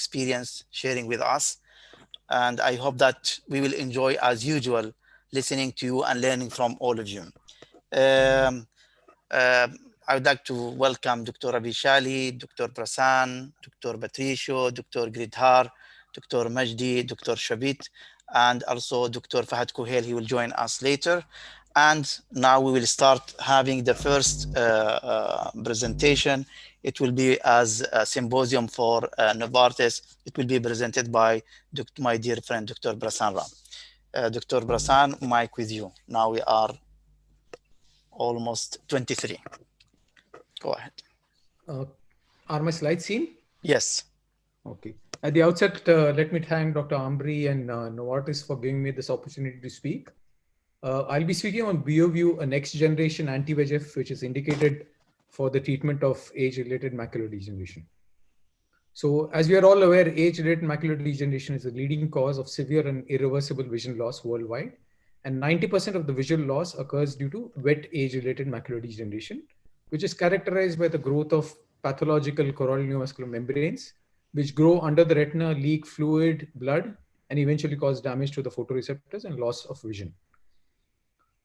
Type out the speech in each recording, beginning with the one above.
experience sharing with us. And I hope that we will enjoy, as usual, listening to you and learning from all of you. Um, uh, I would like to welcome Dr. Abishali, Dr. Prasan, Dr. Patricio, Dr. Gridhar, Dr. Majdi, Dr. Shabit, and also Dr. Fahad Kuhel. He will join us later. And now we will start having the first presentation. It will be as a symposium for Novartis. It will be presented by my dear friend, Dr. Prasan Ram. Dr. Prasan, mic with you. Now we are almost 23. Go ahead. Uh, are my slides seen? Yes. Okay. At the outset, let me thank Dr. Ambri and Novartis for giving me this opportunity to speak. I'll be speaking on BioView, a next generation anti-VEGF, which is indicated for the treatment of age-related macular degeneration. So as we are all aware, age-related macular degeneration is the leading cause of severe and irreversible vision loss worldwide. And 90% of the visual loss occurs due to wet age-related macular degeneration, which is characterized by the growth of pathological choroidal neovascular membranes, which grow under the retina, leak fluid, blood, and eventually cause damage to the photoreceptors and loss of vision.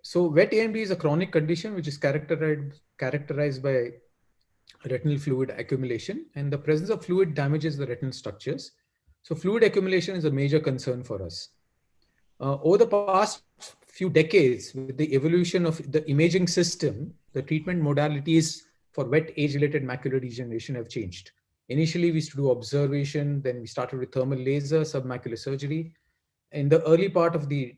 So wet AMD is a chronic condition which is characterized by retinal fluid accumulation, and the presence of fluid damages the retinal structures. So fluid accumulation is a major concern for us. Over the past few decades, with the evolution of the imaging system, the treatment modalities for wet age-related macular degeneration have changed. Initially, we used to do observation, then we started with thermal laser, submacular surgery. In the early part of the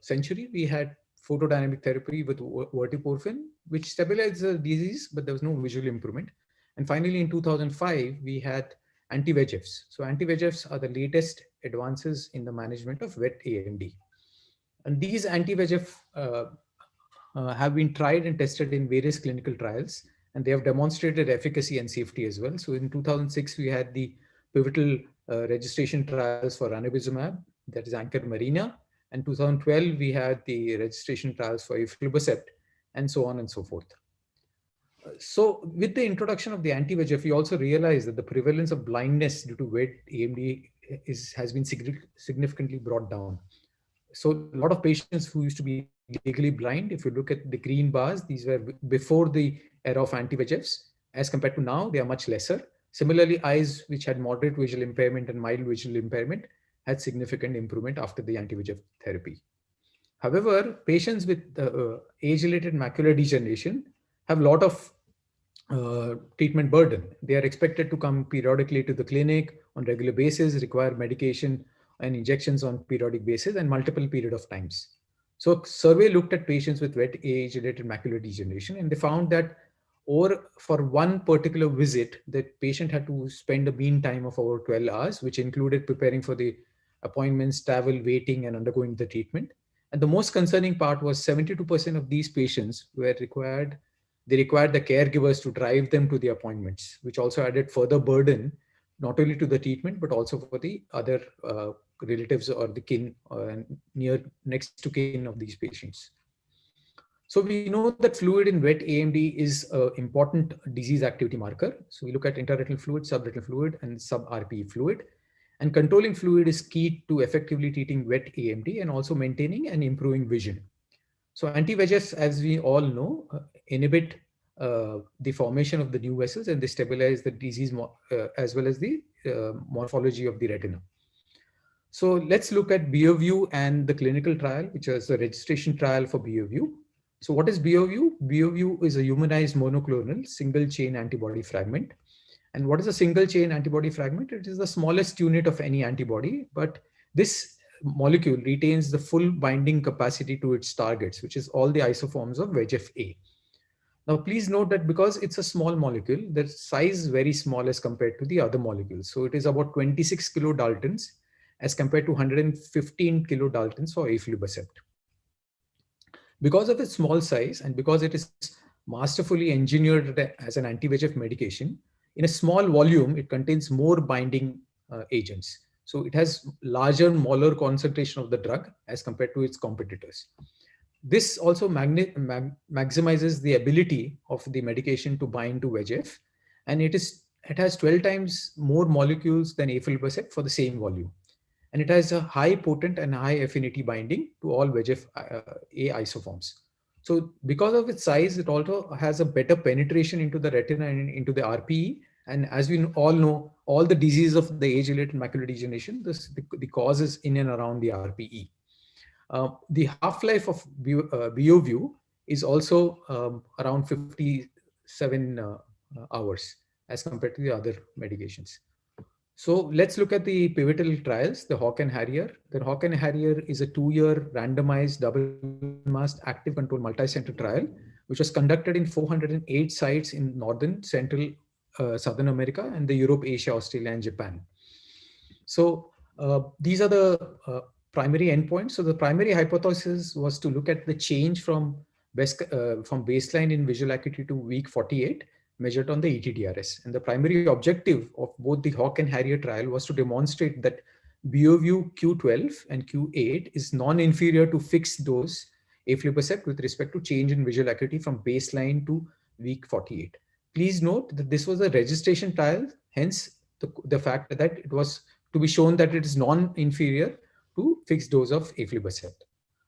century, we had photodynamic therapy with verteporfin, which stabilized the disease, but there was no visual improvement. And finally, in 2005, we had anti-VEGFs. So anti-VEGFs are the latest advances in the management of wet AMD. And these anti-VEGF have been tried and tested in various clinical trials, and they have demonstrated efficacy and safety as well. So in 2006, we had the pivotal registration trials for ranibizumab, that is Anchor Marina. And 2012, we had the registration trials for aflibercept, and so on and so forth. So with the introduction of the anti-VEGF, we also realized that the prevalence of blindness due to wet AMD has been significantly brought down. So a lot of patients who used to be legally blind, if you look at the green bars, these were before the era of anti-VEGFs. As compared to now, they are much lesser. Similarly, eyes which had moderate visual impairment and mild visual impairment had significant improvement after the anti-VEGF therapy. However, patients with age-related macular degeneration have a lot of treatment burden. They are expected to come periodically to the clinic on regular basis, require medication and injections on periodic basis and multiple period of times. So survey looked at patients with wet age-related macular degeneration, and they found that for one particular visit, the patient had to spend a mean time of over 12 hours, which included preparing for the appointments, travel, waiting, and undergoing the treatment. And the most concerning part was 72% of these patients required the caregivers to drive them to the appointments, which also added further burden, not only to the treatment, but also for the other relatives or the kin next to kin of these patients. So we know that fluid in wet AMD is an important disease activity marker. So we look at intraretinal fluid, subretinal fluid, and sub-Rpe fluid. And controlling fluid is key to effectively treating wet AMD and also maintaining and improving vision. So anti-VEGFs, as we all know, inhibit the formation of the new vessels, and they stabilize the disease as well as the morphology of the retina. So let's look at BioView and the clinical trial, which is the registration trial for BioView. So what is BioView? BioView is a humanized monoclonal single chain antibody fragment. And what is a single chain antibody fragment? It is the smallest unit of any antibody, but this molecule retains the full binding capacity to its targets, which is all the isoforms of VEGF-A. Now, please note that because it's a small molecule, the size is very small as compared to the other molecules. So it is about 26 kilodaltons as compared to 115 kilodaltons for aflibercept. Because of its small size and because it is masterfully engineered as an anti-VEGF medication, in a small volume, it contains more binding agents. So it has larger molar concentration of the drug as compared to its competitors. This also maximizes the ability of the medication to bind to VEGF, and it is it has 12 times more molecules than aflibercept for the same volume. And it has a high potent and high affinity binding to all VEGF-A isoforms. So because of its size, it also has a better penetration into the retina and into the RPE. And as we all know, all the diseases of the age-related macular degeneration, the cause is in and around the RPE. The half-life of Beovu is also around 57 hours as compared to the other medications. So let's look at the pivotal trials, the Hawk and Harrier. The Hawk and Harrier is a 2-year randomized double-masked active control multi-center trial, which was conducted in 408 sites in Northern, Central, Southern America, and the Europe, Asia, Australia, and Japan. So these are the primary endpoints. So the primary hypothesis was to look at the change from baseline in visual acuity to week 48 measured on the ETDRS. And the primary objective of both the Hawk and Harrier trial was to demonstrate that Beovu Q12 and Q8 is non-inferior to fixed dose aflibercept with respect to change in visual acuity from baseline to week 48. Please note that this was a registration trial, hence the fact that it was to be shown that it is non-inferior to fixed dose of aflibercept.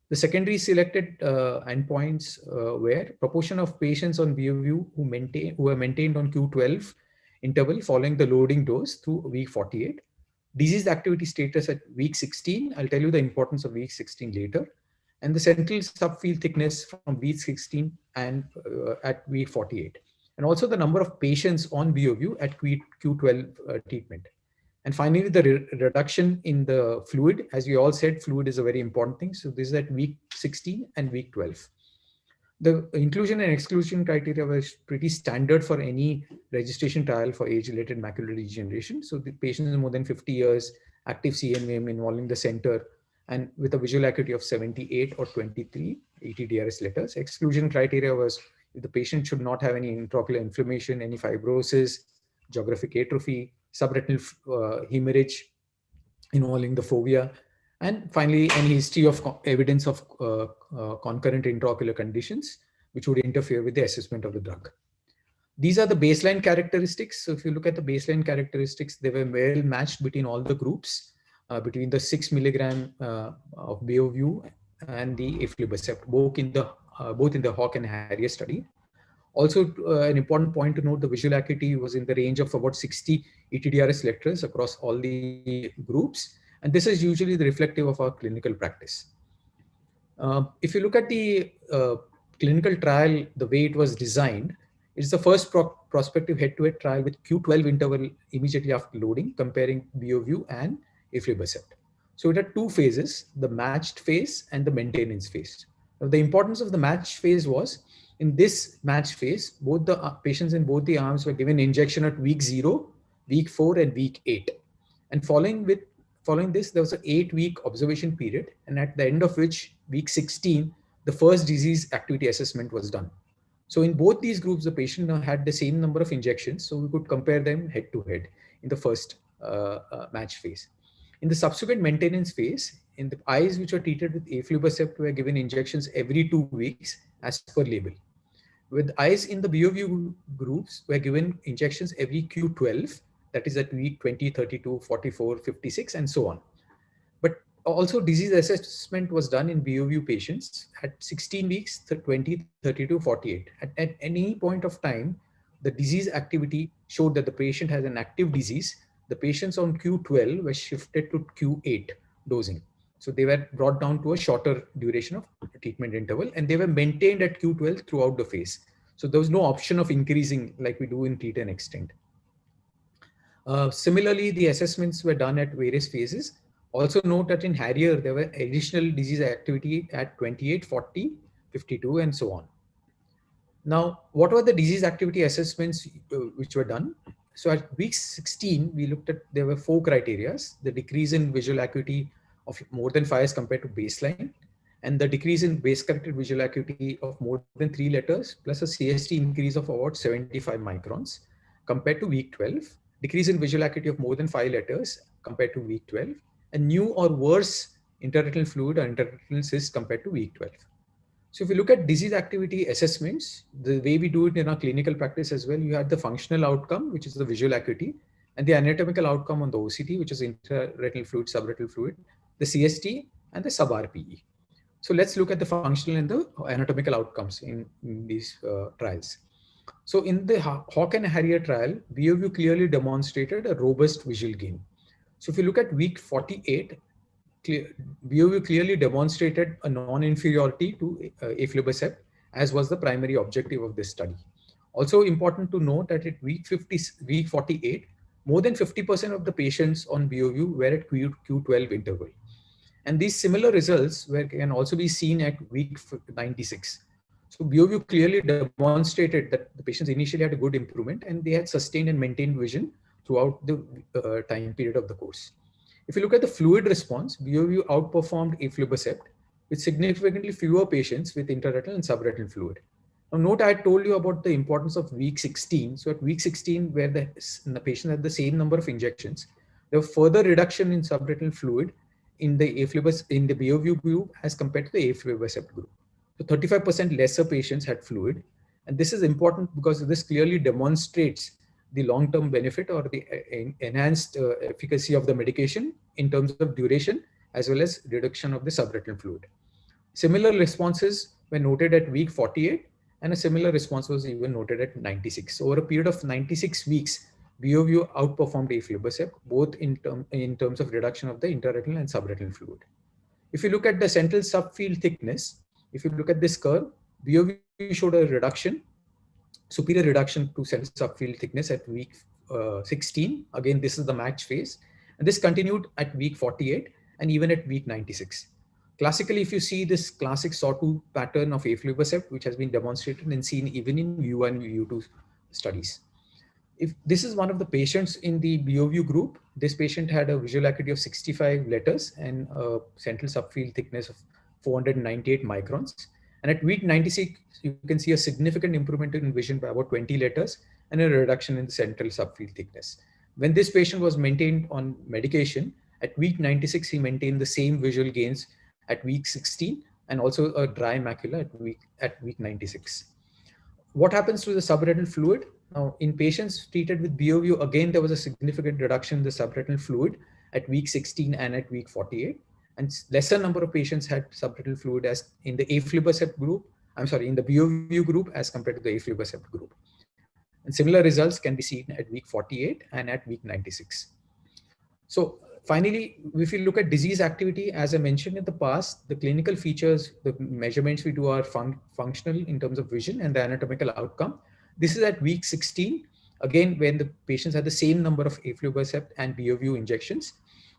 The secondary selected endpoints were proportion of patients on Beovu who were maintained on Q12 interval following the loading dose through week 48. Disease activity status at week 16. I'll tell you the importance of week 16 later. And the central subfield thickness from week 16 and at week 48. And also the number of patients on Beovu at Q12 treatment. And finally, the reduction in the fluid. As we all said, fluid is a very important thing. So this is at week 16 and week 12. The inclusion and exclusion criteria was pretty standard for any registration trial for age-related macular degeneration. So the patients more than 50 years, active CMM involving the center, and with a visual acuity of 78 or 23 ETDRS letters. Exclusion criteria was if the patient should not have any intraocular inflammation, any fibrosis, geographic atrophy, subretinal hemorrhage involving the fovea, and finally any history of evidence of concurrent intraocular conditions which would interfere with the assessment of the drug. These are the baseline characteristics. So if you look at the baseline characteristics, they were well matched between all the groups, between the 6 milligram of Beovu and the aflibercept, both in the Hawk and Harrier study. Also, an important point to note, the visual acuity was in the range of about 60 ETDRS letters across all the groups. And this is usually the reflective of our clinical practice. If you look at the clinical trial, the way it was designed, it's the first prospective head-to-head trial with Q12 interval immediately after loading, comparing Beovu and aflibercept. So it had two phases, the matched phase and the maintenance phase. Now, the importance of the matched phase was, in this matched phase, both the patients in both the arms were given injection at week 0, week 4, and week 8. And following this, there was an 8-week observation period, and at the end of which, week 16, the first disease activity assessment was done. So in both these groups, the patient had the same number of injections, so we could compare them head to head in the first match phase. In the subsequent maintenance phase, in the eyes which were treated with aflibercept were given injections every 2 weeks as per label. With eyes in the Beovu groups were given injections every Q12, that is at week 20, 32, 44, 56, and so on. But also disease assessment was done in Beovu patients at 16 weeks, 20, 32, 48. At any point of time, the disease activity showed that the patient has an active disease. The patients on Q12 were shifted to Q8 dosing. So they were brought down to a shorter duration of treatment interval, and they were maintained at Q12 throughout the phase. So there was no option of increasing like we do in treat and extend. Similarly, the assessments were done at various phases. Also note that in Harrier, there were additional disease activity at 28, 40, 52, and so on. Now, what were the disease activity assessments which were done? So at week 16, we looked at, there were 4 criteria: the decrease in visual acuity of more than 5 as compared to baseline, and the decrease in base corrected visual acuity of more than 3 letters, plus a CST increase of about 75 microns compared to week 12, decrease in visual acuity of more than 5 letters compared to week 12, and new or worse intraretinal fluid or intraretinal cyst compared to week 12. So if you look at disease activity assessments, the way we do it in our clinical practice as well, you have the functional outcome, which is the visual acuity, and the anatomical outcome on the OCT, which is intraretinal fluid, subretinal fluid, the CST, and the sub-RPE. So let's look at the functional and the anatomical outcomes in these trials. So in the Hawk and Harrier trial, BOView clearly demonstrated a robust visual gain. So if you look at week 48, BOView clearly demonstrated a non-inferiority to aflibercept, as was the primary objective of this study. Also important to note that at week 48, more than 50% of the patients on BOView were at Q12 interval. And these similar results can also be seen at week 96. So BOView clearly demonstrated that the patients initially had a good improvement and they had sustained and maintained vision throughout the time period of the course. If you look at the fluid response, BOView outperformed aflibercept with significantly fewer patients with intraretinal and subretinal fluid. Now note I told you about the importance of week 16. So at week 16, where the patient had the same number of injections, there was further reduction in subretinal fluid in the BOView group as compared to the aflibercept group. So 35% lesser patients had fluid. And this is important because this clearly demonstrates the long-term benefit or the enhanced efficacy of the medication in terms of duration, as well as reduction of the subretinal fluid. Similar responses were noted at week 48, and a similar response was even noted at 96. So over a period of 96 weeks, BOView outperformed aflibercept, both in terms of reduction of the intraretinal and subretinal fluid. If you look at the central subfield thickness, if you look at this curve, BOView showed a reduction, superior reduction to central subfield thickness at week 16. Again, this is the match phase. And this continued at week 48 and even at week 96. Classically, if you see this classic sawtooth pattern of aflibercept, which has been demonstrated and seen even in U1 and U2 studies. If this is one of the patients in the BOView group, this patient had a visual acuity of 65 letters and a central subfield thickness of 498 microns. And at week 96, you can see a significant improvement in vision by about 20 letters and a reduction in the central subfield thickness. When this patient was maintained on medication, at week 96, he maintained the same visual gains at week 16 and also a dry macula at week 96. What happens to the subretinal fluid? Now, in patients treated with BOView, again, there was a significant reduction in the subretinal fluid at week 16 and at week 48. And lesser number of patients had subretinal fluid as in the aflibercept group, in the BOView group as compared to the aflibercept group. And similar results can be seen at week 48 and at week 96. So finally, if you look at disease activity, as I mentioned in the past, the clinical features, the measurements we do are functional in terms of vision and the anatomical outcome. This is at week 16, again, when the patients had the same number of aflibercept and BOView injections.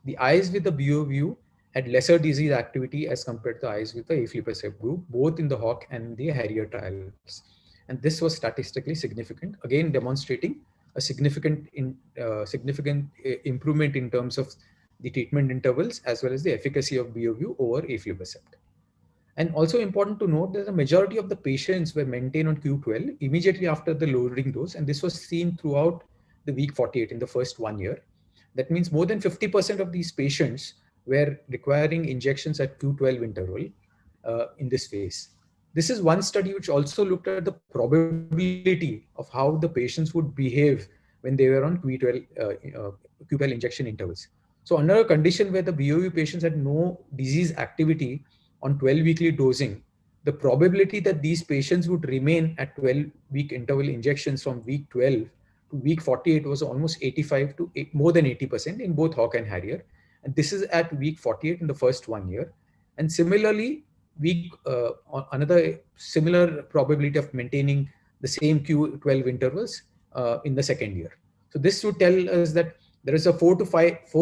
The eyes with the BOView had lesser disease activity as compared to the eyes with the aflibercept group, both in the Hawk and the Harrier trials. And this was statistically significant, again demonstrating a significant improvement in terms of the treatment intervals as well as the efficacy of BOView over aflibercept. And also important to note that the majority of the patients were maintained on Q12 immediately after the lowering dose, and this was seen throughout the week 48 in the first 1 year. That means more than 50% of these patients were requiring injections at Q12 interval in this phase. This is one study which also looked at the probability of how the patients would behave when they were on Q12 injection intervals. So under a condition where the BOView patients had no disease activity on 12-weekly dosing, the probability that these patients would remain at 12-week interval injections from week 12 to week 48 was almost 85 to more than 80% in both Hawk and Harrier. And this is at week 48 in the first 1 year. And similarly, another similar probability of maintaining the same Q12 intervals in the second year. So this would tell us that there is a 4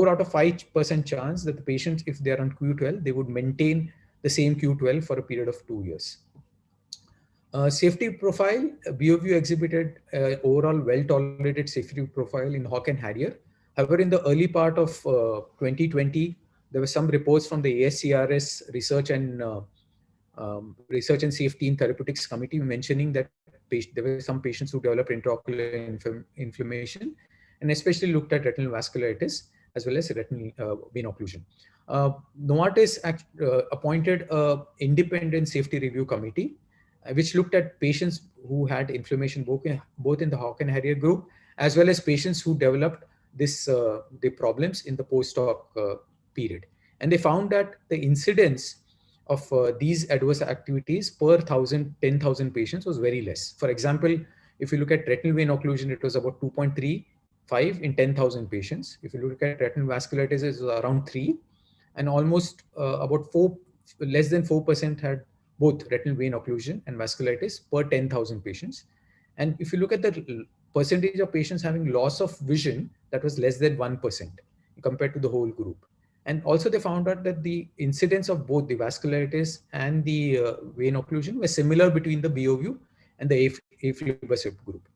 out of 5% chance that the patients, if they are on Q12, they would maintain the same Q12 for a period of 2 years. Safety profile, BOView exhibited overall well-tolerated safety profile in Hawk and Harrier. However, in the early part of 2020, there were some reports from the ASCRS Research and Safety in Therapeutics Committee mentioning that there were some patients who developed intraocular inflammation and especially looked at retinal vasculitis as well as retinal vein occlusion. Novartis appointed an independent safety review committee, which looked at patients who had inflammation both in the Hawk and Harrier group, as well as patients who developed the problems in the post-hoc period. And they found that the incidence of these adverse activities per 10,000 patients was very less. For example, if you look at retinal vein occlusion, it was about 2.35 in 10,000 patients. If you look at retinal vasculitis, it was around 3, and almost about 4, less than 4% had both retinal vein occlusion and vasculitis per 10,000 patients. And if you look at the percentage of patients having loss of vision, that was less than 1% compared to the whole group. And also they found out that the incidence of both the vasculitis and the vein occlusion were similar between the BOVU and the aflibercept group.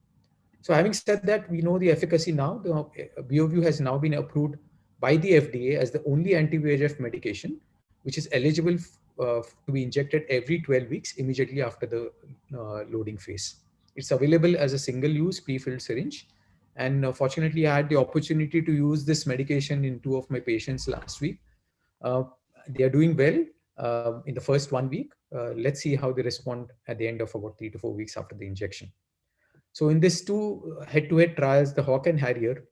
So having said that, we know the efficacy now. The BOVU has now been approved by the FDA as the only anti-VEGF medication, which is eligible to be injected every 12 weeks immediately after the loading phase. It's available as a single-use pre-filled syringe. And fortunately, I had the opportunity to use this medication in 2 of my patients last week. They are doing well in the first 1 week. Let's see how they respond at the end of about 3 to 4 weeks after the injection. So in these 2 head-to-head trials, the Hawk and Harrier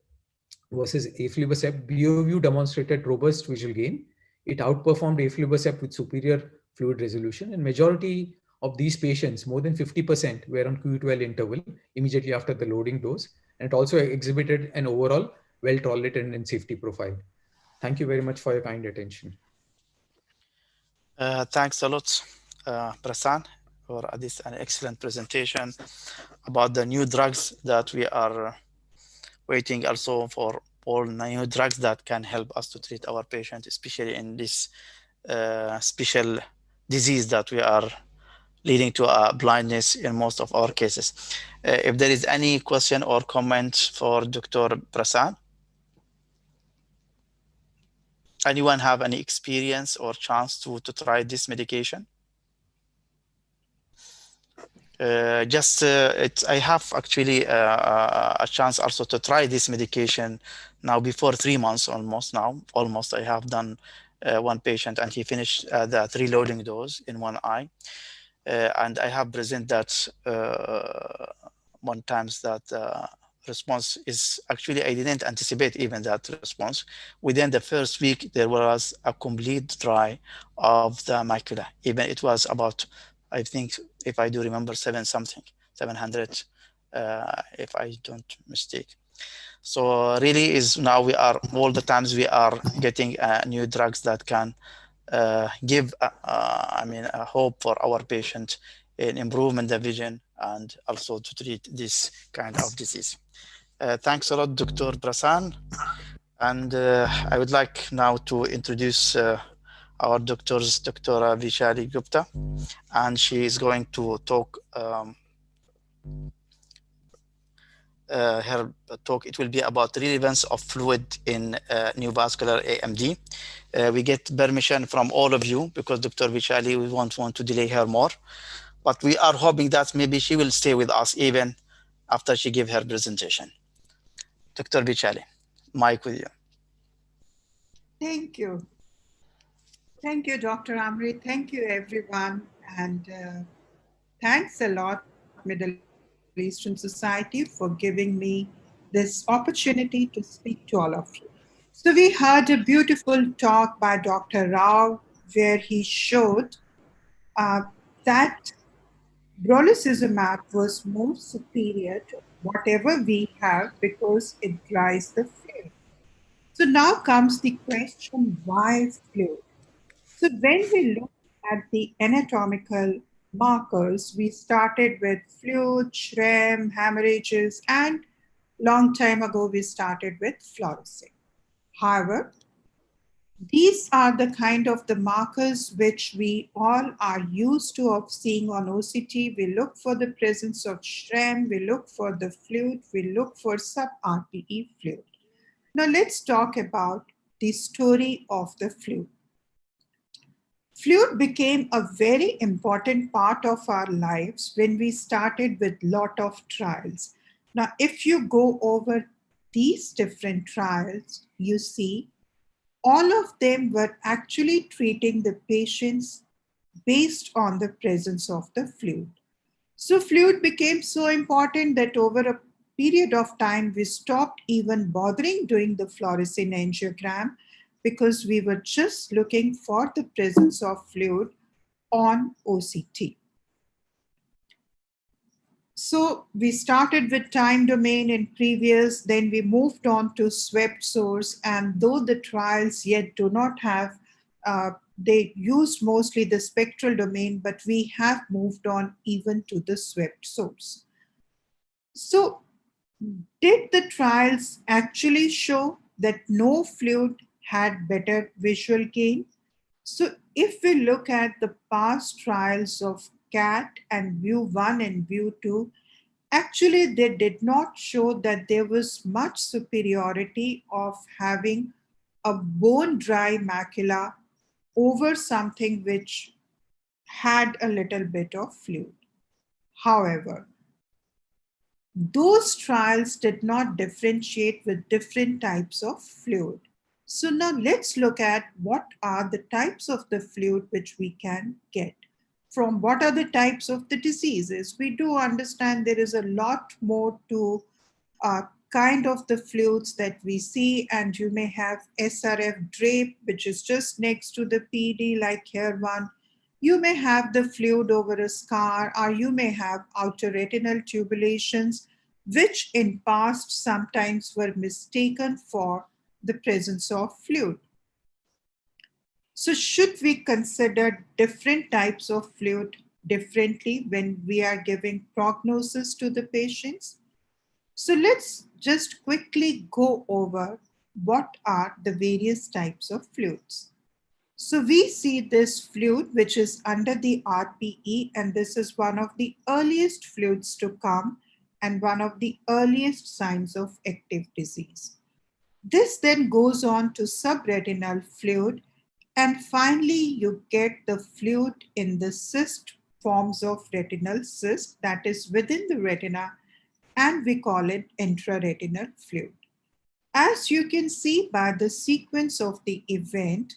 versus aflibercept, BOVU demonstrated robust visual gain. It outperformed aflibercept with superior fluid resolution, and majority of these patients, more than 50%, were on Q12 interval immediately after the loading dose, and it also exhibited an overall well-tolerated and safety profile. Thank you very much for your kind attention. Thanks a lot, Prasan, for this an excellent presentation about the new drugs that we are waiting also for all new drugs that can help us to treat our patients, especially in this special disease that we are leading to a blindness in most of our cases. If there is any question or comment for Dr. Prasan? Anyone have any experience or chance to try this medication? I have actually a chance also to try this medication now before 3 months almost now. Almost I have done one patient and he finished the 3 loading dose in one eye. And I have presented that one times that response is actually, I didn't anticipate even that response. Within the first week, there was a complete dry of the macula. Even it was about, I think, if I do remember, 700, if I don't mistake. So really is now we are all the times we are getting new drugs that can give a hope for our patient in improvement the vision and also to treat this kind of disease. Thanks a lot, Dr. Prasan. And I would like now to introduce our doctors, Dr. Vishali Gupta, and she is going to talk her talk. It will be about relevance of fluid in neovascular AMD. We get permission from all of you because Dr. Vishali, we won't want to delay her more, but we are hoping that maybe she will stay with us even after she give her presentation. Dr. Vishali, mic with you. Thank you. Thank you, Dr. Amri. Thank you, everyone. And thanks a lot, Middle Eastern Society, for giving me this opportunity to speak to all of you. So we heard a beautiful talk by Dr. Rao where he showed that brolucizumab was more superior to whatever we have because it dries the fluid. So now comes the question, why fluid? So when we look at the anatomical markers, we started with fluid, Schrem, hemorrhages, and long time ago we started with fluorescein. However, these are the kind of the markers which we all are used to of seeing on OCT. We look for the presence of Schrem, we look for the fluid, we look for sub-RPE fluid. Now let's talk about the story of the fluid. Fluid became a very important part of our lives when we started with lot of trials. Now, if you go over these different trials, you see all of them were actually treating the patients based on the presence of the fluid. So fluid became so important that over a period of time, we stopped even bothering doing the fluorescent angiogram because we were just looking for the presence of fluid on OCT. So we started with time domain in previous, then we moved on to swept source, and though the trials yet do not have, they used mostly the spectral domain, but we have moved on even to the swept source. So did the trials actually show that no fluid had better visual gain? So if we look at the past trials of CAT and View 1 and View 2, actually they did not show that there was much superiority of having a bone dry macula over something which had a little bit of fluid. However, those trials did not differentiate with different types of fluid. So now let's look at what are the types of the fluid which we can get. From what are the types of the diseases? We do understand there is a lot more to kind of the fluids that we see, and you may have SRF drape, which is just next to the PD, like here one. You may have the fluid over a scar, or you may have outer retinal tubulations, which in past sometimes were mistaken for the presence of fluid. So should we consider different types of fluid differently when we are giving prognosis to the patients? So let's just quickly go over what are the various types of fluids. So we see this fluid which is under the RPE, and this is one of the earliest fluids to come and one of the earliest signs of active disease. This then goes on to subretinal fluid, and finally you get the fluid in the cyst forms of retinal cyst that is within the retina, and we call it intra-retinal fluid. As you can see by the sequence of the event,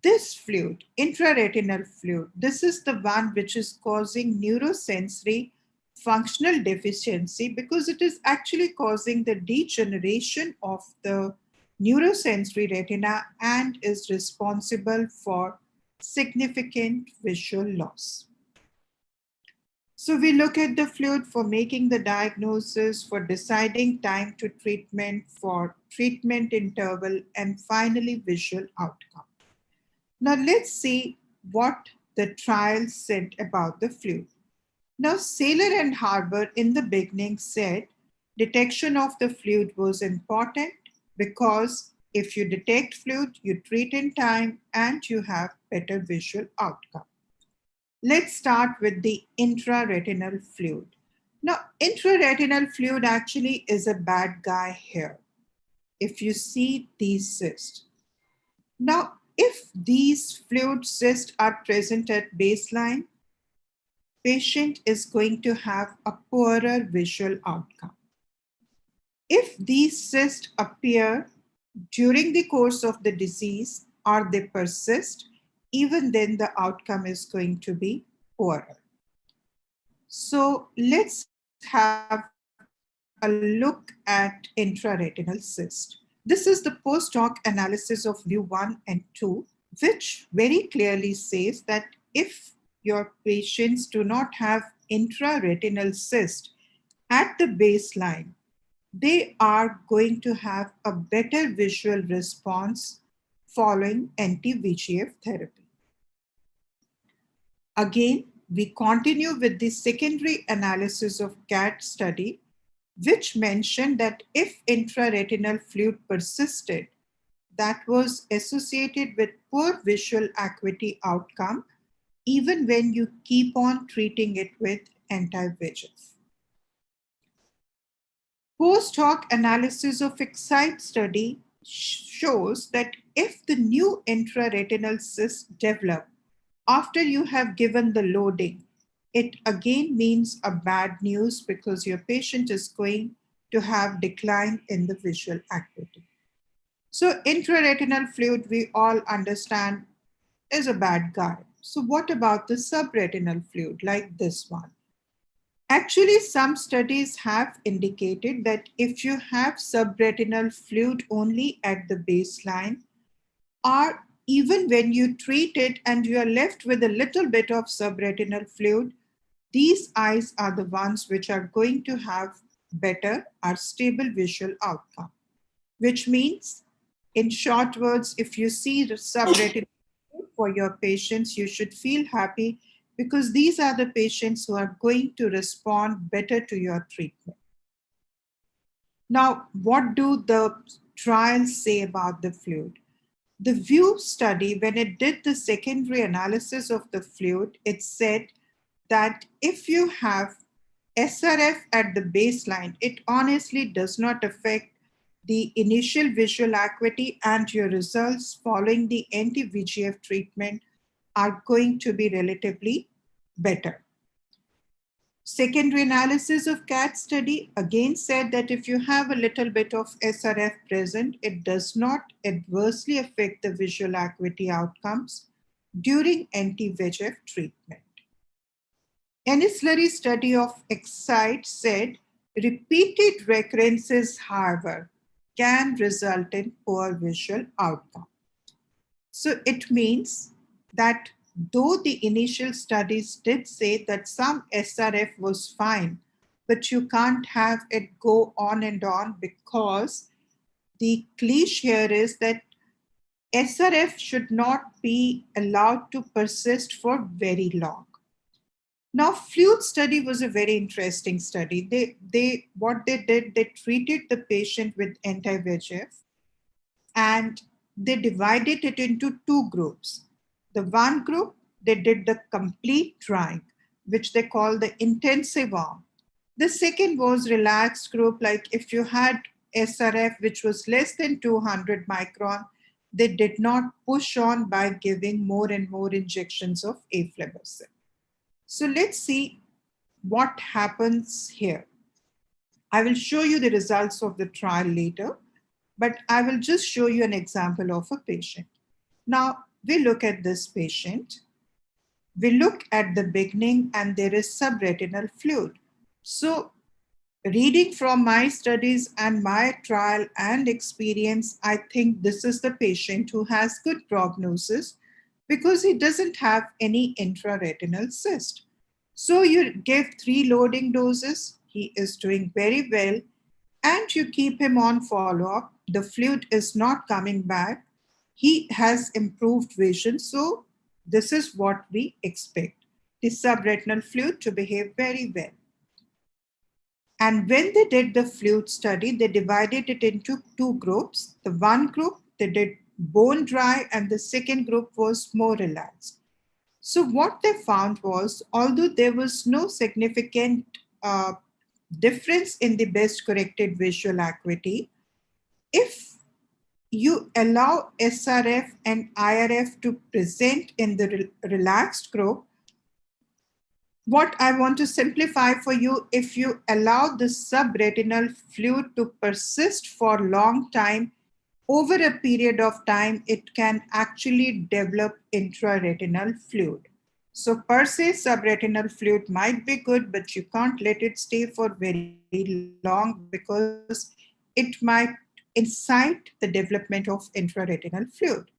this fluid, intraretinal fluid, this is the one which is causing neurosensory functional deficiency because it is actually causing the degeneration of the neurosensory retina and is responsible for significant visual loss. So we look at the fluid for making the diagnosis, for deciding time to treatment, for treatment interval, and finally visual outcome. Now let's see what the trial said about the fluid. Now Saylor and Harbour in the beginning said detection of the fluid was important because if you detect fluid, you treat in time and you have better visual outcome. Let's start with the intraretinal fluid. Now, intraretinal fluid actually is a bad guy here. If you see these cysts. Now, if these fluid cysts are present at baseline, patient is going to have a poorer visual outcome. If these cysts appear during the course of the disease or they persist, even then the outcome is going to be poorer. So let's have a look at intraretinal cyst. This is the post hoc analysis of View 1 and 2, which very clearly says that if your patients do not have intraretinal cyst at the baseline, they are going to have a better visual response following anti-VEGF therapy. Again, we continue with the secondary analysis of CAT study, which mentioned that if intraretinal fluid persisted, that was associated with poor visual acuity outcome, even when you keep on treating it with anti-VEGF. Post hoc analysis of Excite study shows that if the new intraretinal cyst develop after you have given the loading, it again means a bad news because your patient is going to have decline in the visual acuity. So intraretinal fluid, we all understand, is a bad guy. So what about the subretinal fluid like this one? Actually, some studies have indicated that if you have subretinal fluid only at the baseline, or even when you treat it and you are left with a little bit of subretinal fluid, these eyes are the ones which are going to have better or stable visual outcome. Which means, in short words, if you see the subretinal for your patients, you should feel happy because these are the patients who are going to respond better to your treatment. Now, what do the trials say about the fluid? The VIEW study, when it did the secondary analysis of the fluid, it said that if you have SRF at the baseline, it honestly does not affect the initial visual acuity, and your results following the anti-VEGF treatment are going to be relatively better. Secondary analysis of CAT study again said that if you have a little bit of SRF present, it does not adversely affect the visual acuity outcomes during anti-VEGF treatment. Ancillary study of Excite said repeated recurrences, however, can result in poor visual outcome. So it means that though the initial studies did say that some SRF was fine, but you can't have it go on and on because the cliche here is that SRF should not be allowed to persist for very long. Now, Flute Study was a very interesting study. What they did, they treated the patient with anti-VEGF and they divided it into two groups. The one group, they did the complete drying, which they call the intensive arm. The second was relaxed group, like if you had SRF, which was less than 200 micron, they did not push on by giving more and more injections of aflibercept. So let's see what happens here. I will show you the results of the trial later, but I will just show you an example of a patient. Now, we look at this patient. We look at the beginning and there is subretinal fluid. So reading from my studies and my trial and experience, I think this is the patient who has good prognosis because he doesn't have any intraretinal cyst. So you give 3 loading doses, he is doing very well, and you keep him on follow-up. The fluid is not coming back. He has improved vision. So this is what we expect. The subretinal fluid to behave very well. And when they did the fluid study, they divided it into two groups. The one group, they did bone dry, and the second group was more relaxed. So what they found was, although there was no significant difference in the best corrected visual acuity, if you allow SRF and IRF to present in the relaxed group, what I want to simplify for you, if you allow the subretinal fluid to persist for a long time, over a period of time, it can actually develop intraretinal fluid. So per se, subretinal fluid might be good, but you can't let it stay for very long because it might incite the development of intraretinal fluid.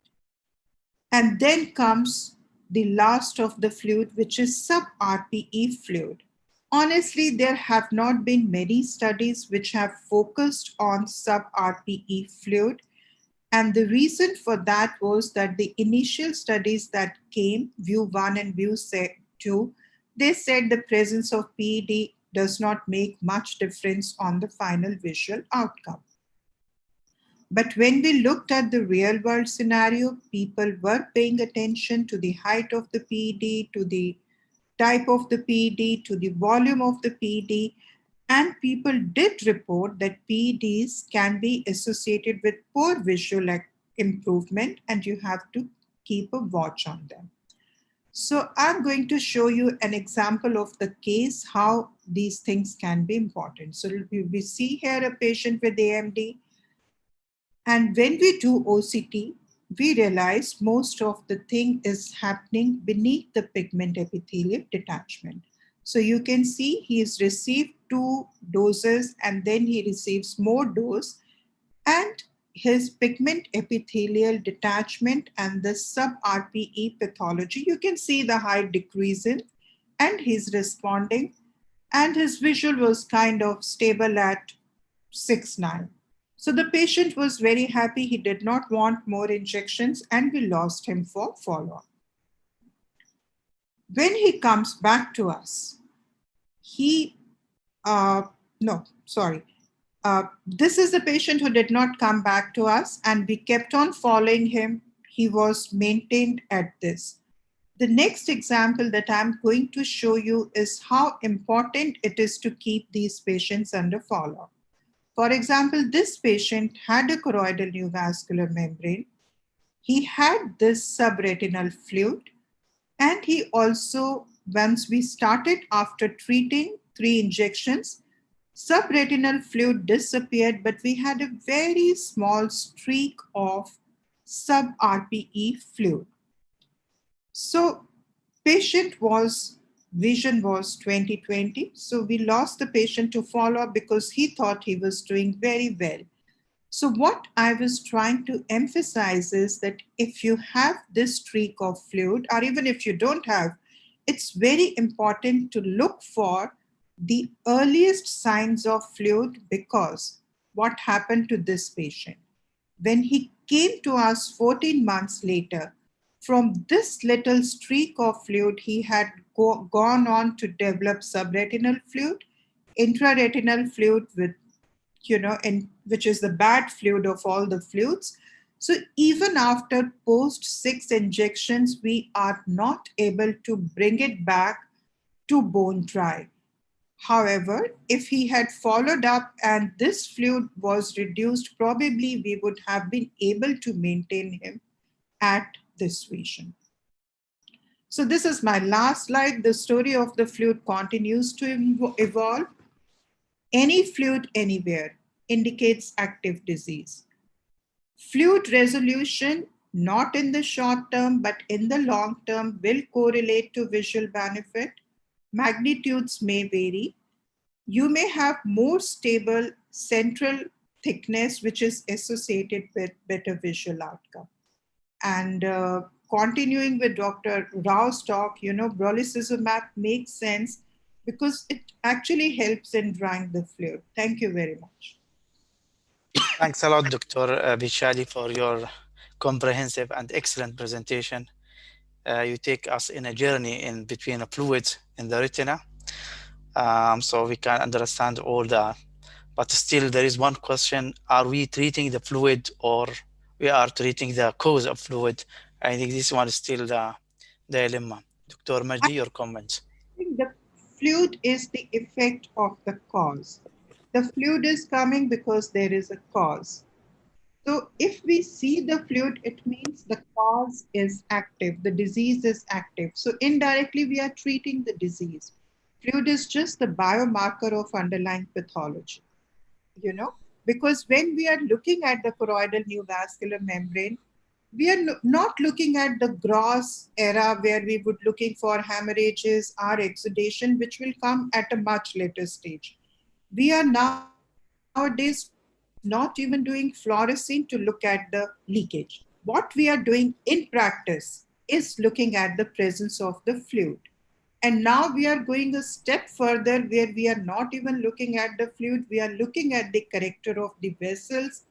And then comes the last of the fluid, which is sub-RPE fluid. Honestly, there have not been many studies which have focused on sub-RPE fluid. And the reason for that was that the initial studies that came, VIEW 1 and VIEW 2, they said the presence of PED does not make much difference on the final visual outcome. But when we looked at the real world scenario, people were paying attention to the height of the PED, to the type of the PED, to the volume of the PED, and people did report that PEDs can be associated with poor visual improvement, and you have to keep a watch on them. So I'm going to show you an example of the case, how these things can be important. So we see here a patient with AMD. And when we do OCT, we realize most of the thing is happening beneath the pigment epithelial detachment. So you can see he's received 2 doses and then he receives more dose, and his pigment epithelial detachment and the sub-RPE pathology, you can see the height decreasing and he's responding, and his visual was kind of stable at 6/9. So the patient was very happy. He did not want more injections and we lost him for follow-up. When he comes back to us, he, no, sorry. This is the patient who did not come back to us and we kept on following him. He was maintained at this. The next example that I'm going to show you is how important it is to keep these patients under follow-up. For example, this patient had a choroidal neovascular membrane. He had this subretinal fluid, and he also, once we started after treating 3 injections, subretinal fluid disappeared, but we had a very small streak of sub-RPE fluid. So patient vision was 20/20. So we lost the patient to follow-up because he thought he was doing very well. So what I was trying to emphasize is that if you have this streak of fluid, or even if you don't have, it's very important to look for the earliest signs of fluid, because what happened to this patient? When he came to us 14 months later, from this little streak of fluid, he had gone on to develop subretinal fluid, intraretinal fluid with, and which is the bad fluid of all the fluids. So even after post 6 injections, we are not able to bring it back to bone dry. However, if he had followed up and this fluid was reduced, probably we would have been able to maintain him at this vision. So this is my last slide. The story of the fluid continues to evolve. Any fluid anywhere indicates active disease. Fluid resolution, not in the short term, but in the long term, will correlate to visual benefit. Magnitudes may vary. You may have more stable central thickness, which is associated with better visual outcome. And continuing with Dr. Rao's talk, brolucizumab makes sense because it actually helps in drying the fluid. Thank you very much. Thanks a lot, Dr. Bichali, for your comprehensive and excellent presentation. You take us in a journey in between a fluids in the retina, so we can understand all that. But still, there is one question: are we treating the fluid, or we are treating the cause of fluid? I think this one is still the dilemma. Dr. Majdi, your comments. I think the fluid is the effect of the cause. The fluid is coming because there is a cause. So if we see the fluid, it means the cause is active, the disease is active. So indirectly, we are treating the disease. Fluid is just the biomarker of underlying pathology, because when we are looking at the choroidal neovascular membrane, we are not looking at the gross era where we would looking for hemorrhages or exudation, which will come at a much later stage. We are nowadays not even doing fluorescein to look at the leakage. What we are doing in practice is looking at the presence of the fluid. And now we are going a step further where we are not even looking at the fluid, we are looking at the character of the vessels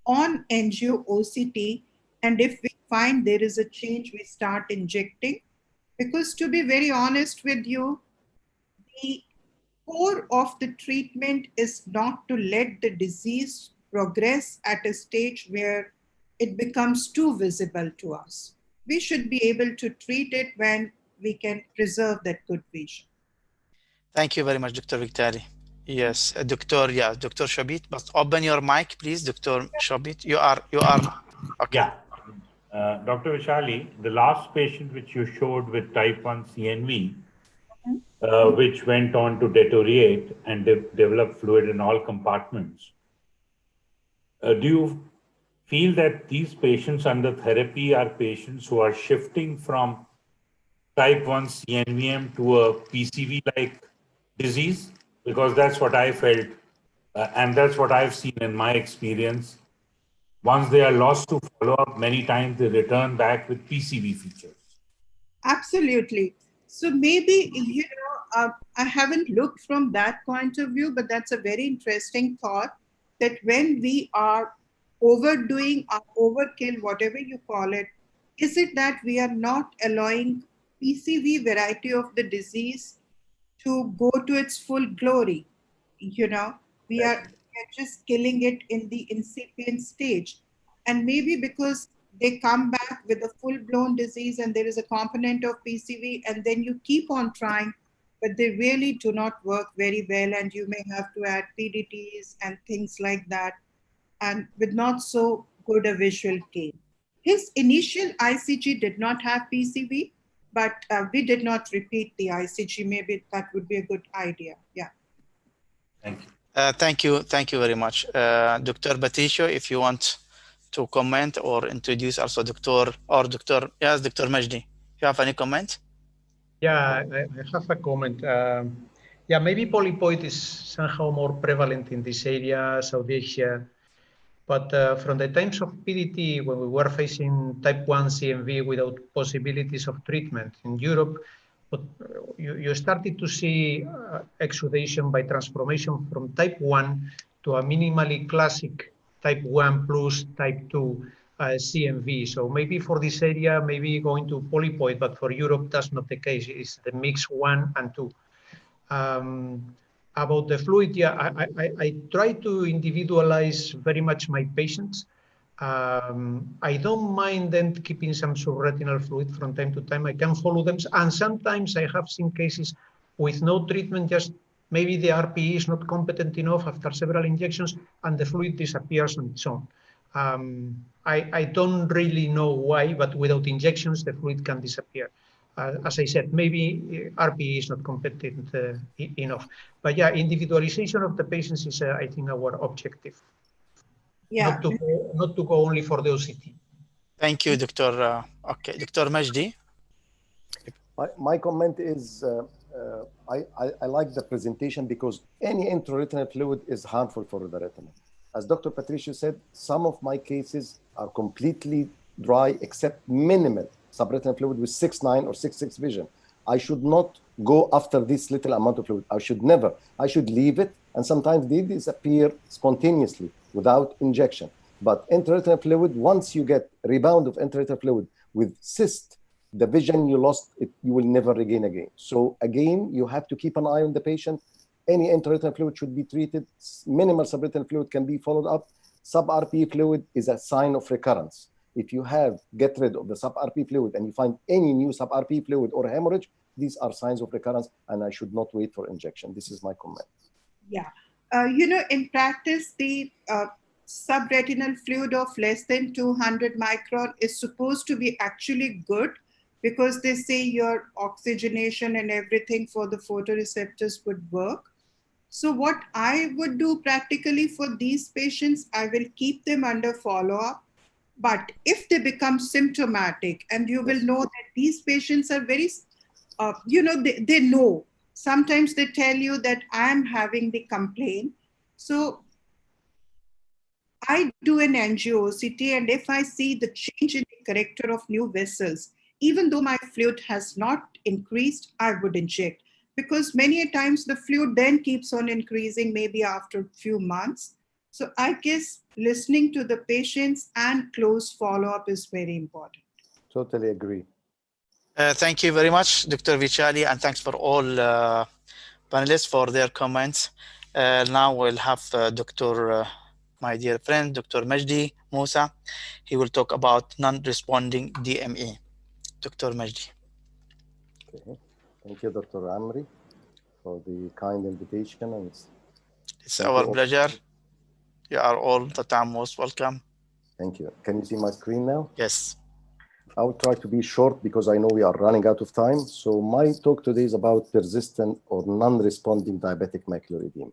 on angio OCT. And if we find there is a change, we start injecting. Because to be very honest with you, the core of the treatment is not to let the disease progress at a stage where it becomes too visible to us. We should be able to treat it when we can preserve that good vision. Thank you very much, Dr. Victari. Yes, Dr. Shabit, but open your mic, please, Dr. Shabit. You are, okay. Yeah. Dr. Vishali, the last patient which you showed with type 1 CNV, which went on to deteriorate and develop fluid in all compartments, do you feel that these patients under therapy are patients who are shifting from type 1 CNVM to a PCV-like disease? Because that's what I felt, and that's what I've seen in my experience. Once they are lost to follow-up, many times they return back with PCV features. Absolutely. So maybe, I haven't looked from that point of view, but that's a very interesting thought that when we are overdoing our overkill, whatever you call it, is it that we are not allowing PCV variety of the disease to go to its full glory? We are just killing it in the incipient stage. And maybe because they come back with a full-blown disease and there is a component of PCV, and then you keep on trying, but they really do not work very well, and you may have to add PDTs and things like that, and with not so good a visual gain. His initial ICG did not have PCV, but we did not repeat the ICG. Maybe that would be a good idea. Yeah. Thank you. Thank you very much. Dr. Patricio, if you want to comment or introduce also Dr. Majdi. You have any comment? Yeah, I have a comment. Yeah, maybe polypoid is somehow more prevalent in this area, South Asia. But from the times of PDT, when we were facing type 1 CMV without possibilities of treatment in Europe, but you started to see exudation by transformation from type 1 to a minimally classic type 1 plus type 2 CMV. So maybe for this area, maybe going to polypoid, but for Europe, that's not the case. It's the mix 1 and 2. About the fluid, yeah, I try to individualize very much my patients. I don't mind them keeping some subretinal fluid from time to time. I can follow them. And sometimes I have seen cases with no treatment, just maybe the Rpe is not competent enough after several injections and the fluid disappears on its own. I don't really know why, but without injections, the fluid can disappear. As I said, maybe Rpe is not competent enough. But yeah, individualization of the patients is, I think, our objective. Yeah. Not to go only for the OCT. Thank you, Dr. Okay, Dr. Majdi. My comment is, I like the presentation because any intraretinal fluid is harmful for the retina. As Dr. Patricio said, some of my cases are completely dry except minimal subretinal fluid with 6/9 or 6/6 vision. I should not go after this little amount of fluid. I should leave it, and sometimes they disappear spontaneously without injection. But intraretinal fluid, once you get rebound of intraretinal fluid with cyst, the vision you lost, you will never regain again. So again, you have to keep an eye on the patient. Any intraretinal fluid should be treated. Minimal subretinal fluid can be followed up. Sub-Rpe fluid is a sign of recurrence. If you get rid of the sub-Rpe fluid and you find any new sub-Rpe fluid or hemorrhage, these are signs of recurrence, and I should not wait for injection. This is my comment. Yeah. In practice, the subretinal fluid of less than 200 micron is supposed to be actually good, because they say your oxygenation and everything for the photoreceptors would work. So what I would do practically for these patients, I will keep them under follow-up. But if they become symptomatic, and you will know that these patients are very, they know. Sometimes they tell you that I'm having the complaint. So I do an angio-OCT, and if I see the change in the character of new vessels, even though my fluid has not increased, I would inject. Because many a times the fluid then keeps on increasing, maybe after a few months. So I guess listening to the patients and close follow-up is very important. Totally agree. Thank you very much, Dr. Vichali, and thanks for all panelists for their comments. Now we'll have my dear friend, Dr. Majdi Musa. He will talk about non-responding DME. Dr. Majdi. Okay. Thank you, Dr. Amri, for the kind invitation. And it's our pleasure. You are all the time most welcome. Thank you. Can you see my screen now? Yes. I will try to be short because I know we are running out of time. So my talk today is about persistent or non-responding diabetic macular edema.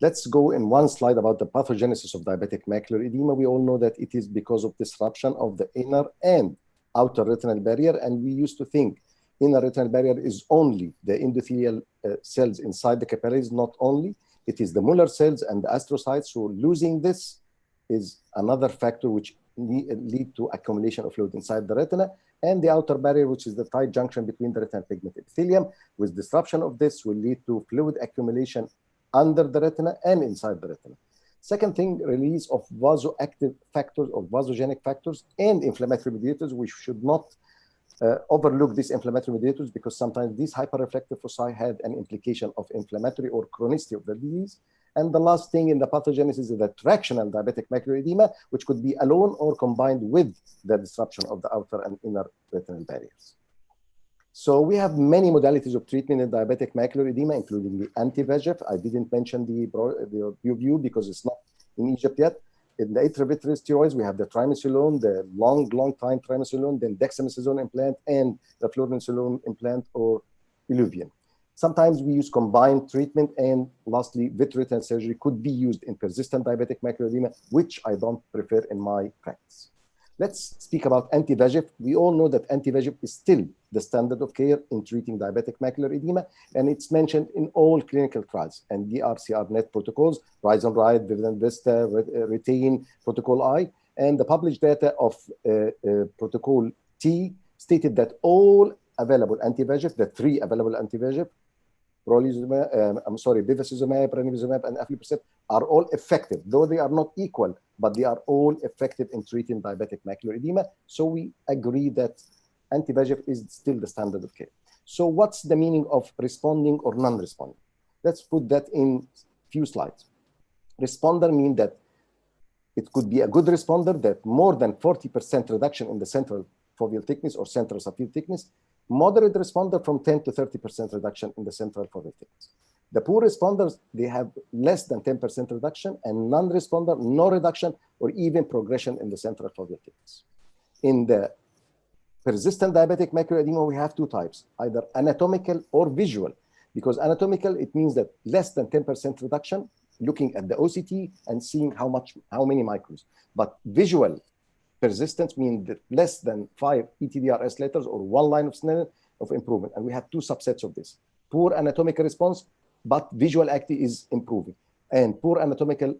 Let's go in one slide about the pathogenesis of diabetic macular edema. We all know that it is because of disruption of the inner and outer retinal barrier, and we used to think inner retinal barrier is only the endothelial cells inside the capillaries, not only. It is the Muller cells and the astrocytes. So losing this is another factor which lead to accumulation of fluid inside the retina, and the outer barrier, which is the tight junction between the retina and pigment epithelium. With disruption of this will lead to fluid accumulation under the retina and inside the retina. Second thing, release of vasoactive factors or vasogenic factors and inflammatory mediators. We should not overlook these inflammatory mediators, because sometimes these hyperreflective foci had an implication of inflammatory or chronicity of the disease. And the last thing in the pathogenesis is the tractional diabetic macular edema, which could be alone or combined with the disruption of the outer and inner retinal barriers. So we have many modalities of treatment in diabetic macular edema, including the anti-VEGF. I didn't mention the view because it's not in Egypt yet. In the intravitreal steroids, we have the triamcinolone, the long time triamcinolone, then dexamethasone implant, and the fluorouracil implant or Iluvien. Sometimes we use combined treatment, and lastly, vitreoretinal surgery could be used in persistent diabetic macular edema, which I don't prefer in my practice. Let's speak about anti-VEGF. We all know that anti-VEGF is still the standard of care in treating diabetic macular edema, and it's mentioned in all clinical trials and DRCR-NET protocols, Rise and Ride, Vivident Vista, Retain, Protocol I, and the published data of Protocol T stated that all available anti-VEGF, the 3 available anti-VEGF, bevacizumab, ranibizumab, and aflibercept are all effective, though they are not equal, but they are all effective in treating diabetic macular edema. So we agree that anti-VEGF is still the standard of care. So what's the meaning of responding or non-responding? Let's put that in few slides. Responder means that it could be a good responder, that more than 40% reduction in the central foveal thickness or central subfield thickness. Moderate responder from 10 to 30% reduction in the central foveal thickness. The poor responders, they have less than 10% reduction, and non-responder, no reduction or even progression in the central foveal thickness. In the persistent diabetic macular edema, we have 2 types, either anatomical or visual. Because anatomical, it means that less than 10% reduction, looking at the OCT and seeing how many microns. But visual persistence means that less than 5 ETDRS letters or 1 line of Snellen of improvement. And we have 2 subsets of this. Poor anatomical response, but visual acuity is improving, and poor anatomical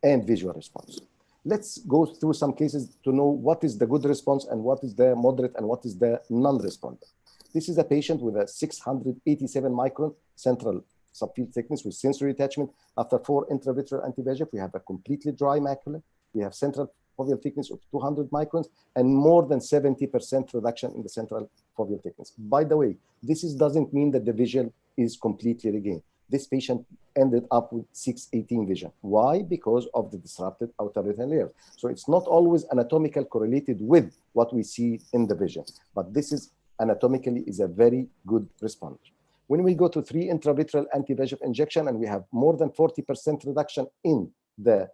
and visual response. Let's go through some cases to know what is the good response and what is the moderate and what is the non-responder. This is a patient with a 687 micron central subfield thickness with sensory detachment. After 4 intravitreal anti-VEGF, we have a completely dry macula. We have central foveal thickness of 200 microns and more than 70% reduction in the central foveal thickness. By the way, this doesn't mean that the vision is completely regained. This patient ended up with 618 vision. Why? Because of the disrupted outer retinal layer. So it's not always anatomical correlated with what we see in the vision, but this is anatomically is a very good responder. When we go to 3 intravitreal anti-VEGF injection and we have more than 40% reduction in the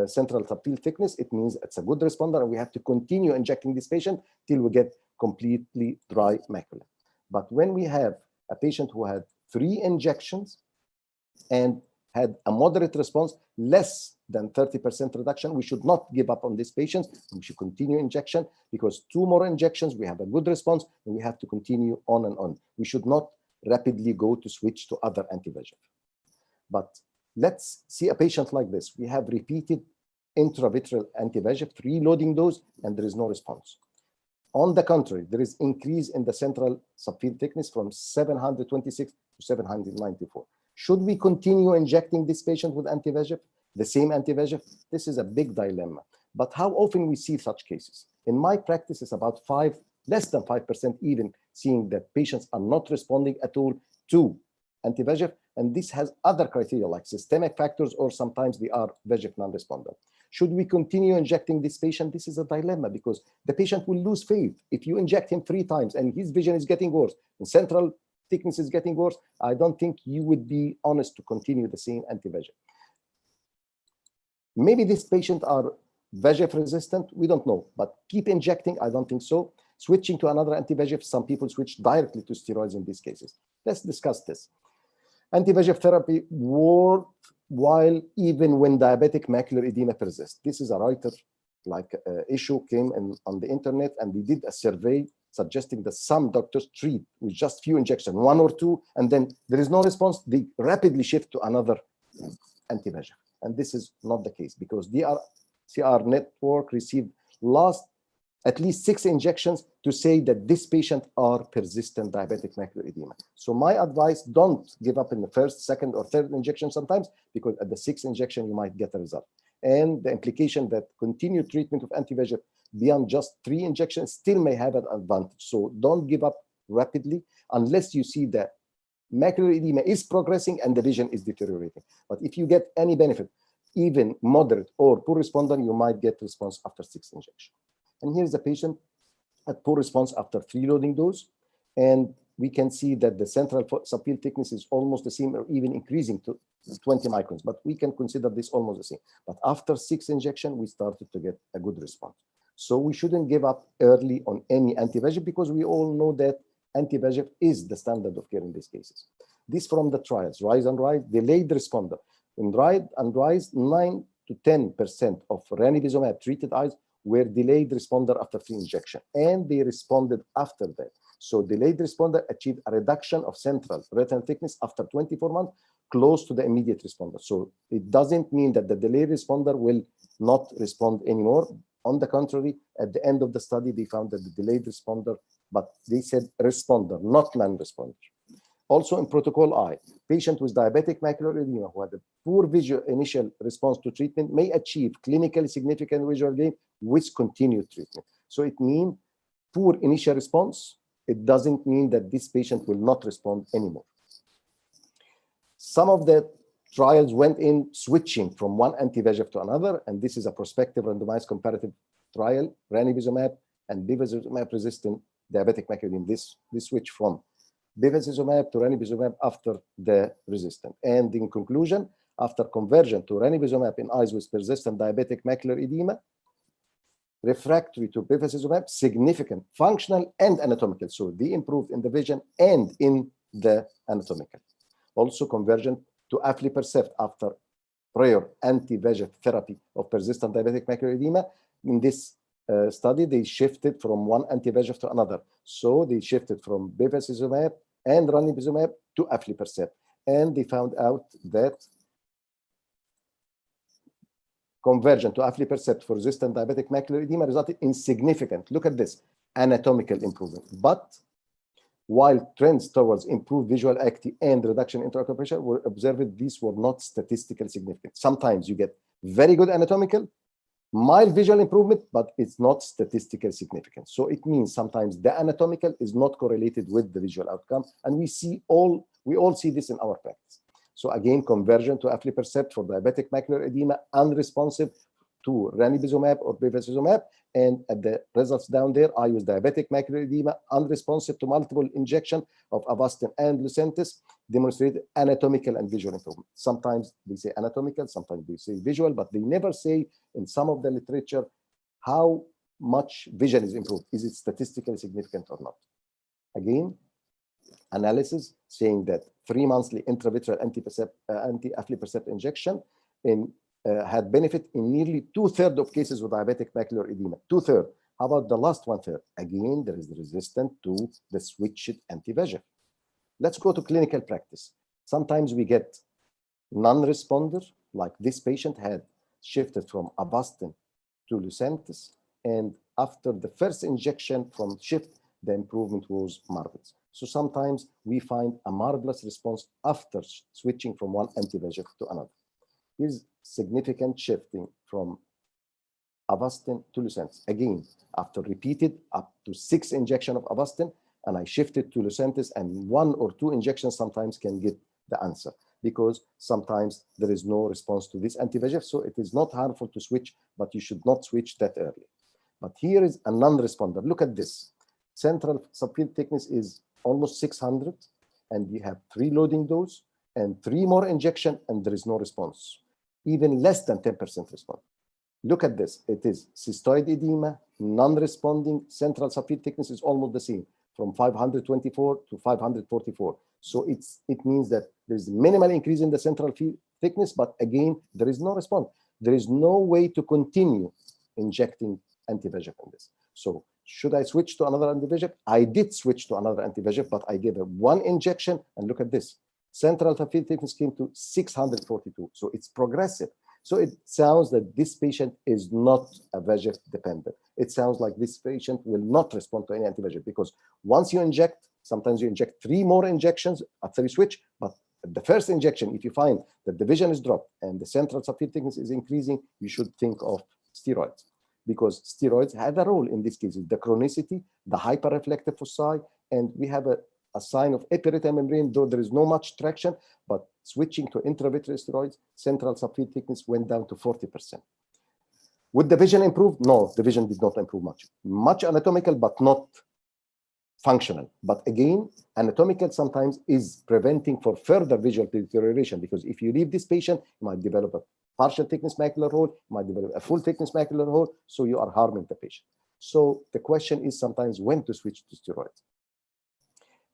central subfield thickness, it means it's a good responder, and we have to continue injecting this patient till we get completely dry macula. But when we have a patient who had 3 injections and had a moderate response, less than 30% reduction, we should not give up on these patients. We should continue injection, because 2 more injections, we have a good response, and we have to continue on and on. We should not rapidly go to switch to other anti-VEGF. But let's see a patient like this. We have repeated intravitreal anti-VEGF, reloading those, and there is no response. On the contrary, there is increase in the central subfield thickness from 726 to 794. Should we continue injecting this patient with anti-VEGF, the same anti-VEGF? This is a big dilemma. But how often we see such cases? In my practice, it's about less than 5% even, seeing that patients are not responding at all to anti-VEGF, and this has other criteria like systemic factors, or sometimes they are VEGF non-responder. Should we continue injecting this patient? This is a dilemma, because the patient will lose faith. If you inject him 3 times and his vision is getting worse, and central thickness is getting worse, I don't think you would be honest to continue the same anti-VEGF. Maybe these patients are VEGF resistant, we don't know, but keep injecting, I don't think so. Switching to another anti-VEGF, some people switch directly to steroids in these cases. Let's discuss this. Anti-VEGF therapy worked while even when diabetic macular edema persists. This is a writer issue came in on the internet, and they did a survey suggesting that some doctors treat with just few injections, 1 or 2, and then there is no response, they rapidly shift to another anti-VEGF. And this is not the case, because CR network received at least 6 injections to say that this patient are persistent diabetic macular edema. So my advice, don't give up in the first, second, or third injection sometimes, because at the 6th injection, you might get a result. And the implication that continued treatment of anti-VEGF beyond just 3 injections still may have an advantage. So don't give up rapidly unless you see that macular edema is progressing and the vision is deteriorating. But if you get any benefit, even moderate or poor responder, you might get response after 6 injections. And here's a patient at poor response after 3 loading dose. And we can see that the central subfield thickness is almost the same or even increasing to 20 microns, but we can consider this almost the same. But after 6 injections, we started to get a good response. So we shouldn't give up early on any anti-VEGF, because we all know that anti-VEGF is the standard of care in these cases. This from the trials, RISE and RISE, delayed responder. In RISE and RISE, 9 to 10% of ranibizumab treated eyes were delayed responder after 3 injections, and they responded after that. So delayed responder achieved a reduction of central retinal thickness after 24 months, close to the immediate responder. So it doesn't mean that the delayed responder will not respond anymore. On the contrary, at the end of the study, they found that the delayed responder, but they said responder, not non-responder. Also in protocol I, patient with diabetic macular edema who had a poor visual initial response to treatment may achieve clinically significant visual gain with continued treatment. So it means poor initial response. It doesn't mean that this patient will not respond anymore. Some of the trials went in switching from one anti-VEGF to another, and this is a prospective randomized comparative trial, ranibizumab and bevacizumab resistant diabetic macular edema. This switch from bevacizumab to ranibizumab after the resistant. And in conclusion, after conversion to ranibizumab in eyes with persistent diabetic macular edema, refractory to bevacizumab, significant functional and anatomical. So they improved in the vision and in the anatomical. Also conversion to aflibercept after prior anti-VEGF therapy of persistent diabetic macular edema. In this study, they shifted from one anti-VEGF to another. So they shifted from bevacizumab and ranibizumab to aflibercept. And they found out that conversion to aflibercept for resistant diabetic macular edema resulted in significant, look at this, anatomical improvement. But while trends towards improved visual acuity and reduction in intraocular pressure were observed, these were not statistically significant. Sometimes you get very good anatomical, mild visual improvement, but it's not statistically significant. So it means sometimes the anatomical is not correlated with the visual outcome, and we all see this in our practice. So again, conversion to aflibercept for diabetic macular edema, unresponsive to ranibizumab or bevacizumab, and at the results down there, I use diabetic macular edema, unresponsive to multiple injection of Avastin and Lucentis, demonstrated anatomical and visual improvement. Sometimes they say anatomical, sometimes they say visual, but they never say in some of the literature how much vision is improved. Is it statistically significant or not? Again, analysis saying that 3 monthly intravitreal anti-aflibercept injection had benefit in nearly 2/3 of cases with diabetic macular edema. 2/3. How about the last 1/3? Again, there is resistance to the switched anti-VEGF. Let's go to clinical practice. Sometimes we get non-responder, like this patient had shifted from Avastin to Lucentis, and after the first injection from shift, the improvement was marvelous. So sometimes we find a marvelous response after switching from one anti-VEGF to another. Here's significant shifting from Avastin to Lucentis. Again, after repeated up to 6 injections of Avastin, and I shifted to Lucentis, and 1 or 2 injections sometimes can get the answer, because sometimes there is no response to this anti-VEGF, so it is not harmful to switch, but you should not switch that early. But here is a non-responder. Look at this. Central subfield thickness is almost 600, and you have 3 loading dose and 3 more injection, and there is no response. Even less than 10% response. Look at this. It is cystoid edema, non-responding, central subfield thickness is almost the same, from 524 to 544. So it means that there's minimal increase in the central field thickness, but again, there is no response. There is no way to continue injecting anti-VEGF in this. So should I switch to another anti-VEGF? I did switch to another anti-VEGF, but I gave one injection, and look at this. Central field thickness came to 642. So it's progressive. So it sounds that this patient is not a VEGF dependent. It sounds like this patient will not respond to any anti-VEGF, because once you inject, sometimes you inject 3 more injections after you switch, but the first injection, if you find that the vision is dropped and the central subfield thickness is increasing, you should think of steroids, because steroids had a role in this case, the chronicity, the hyperreflective foci, and we have a sign of epiretinal membrane, though there is no much traction, but switching to intravitreal steroids, central subfield thickness went down to 40%. Would the vision improve? No, the vision did not improve much. Much anatomical, but not functional. But again, anatomical sometimes is preventing for further visual deterioration, because if you leave this patient, you might develop a partial thickness macular hole, you might develop a full thickness macular hole, so you are harming the patient. So the question is sometimes when to switch to steroids.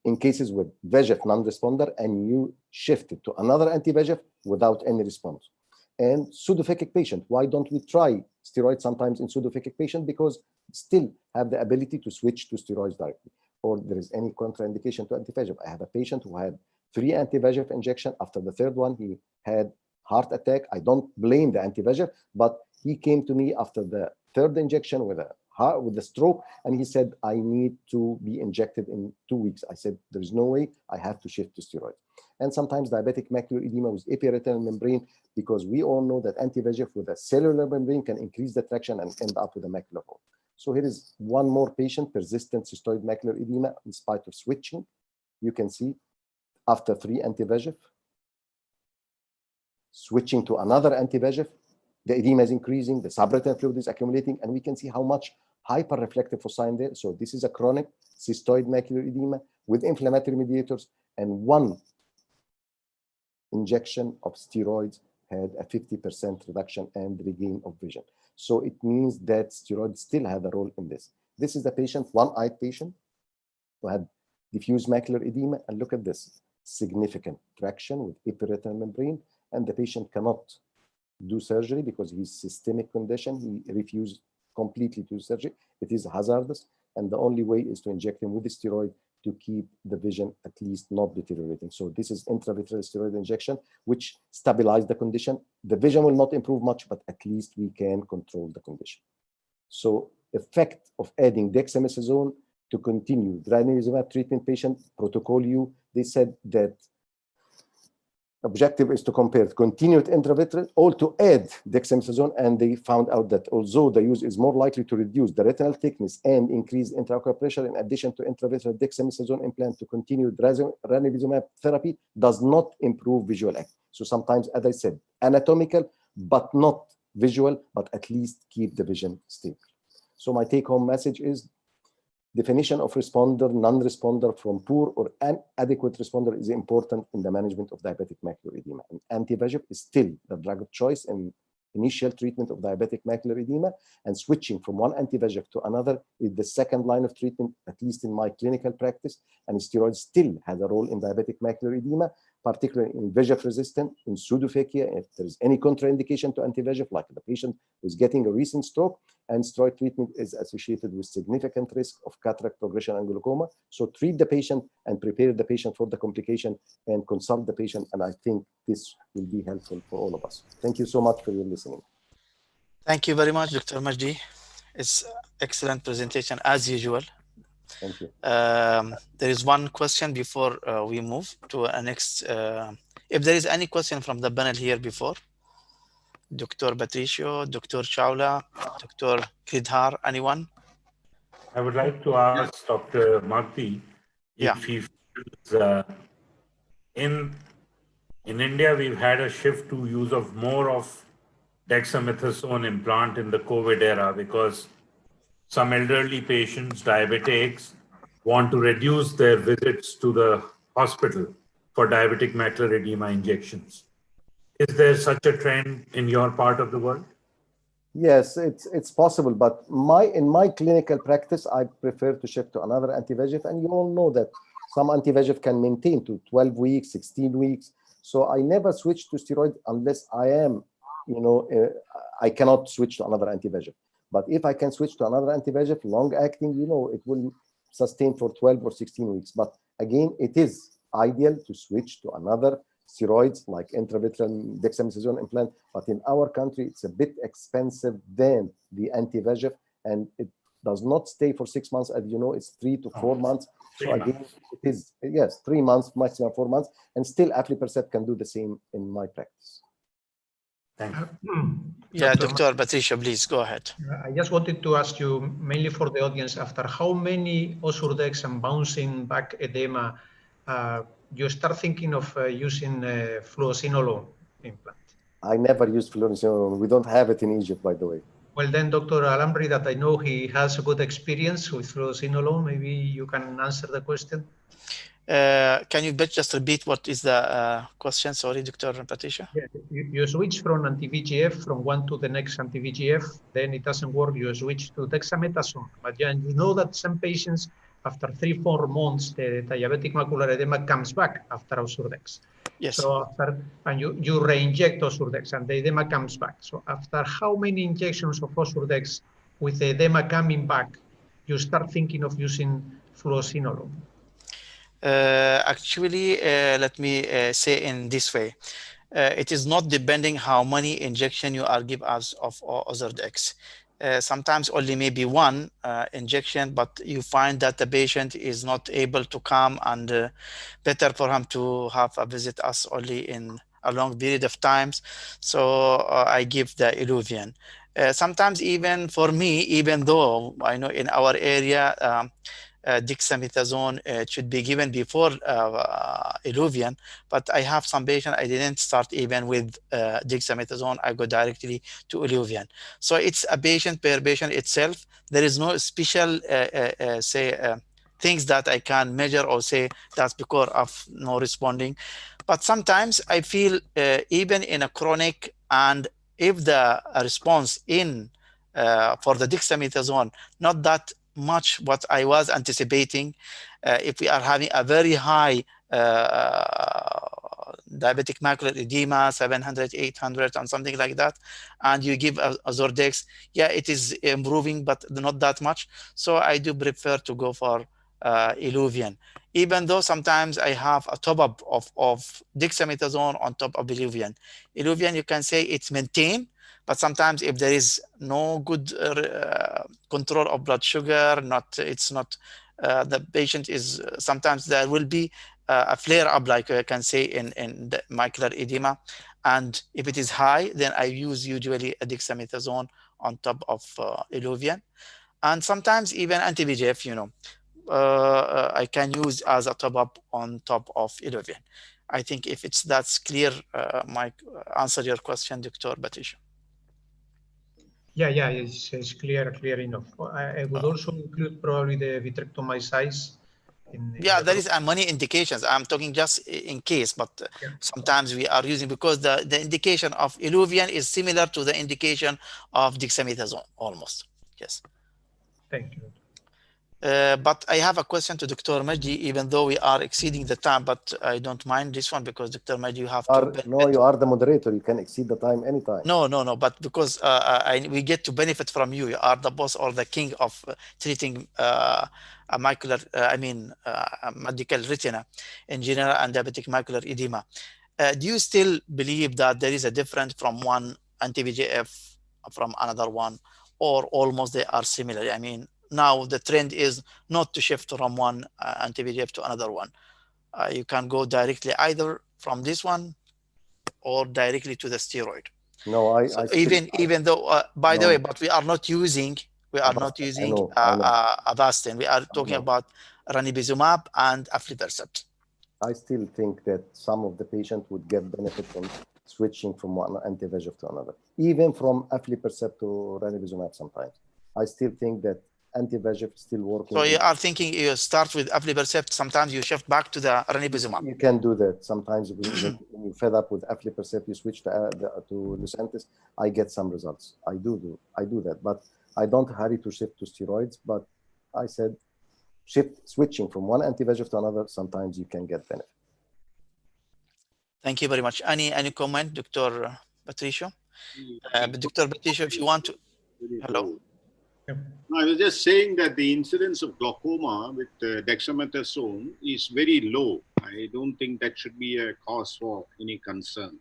In cases with VEGF non-responder and you shift it to another anti-VEGF without any response. And pseudophakic patient, why don't we try steroids sometimes in pseudophakic patient? Because still have the ability to switch to steroids directly. Or there is any contraindication to anti-VEGF. I have a patient who had 3 anti-VEGF injections. After the 3rd one, he had heart attack. I don't blame the anti-VEGF, but he came to me after the 3rd injection with a stroke, and he said, I need to be injected in 2 weeks. I said, there's no way, I have to shift to steroids. And sometimes diabetic macular edema with epiretinal membrane, because we all know that anti-VEGF with a cellular membrane can increase the traction and end up with a macular hole. So here is one more patient, persistent cystoid macular edema in spite of switching. You can see after 3 anti-VEGF, switching to another anti-VEGF, the edema is increasing, the subretinal fluid is accumulating, and we can see how much hyperreflective foci in there. So this is a chronic cystoid macular edema with inflammatory mediators, and 1 injection of steroids had a 50% reduction and regain of vision. So it means that steroids still have a role in this. This is the patient, one-eyed patient who had diffuse macular edema, and look at this, significant traction with epiretinal membrane, and the patient cannot do surgery because his systemic condition, he refused completely to do surgery. It is hazardous, and the only way is to inject him with the steroid to keep the vision at least not deteriorating. So this is intravitreal steroid injection, which stabilizes the condition. The vision will not improve much, but at least we can control the condition. So effect of adding dexamethasone to continue ranibizumab treatment patient, protocol U, they said that objective is to compare continued intravitreal or to add dexamethasone, and they found out that although the use is more likely to reduce the retinal thickness and increase intraocular pressure, in addition to intravitreal dexamethasone implant to continue ranibizumab therapy does not improve visual acuity. So sometimes, as I said, anatomical, but not visual, but at least keep the vision stable. So my take-home message is definition of responder, non-responder from poor or inadequate responder is important in the management of diabetic macular edema. And anti-VEGF is still the drug of choice in initial treatment of diabetic macular edema, and switching from one anti-VEGF to another is the 2nd line of treatment, at least in my clinical practice. And steroids still has a role in diabetic macular edema, particularly in VEGF resistant, in pseudophakia, if there is any contraindication to anti-VEGF, like the patient who is getting a recent stroke, and steroid treatment is associated with significant risk of cataract progression and glaucoma. So treat the patient and prepare the patient for the complication and consult the patient. And I think this will be helpful for all of us. Thank you so much for your listening. Thank you very much, Dr. Majdi. It's excellent presentation as usual. Thank you. There is one question before we move to a next. If there is any question from the panel here before, Dr. Patricio, Dr. Chawla, Dr. Kridhar, anyone? I would like to ask Dr. Magdi if he feels in India we've had a shift to use of more of dexamethasone implant in the COVID era, because some elderly patients, diabetics, want to reduce their visits to the hospital for diabetic macular edema injections. Is there such a trend in your part of the world? Yes, it's possible, but in my clinical practice, I prefer to shift to another anti-VEGF, and you all know that some anti-VEGF can maintain to 12 weeks, 16 weeks. So I never switch to steroid unless I am, I cannot switch to another anti-VEGF. But if I can switch to another anti-VEGF, long-acting, it will sustain for 12 or 16 weeks. But again, it is ideal to switch to another steroids like intravitreal dexamethasone implant. But in our country, it's a bit expensive than the anti-VEGF, and it does not stay for 6 months. As you know, it's 3 to 4 months. So again, it is, yes, 3 months, maximum 4 months, and still aflibercept can do the same in my practice. Thank you. Yeah, Dr. Patricia, please go ahead. I just wanted to ask you, mainly for the audience, after how many Osurdex and bouncing back edema you start thinking of using fluocinolone implant? I never used fluocinolone. We don't have it in Egypt, by the way. Well, then Dr. Alambri, that I know he has a good experience with fluocinolone, maybe you can answer the question. Can you just repeat what is the question? Sorry, Dr. Patricia. Yeah, you switch from anti-VEGF from one to the next anti-VEGF, then it doesn't work, you switch to dexamethasone. But yeah, you know that some patients, after 3-4 months, the diabetic macular edema comes back after Osurdex. Yes. So and you re-inject Osurdex and the edema comes back. So after how many injections of Osurdex with the edema coming back, you start thinking of using fluocinolone? Actually, let me say in this way. It is not depending how many injection you are give us of Ozurdex. Sometimes only maybe one injection, but you find that the patient is not able to come, and better for him to have a visit us only in a long period of times. So I give the Illuvian. Sometimes even for me, even though I know in our area, dexamethasone should be given before Illuvian, but I have some patient I didn't start even with dexamethasone. I go directly to Illuvian. So it's a patient per patient itself. There is no special things that I can measure or say that's because of no responding. But sometimes I feel even in a chronic, and if the response in for the dexamethasone not that much what I was anticipating, if we are having a very high diabetic macular edema, 700, 800 and something like that, and you give a Zordex, yeah, it is improving, but not that much. So I do prefer to go for Illuvian, even though sometimes I have a top-up of dexamethasone on top of Illuvian. Illuvian, you can say it's maintained, but sometimes if there is no good control of blood sugar, it's not the patient is sometimes there will be a flare up, like I can say in the macular edema, and if it is high, then I use usually a dexamethasone on top of Illuvian, and sometimes even anti-VEGF, I can use as a top-up on top of Illuvian. I think if that's clear, Mike, answer your question, Dr. Patricia. Yeah, it's clear enough. I would also include probably the vitrectomy size. Yeah, there is many indications. I'm talking just in case, but sometimes we are using, because the indication of Illuvian is similar to the indication of dexamethasone almost. Yes. Thank you. But I have a question to Dr. Majdi, even though we are exceeding the time, but I don't mind this one because Dr. Majdi, you have to benefit. No, you are the moderator. You can exceed the time anytime. No, but because we get to benefit from you. You are the boss or the king of treating a macular, medical retina in general and diabetic macular edema. Do you still believe that there is a difference from one anti-VEGF from another one, or almost they are similar? I mean, now the trend is not to shift from one anti-VEGF to another one. You can go directly either from this one or directly to the steroid. No, so even though by the way, but we are not using Avastin. We are talking about ranibizumab and aflibercept. I still think that some of the patients would get benefit from switching from one anti-VEGF to another, even from aflibercept to ranibizumab sometimes. I still think that anti-VEGF is still working. So you are thinking you start with aflibercept, sometimes you shift back to the ranibizumab. You can do that. Sometimes when you fed up with aflibercept, you switch to Lucentis. I get some results. I do that, but I don't hurry to shift to steroids. But I said, switching from one anti-VEGF to another, sometimes you can get benefit. Thank you very much. Any comment, Dr. Patricio? Dr. Patricio, if you want to. Hello. I was just saying that the incidence of glaucoma with dexamethasone is very low. I don't think that should be a cause for any concern.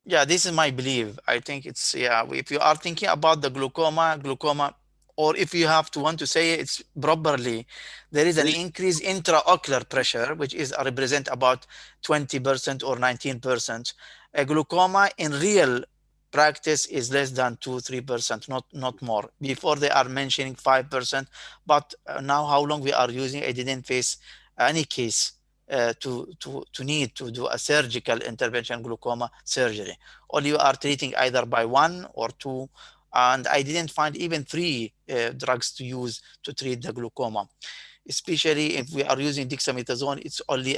Yeah, this is my belief. I think it's, yeah, if you are thinking about the glaucoma, or if you have to want to say it's properly, there is an increased intraocular pressure, which is represent about 20% or 19%. A glaucoma in real practice is less than 2-3%, not more. Before they are mentioning 5%, but now how long we are using, I didn't face any case to need to do a surgical intervention glaucoma surgery. Or you are treating either by 1 or 2, and I didn't find even 3 drugs to use to treat the glaucoma. Especially if we are using dexamethasone, it's only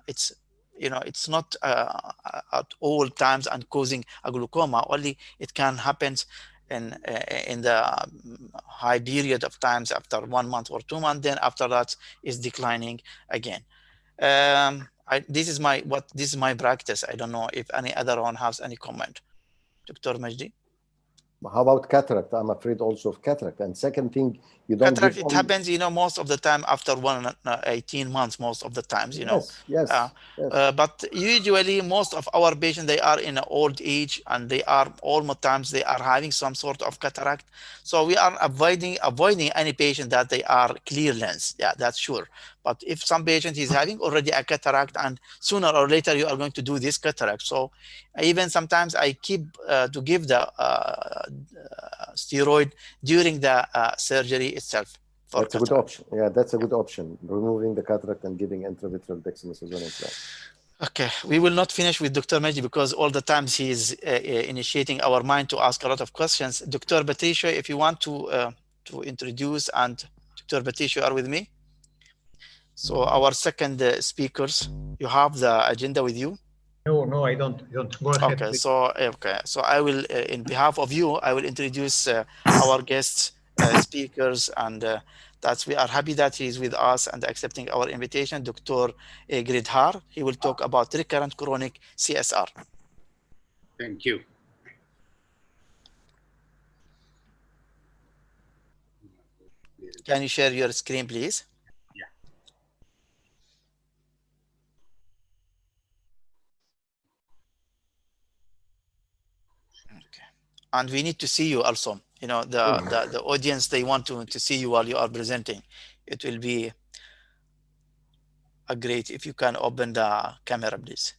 it's, you know, it's not at all times and causing a glaucoma. Only it can happen in the high period of times after 1 month or 2 months. Then after that is declining again. This is my practice. I don't know if any other one has any comment. Dr. Majdi? How about cataract? I'm afraid also of cataract. And second thing, you don't cataract, give it happens, you know, most of the time after 18 months, most of the times, you know. Yes. But usually most of our patients, they are in old age, and they are almost times they are having some sort of cataract. So we are avoiding any patient that they are clear lens. Yeah, that's sure. But if some patient is having already a cataract, and sooner or later you are going to do this cataract. So even sometimes I keep to give the steroid during the surgery itself. That's a good option. Yeah, that's a good option. Removing the cataract and giving intravitreal dexamethasone as well. Okay, we will not finish with Dr. Majdi because all the times he is initiating our mind to ask a lot of questions. Dr. Patricio, if you want to introduce, and Dr. Patricio, are with me? So our second speakers, you have the agenda with you? No, I don't. Go ahead. Okay, so I will, in behalf of you, I will introduce our guests, speakers, and that we are happy that he is with us and accepting our invitation. Dr. Giridhar, he will talk about recurrent chronic CSR. Thank you. Can you share your screen, please? Yeah. Okay. And we need to see you also. You know, the audience, they want to see you while you are presenting. It will be great if you can open the camera, please.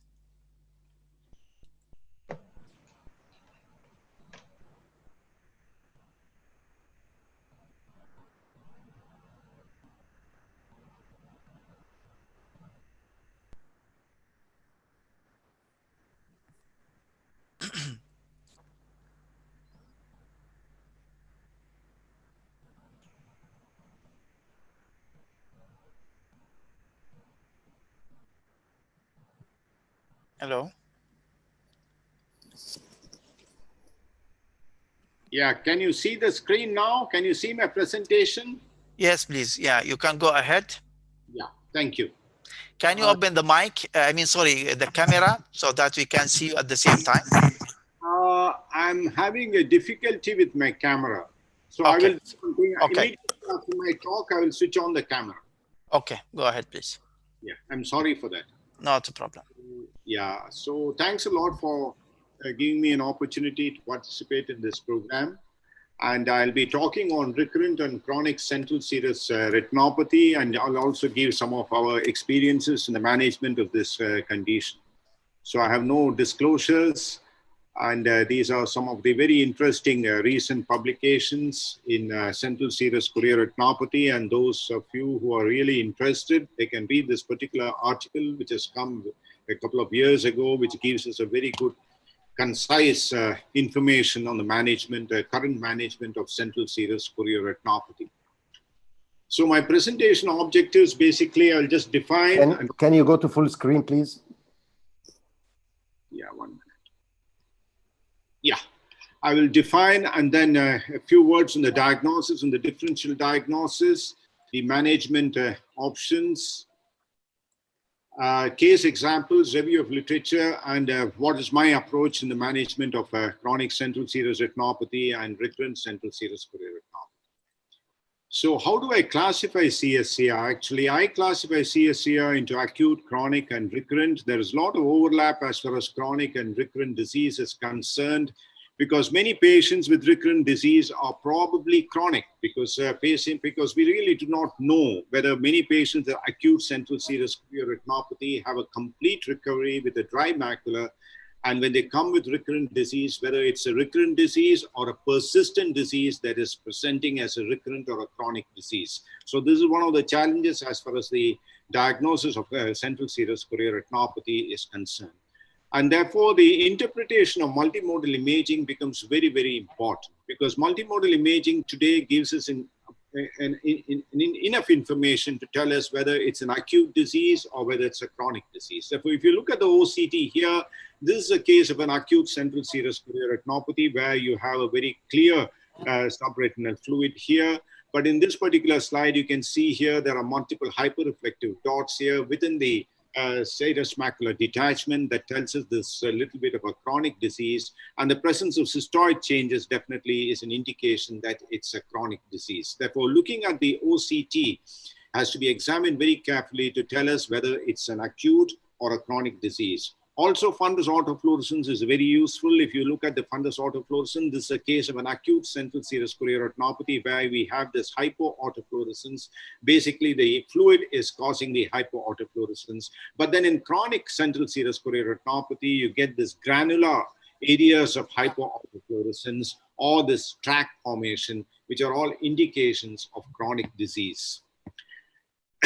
Hello. Yeah, can you see the screen now? Can you see my presentation? Yes, please. Yeah, you can go ahead. Yeah, thank you. Can you open the mic? I mean, sorry, the camera, so that we can see you at the same time? I'm having a difficulty with my camera. So Okay. I will immediately after my talk, I will switch on the camera. Okay, go ahead, please. Yeah, I'm sorry for that. Not a problem. Yeah, so thanks a lot for giving me an opportunity to participate in this program. And I'll be talking on recurrent and chronic central serous retinopathy, and I'll also give some of our experiences in the management of this condition. So I have no disclosures, and these are some of the very interesting recent publications in central serous chorioretinopathy. And those of you who are really interested, they can read this particular article, which has come a couple of years ago, which gives us a very good concise information on the management, current management of central serous chorioretinopathy. So my presentation objectives, basically, I'll just define. Can you go to full screen, please? Yeah, 1 minute. Yeah, I will define, and then a few words on the diagnosis and the differential diagnosis, the management options, case examples, review of literature, and what is my approach in the management of chronic central serous retinopathy and recurrent central serous chorioretinopathy. So how do I classify CSCR? Actually, I classify CSCR into acute, chronic, and recurrent. There is a lot of overlap as far as chronic and recurrent disease is concerned, because many patients with recurrent disease are probably chronic, because we really do not know whether many patients with acute central serous retinopathy have a complete recovery with a dry macula, and when they come with recurrent disease, whether it's a recurrent disease or a persistent disease that is presenting as a recurrent or a chronic disease. So this is one of the challenges as far as the diagnosis of central serous chorioretinopathy is concerned. And therefore, the interpretation of multimodal imaging becomes very, very important, because multimodal imaging today gives us enough information to tell us whether it's an acute disease or whether it's a chronic disease. Therefore, if you look at the OCT here, this is a case of an acute central serous chorioretinopathy where you have a very clear subretinal fluid here. But in this particular slide, you can see here there are multiple hyperreflective dots here within the serous macular detachment that tells us this a little bit of a chronic disease, and the presence of cystoid changes definitely is an indication that it's a chronic disease. Therefore, looking at the OCT has to be examined very carefully to tell us whether it's an acute or a chronic disease. Also, fundus autofluorescence is very useful. If you look at the fundus autofluorescence, this is a case of an acute central serous chorioretinopathy where we have this hypoautofluorescence. Basically, the fluid is causing the hypoautofluorescence. But then in chronic central serous chorioretinopathy, you get this granular areas of hypoautofluorescence or this tract formation, which are all indications of chronic disease.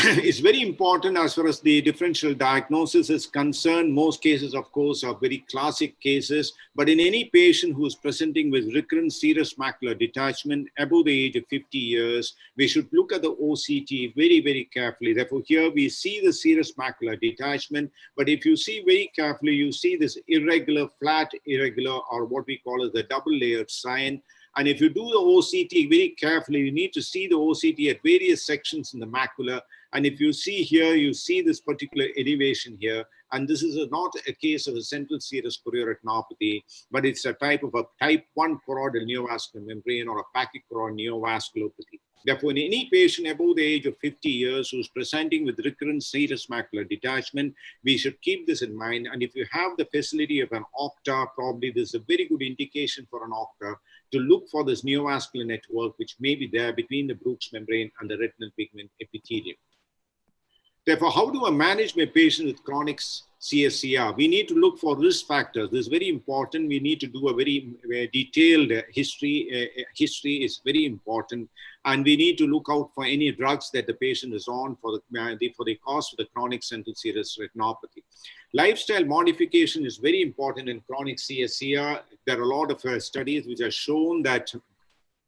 It's very important as far as the differential diagnosis is concerned. Most cases, of course, are very classic cases, but in any patient who is presenting with recurrent serous macular detachment above the age of 50 years, we should look at the OCT very, very carefully. Therefore, here we see the serous macular detachment, but if you see very carefully, you see this irregular, flat irregular, or what we call as the double layered sign. And if you do the OCT very carefully, you need to see the OCT at various sections in the macula. And if you see here, you see this particular elevation here. And this is not a case of a central serous chorioretinopathy, but it's a type of a type 1 choroidal neovascular membrane or a pachychoroid neovasculopathy. Therefore, in any patient above the age of 50 years who's presenting with recurrent serous macular detachment, we should keep this in mind. And if you have the facility of an OCTA, probably this is a very good indication for an OCTA to look for this neovascular network, which may be there between the Bruch's membrane and the retinal pigment epithelium. Therefore, how do I manage my patient with chronic CSCR? We need to look for risk factors. This is very important. We need to do a very detailed history. History is very important. And we need to look out for any drugs that the patient is on for the cause of the chronic central serous retinopathy. Lifestyle modification is very important in chronic CSCR. There are a lot of studies which have shown that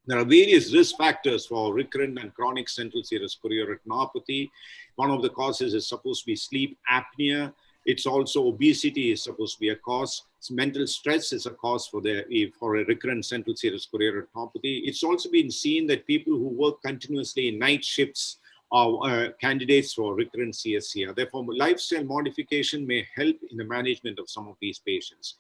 there are various risk factors for recurrent and chronic central serous chorioretinopathy. One of the causes is supposed to be sleep apnea. It's also obesity is supposed to be a cause. Mental stress is a cause for a recurrent central serous chorioretinopathy. It's also been seen that people who work continuously in night shifts are candidates for recurrent CSCR. Therefore, lifestyle modification may help in the management of some of these patients.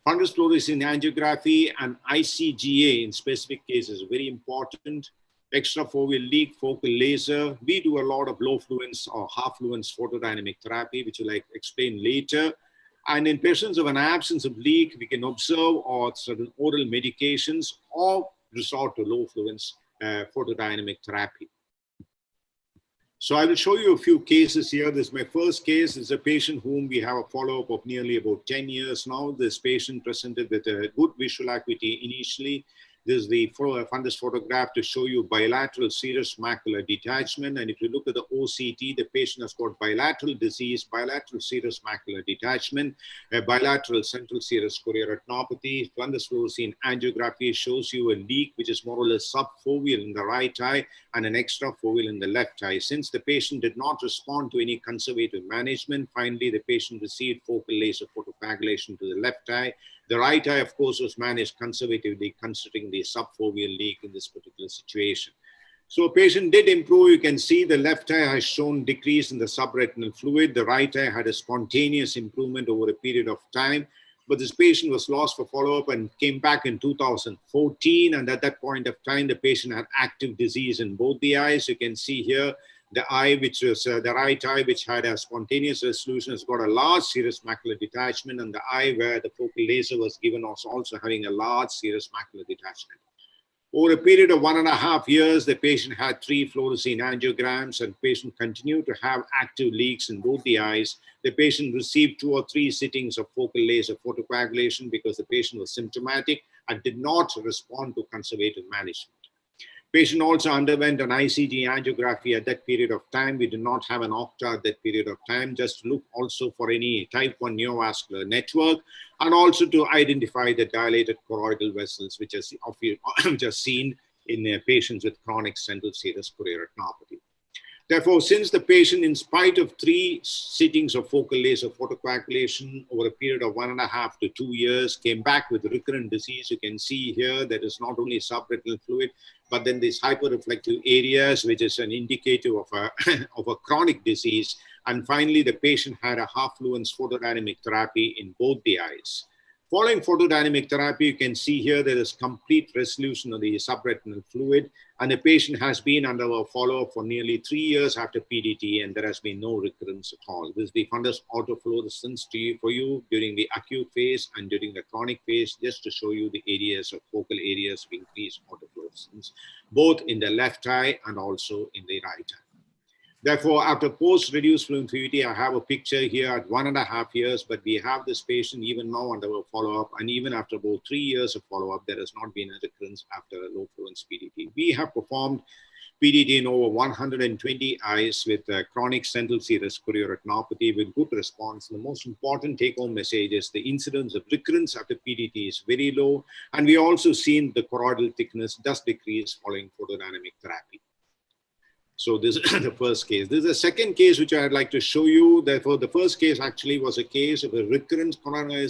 Fundus fluorescent angiography and ICGA in specific cases is very important. Extrafoveal leak, focal laser. We do a lot of low fluence or half fluence photodynamic therapy, which will explain later. And in patients of an absence of leak, we can observe or certain oral medications or resort to low fluence photodynamic therapy. So I will show you a few cases here. This is my first case. It's a patient whom we have a follow-up of nearly about 10 years now. This patient presented with a good visual acuity initially. This is the fundus photograph to show you bilateral serous macular detachment. And if you look at the OCT, the patient has got bilateral disease, bilateral serous macular detachment, bilateral central serous chorioretinopathy. Fundus fluorescent angiography shows you a leak, which is more or less subfoveal in the right eye and an extrafoveal in the left eye. Since the patient did not respond to any conservative management, finally the patient received focal laser photocoagulation to the left eye. The right eye, of course, was managed conservatively, considering the subfoveal leak in this particular situation. So a patient did improve. You can see the left eye has shown decrease in the subretinal fluid. The right eye had a spontaneous improvement over a period of time. But this patient was lost for follow-up and came back in 2014. And at that point of time, the patient had active disease in both the eyes. You can see here the eye, which was the right eye, which had a spontaneous resolution, has got a large serous macular detachment. And the eye where the focal laser was given was also having a large serous macular detachment. Over a period of 1.5 years, the patient had 3 fluorescein angiograms, and the patient continued to have active leaks in both the eyes. The patient received 2 or 3 sittings of focal laser photocoagulation because the patient was symptomatic and did not respond to conservative management. Patient also underwent an ICG angiography at that period of time. We did not have an OCTA at that period of time, just to look also for any type 1 neovascular network, and also to identify the dilated choroidal vessels, which is just seen in patients with chronic central serous chorioretinopathy. Therefore, since the patient, in spite of 3 sittings of focal laser photocoagulation over a period of 1.5 to 2 years, came back with recurrent disease, you can see here there is not only subretinal fluid, but then these hyperreflective areas, which is an indicator of of a chronic disease. And finally, the patient had a half-fluence photodynamic therapy in both the eyes. Following photodynamic therapy, you can see here there is complete resolution of the subretinal fluid, and the patient has been under a follow-up for nearly 3 years after PDT, and there has been no recurrence at all. This is the fundus autofluorescence for you during the acute phase and during the chronic phase, just to show you the areas of focal areas of increased autofluorescence, both in the left eye and also in the right eye. Therefore, after post-reduced fluidity, I have a picture here at 1.5 years, but we have this patient even now under a follow-up, and even after about 3 years of follow-up, there has not been a recurrence after a low-fluence PDT. We have performed PDT in over 120 eyes with chronic central serous chorioretinopathy with good response. The most important take-home message is the incidence of recurrence after PDT is very low, and we also seen the choroidal thickness does decrease following photodynamic therapy. So this is the first case. This is a second case which I'd like to show you. Therefore, the first case actually was a case of a recurrent chronic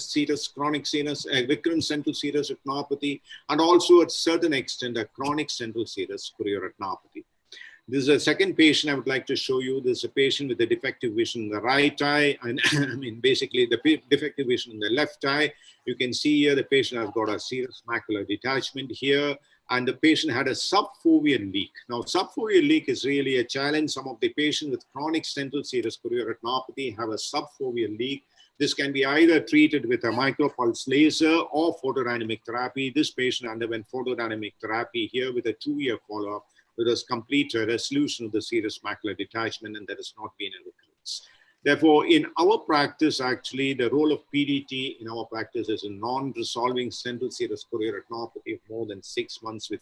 recurrent central serous retinopathy, and also at a certain extent a chronic central serous chorioretinopathy. This is a second patient I would like to show you. This is a patient with a defective vision in the right eye, and I mean basically the defective vision in the left eye. You can see here the patient has got a serous macular detachment here, and the patient had a subfoveal leak. Now, subfoveal leak is really a challenge. Some of the patients with chronic central serous chorioretinopathy have a subfoveal leak. This can be either treated with a micropulse laser or photodynamic therapy. This patient underwent photodynamic therapy here with a 2-year follow-up. There was complete resolution of the serous macular detachment, and there has not been a recurrence. Therefore, in our practice, actually, the role of PDT in our practice is a non-resolving central serous chorioretinopathy of more than 6 months with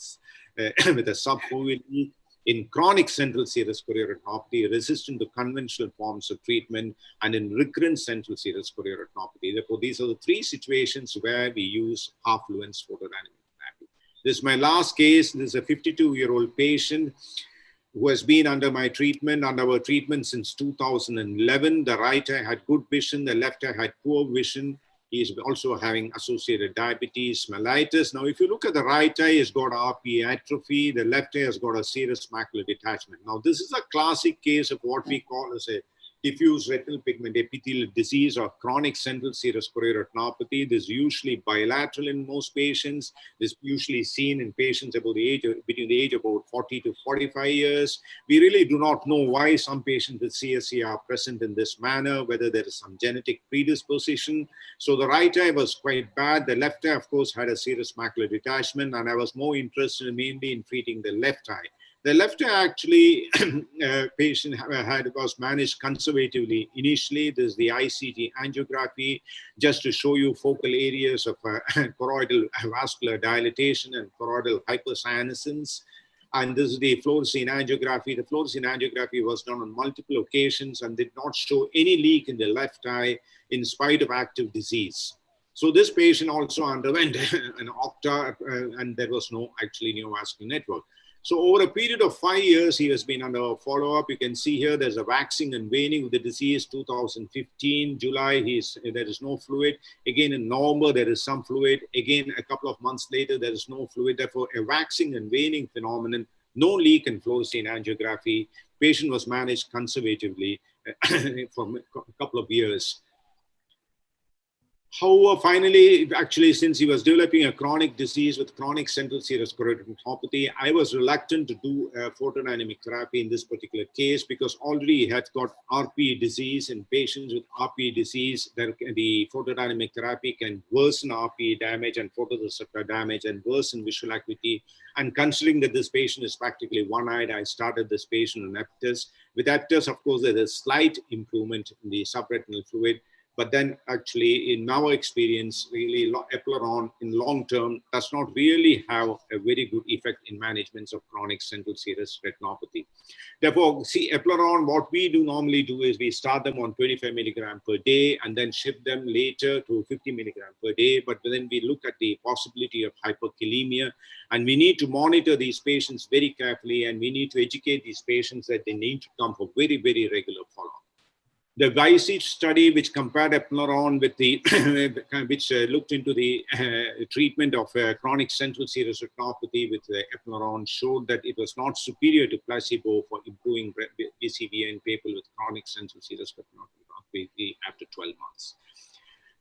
a subfoveal leak, in chronic central serous chorioretinopathy resistant to conventional forms of treatment, and in recurrent central serous chorioretinopathy. Therefore, these are the 3 situations where we use half-fluence photodynamic therapy. This is my last case. This is a 52-year-old patient who has been under my treatment, under our treatment since 2011. The right eye had good vision, the left eye had poor vision. He is also having associated diabetes, mellitus. Now, if you look at the right eye, it's got Rpe atrophy. The left eye has got a serous macular detachment. Now, this is a classic case of what we call as a diffuse retinal pigment epithelial disease or chronic central serous chorioretinopathy. This is usually bilateral in most patients. This is usually seen in patients about the age between the age of about 40 to 45 years. We really do not know why some patients with CSC are present in this manner, whether there is some genetic predisposition. So the right eye was quite bad. The left eye, of course, had a serous macular detachment, and I was more interested mainly in treating the left eye. The left eye actually patient was managed conservatively initially. This is the ICG angiography, just to show you focal areas of choroidal vascular dilatation and choroidal hypercyanescence. And this is the fluorescein angiography. The fluorescein angiography was done on multiple occasions and did not show any leak in the left eye in spite of active disease. So this patient also underwent an OCTA, and there was no actually neovascular network. So over a period of 5 years, he has been under follow-up. You can see here there's a waxing and waning of the disease. 2015, July, there is no fluid. Again, in November, there is some fluid. Again, a couple of months later, there is no fluid. Therefore, a waxing and waning phenomenon no leak in fluorescein angiography. Patient was managed conservatively for a couple of years. However, finally, actually, since he was developing a chronic disease with chronic central serous choroidopathy, I was reluctant to do photodynamic therapy in this particular case because already he had got Rpe disease. In patients with Rpe disease, the photodynamic therapy can worsen Rpe damage and photoreceptor damage and worsen visual acuity. And considering that this patient is practically one-eyed, I started this patient on Epithelium. With Epithelium, of course, there is slight improvement in the subretinal fluid. But then actually in our experience, really Epleron in long term does not really have a very good effect in management of chronic central serous retinopathy. Therefore, see Epleron, what we do normally do is we start them on 25 milligram per day and then shift them later to 50 milligram per day. But then we look at the possibility of hyperkalemia, and we need to monitor these patients very carefully, and we need to educate these patients that they need to come for very, very regular follow-up. The Flute study, which compared Epleron with the, which looked into the treatment of chronic central serous retinopathy with Epleron, showed that it was not superior to placebo for improving BCVA in people with chronic central serous retinopathy after 12 months.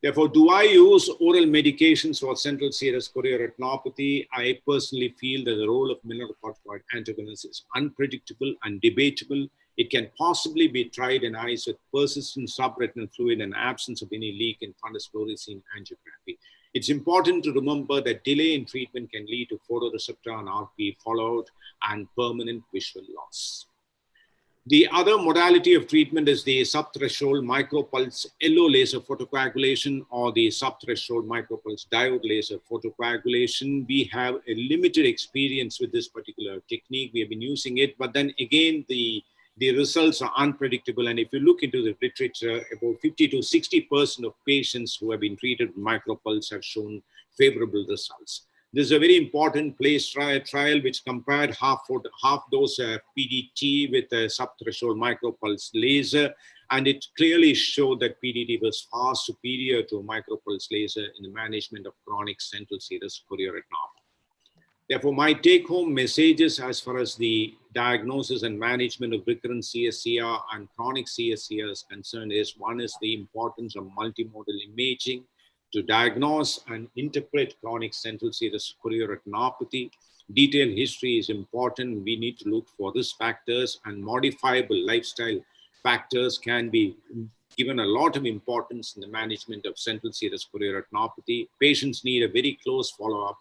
Therefore, do I use oral medications for central serous choroidopathy? I personally feel that the role of mineralocorticoid antagonists is unpredictable and debatable. It can possibly be tried in eyes with persistent subretinal fluid and absence of any leak in fundus fluorescein angiography. It's important to remember that delay in treatment can lead to photoreceptor and Rpe fallout and permanent visual loss. The other modality of treatment is the subthreshold micropulse yellow laser photocoagulation or the subthreshold micropulse diode laser photocoagulation. We have a limited experience with this particular technique. We have been using it, but then again, the results are unpredictable. And if you look into the literature, about 50 to 60% of patients who have been treated with micropulse have shown favorable results. This is a very important place trial which compared half dose PDT with a subthreshold micropulse laser. And it clearly showed that PDT was far superior to micropulse laser in the management of chronic central serous choroidopathy. Therefore, my take-home messages as far as the diagnosis and management of recurrent CSCR and chronic CSCR is concerned is, one is the importance of multimodal imaging to diagnose and interpret chronic central serous choroidopathy. Detailed history is important. We need to look for risk factors, and modifiable lifestyle factors can be given a lot of importance in the management of central serous choroidopathy. Patients need a very close follow-up.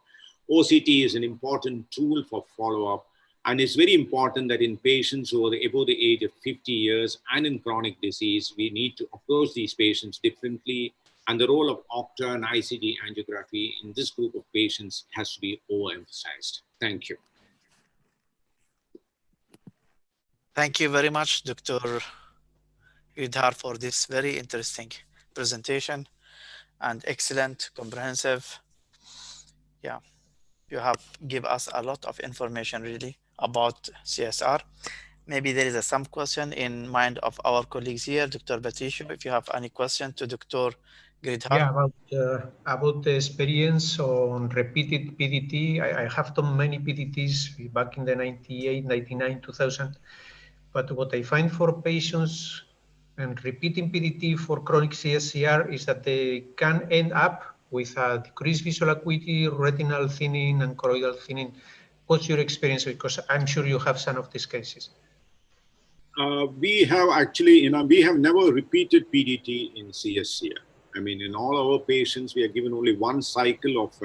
OCT is an important tool for follow-up, and it's very important that in patients who are above the age of 50 years and in chronic disease, we need to approach these patients differently, and the role of OCTA and ICD angiography in this group of patients has to be overemphasized. Thank you. Thank you very much, Dr. Giridhar, for this very interesting presentation and excellent, comprehensive. Yeah. You have give us a lot of information really about CSR. Maybe there is some question in mind of our colleagues here. Dr. Patricio, if you have any question to Dr. Giridhar. Yeah, about the experience on repeated PDT. I have done many PDTs back in the 98, 99, 2000. But what I find for patients and repeating PDT for chronic CSCR is that they can end up with a decreased visual acuity, retinal thinning, and choroidal thinning. What's your experience? Because I'm sure you have some of these cases. We have actually, we have never repeated PDT in CSCR. I mean, in all our patients, we are given only one cycle of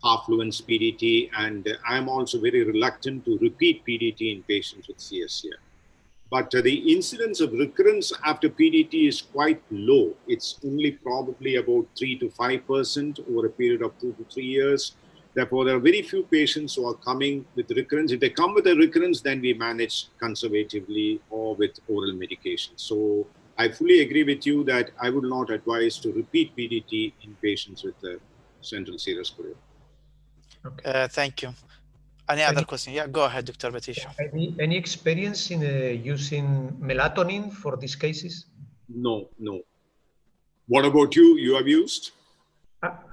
half-fluence PDT, and I'm also very reluctant to repeat PDT in patients with CSCR. But the incidence of recurrence after PDT is quite low. It's only probably about 3 to 5% over a period of 2 to 3 years. Therefore, there are very few patients who are coming with recurrence. If they come with a recurrence, then we manage conservatively or with oral medication. So I fully agree with you that I would not advise to repeat PDT in patients with central serous choroidopathy. Okay. Thank you. Any other question? Yeah, go ahead, Dr. Patricio. Any experience in using melatonin for these cases? No, no. What about you? You have used?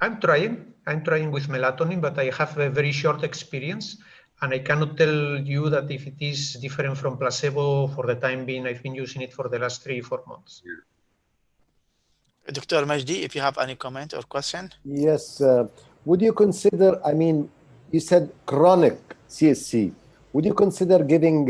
I'm trying with melatonin, but I have a very short experience. And I cannot tell you that if it is different from placebo for the time being. I've been using it for the last 3-4 months. Dr. Majdi, if you have any comment or question? Yes. Would you consider, I mean, you said chronic CSC. Would you consider giving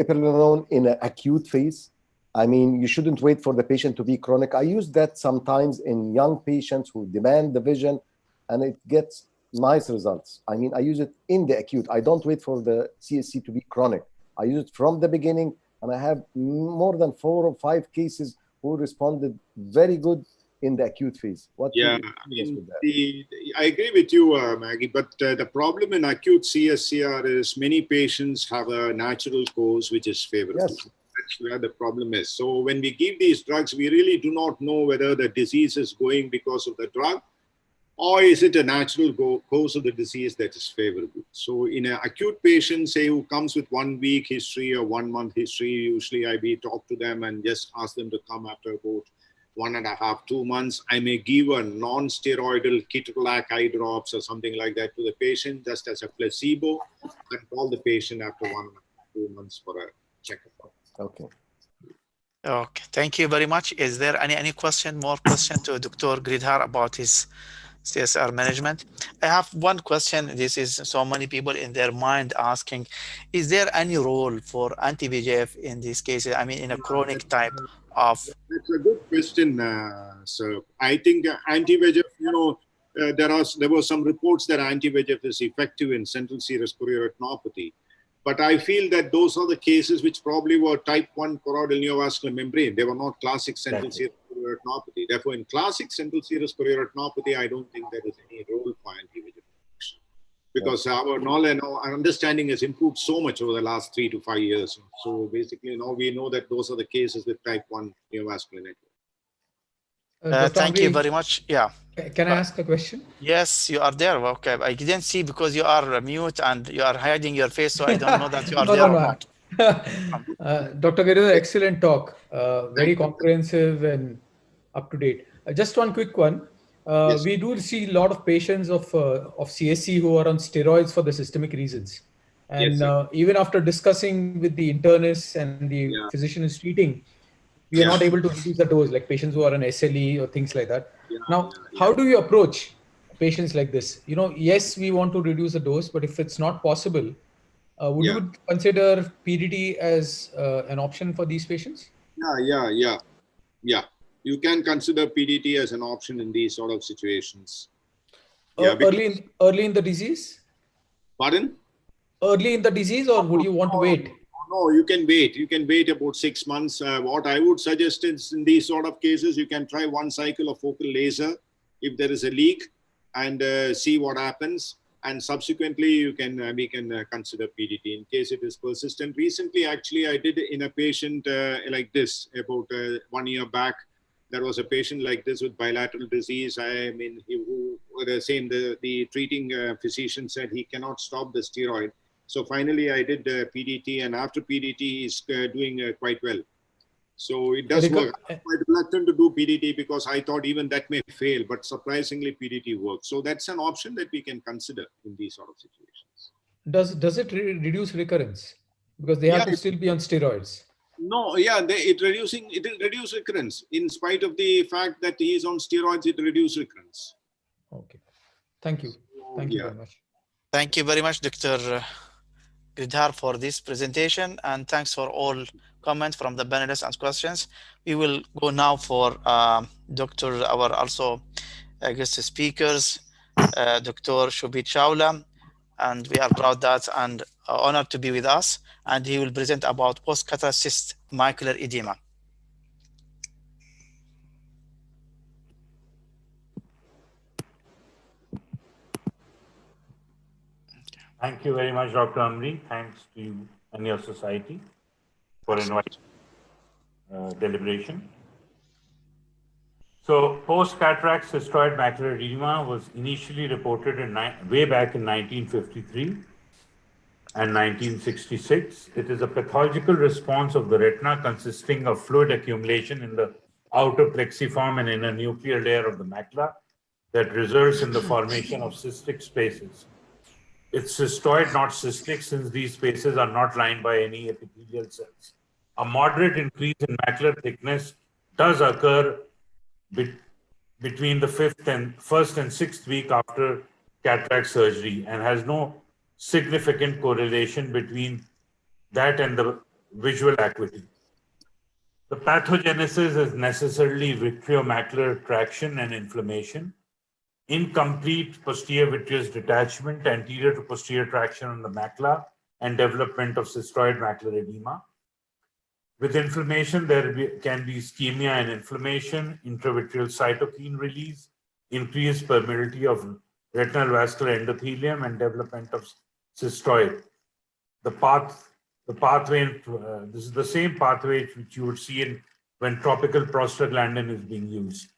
eplerenone in an acute phase? I mean, you shouldn't wait for the patient to be chronic. I use that sometimes in young patients who demand the vision, and it gets nice results. I mean, I use it in the acute. I don't wait for the CSC to be chronic. I use it from the beginning, and I have more than 4 or 5 cases who responded very good in the acute phase. What Yeah, I mean, I agree with you, Maggie, but the problem in acute CSCR is many patients have a natural course which is favorable. Yes. That's where the problem is. So when we give these drugs, we really do not know whether the disease is going because of the drug, or is it a natural course of the disease that is favorable. So in an acute patient, say, who comes with 1 week history or 1 month history, usually I talk to them and just ask them to come after about 1.5 to 2 months. I may give a non-steroidal ketorolac eye drops or something like that to the patient just as a placebo, and call the patient after 1.5 to 2 months for a checkup. Okay. Okay, thank you very much. Is there any more question to Dr. Gridhar about his CSR management? I have one question. This is so many people in their mind asking, is there any role for anti-VEGF in these cases? I mean, in a chronic type of... That's a good question, sir. I think anti-VEGF, there were some reports that anti-VEGF is effective in central serous chorioretinopathy. But I feel that those are the cases which probably were type 1 choroidal neovascular membrane. They were not classic central serous chorioretinopathy. Therefore, in classic central serous chorioretinopathy, I don't think there is any role for anti-VEGF because our knowledge, our understanding has improved so much over the last 3 to 5 years. So basically, now we know that those are the cases with type 1 neovascular network. Thank you very much. Yeah. Can I ask a question? Yes, you are there. Okay, I didn't see because you are mute and you are hiding your face, so I don't know that you are there or not. Dr. Giridhar, excellent talk. Very comprehensive and up to date. Just one quick one. Yes. We do see a lot of patients of CSC who are on steroids for the systemic reasons. And Yes, even after discussing with the internist and the physician is treating, we are not able to reduce the dose, like patients who are on SLE or things like that. Now, how do you approach patients like this? Yes, we want to reduce the dose, but if it's not possible, would you consider PDT as an option for these patients? Yeah. You can consider PDT as an option in these sort of situations. Early in the disease? Pardon? Early in the disease, or would you want to wait? No, you can wait. You can wait about 6 months. What I would suggest is in these sort of cases, you can try 1 cycle of focal laser if there is a leak and see what happens. And subsequently, we can consider PDT in case it is persistent. Recently, actually, I did in a patient like this about 1 year back. There was a patient like this with bilateral disease. I mean, the treating physician said he cannot stop the steroid. So finally, I did PDT, and after PDT, he's doing quite well. So it does work. I'm quite reluctant to do PDT because I thought even that may fail, but surprisingly, PDT works. So that's an option that we can consider in these sort of situations. Does it reduce recurrence? Because they have to still be on steroids. No, it will reduce recurrence. In spite of the fact that he is on steroids, it reduces recurrence. Okay. Thank you. Thank you very much. Thank you very much, Dr. Gridhar, for this presentation, and thanks for all comments from the panelists and questions. We will go now for our also guest speakers, Dr. Shobhit Chawla, and we are proud that and honored to be with us, and he will present about post-catarrhal cyst macular edema. Thank you very much, Dr. Amri. Thanks to you and your society for inviting deliberation. So post-cataract cystoid macular edema was initially reported way back in 1953 and 1966. It is a pathological response of the retina consisting of fluid accumulation in the outer plexiform and inner nuclear layer of the macula that results in the formation of cystic spaces. It's cystoid, not cystic, since these spaces are not lined by any epithelial cells. A moderate increase in macular thickness does occur between the first and sixth week after cataract surgery and has no significant correlation between that and the visual acuity. The pathogenesis is necessarily vitreomacular traction and inflammation, incomplete posterior vitreous detachment, anterior to posterior traction on the macula, and development of cystoid macular edema. With inflammation, can be ischemia and inflammation, intravitreal cytokine release, increased permeability of retinal vascular endothelium, and development of cystoid. The pathway, this is the same pathway which you would see when topical prostaglandin is being used.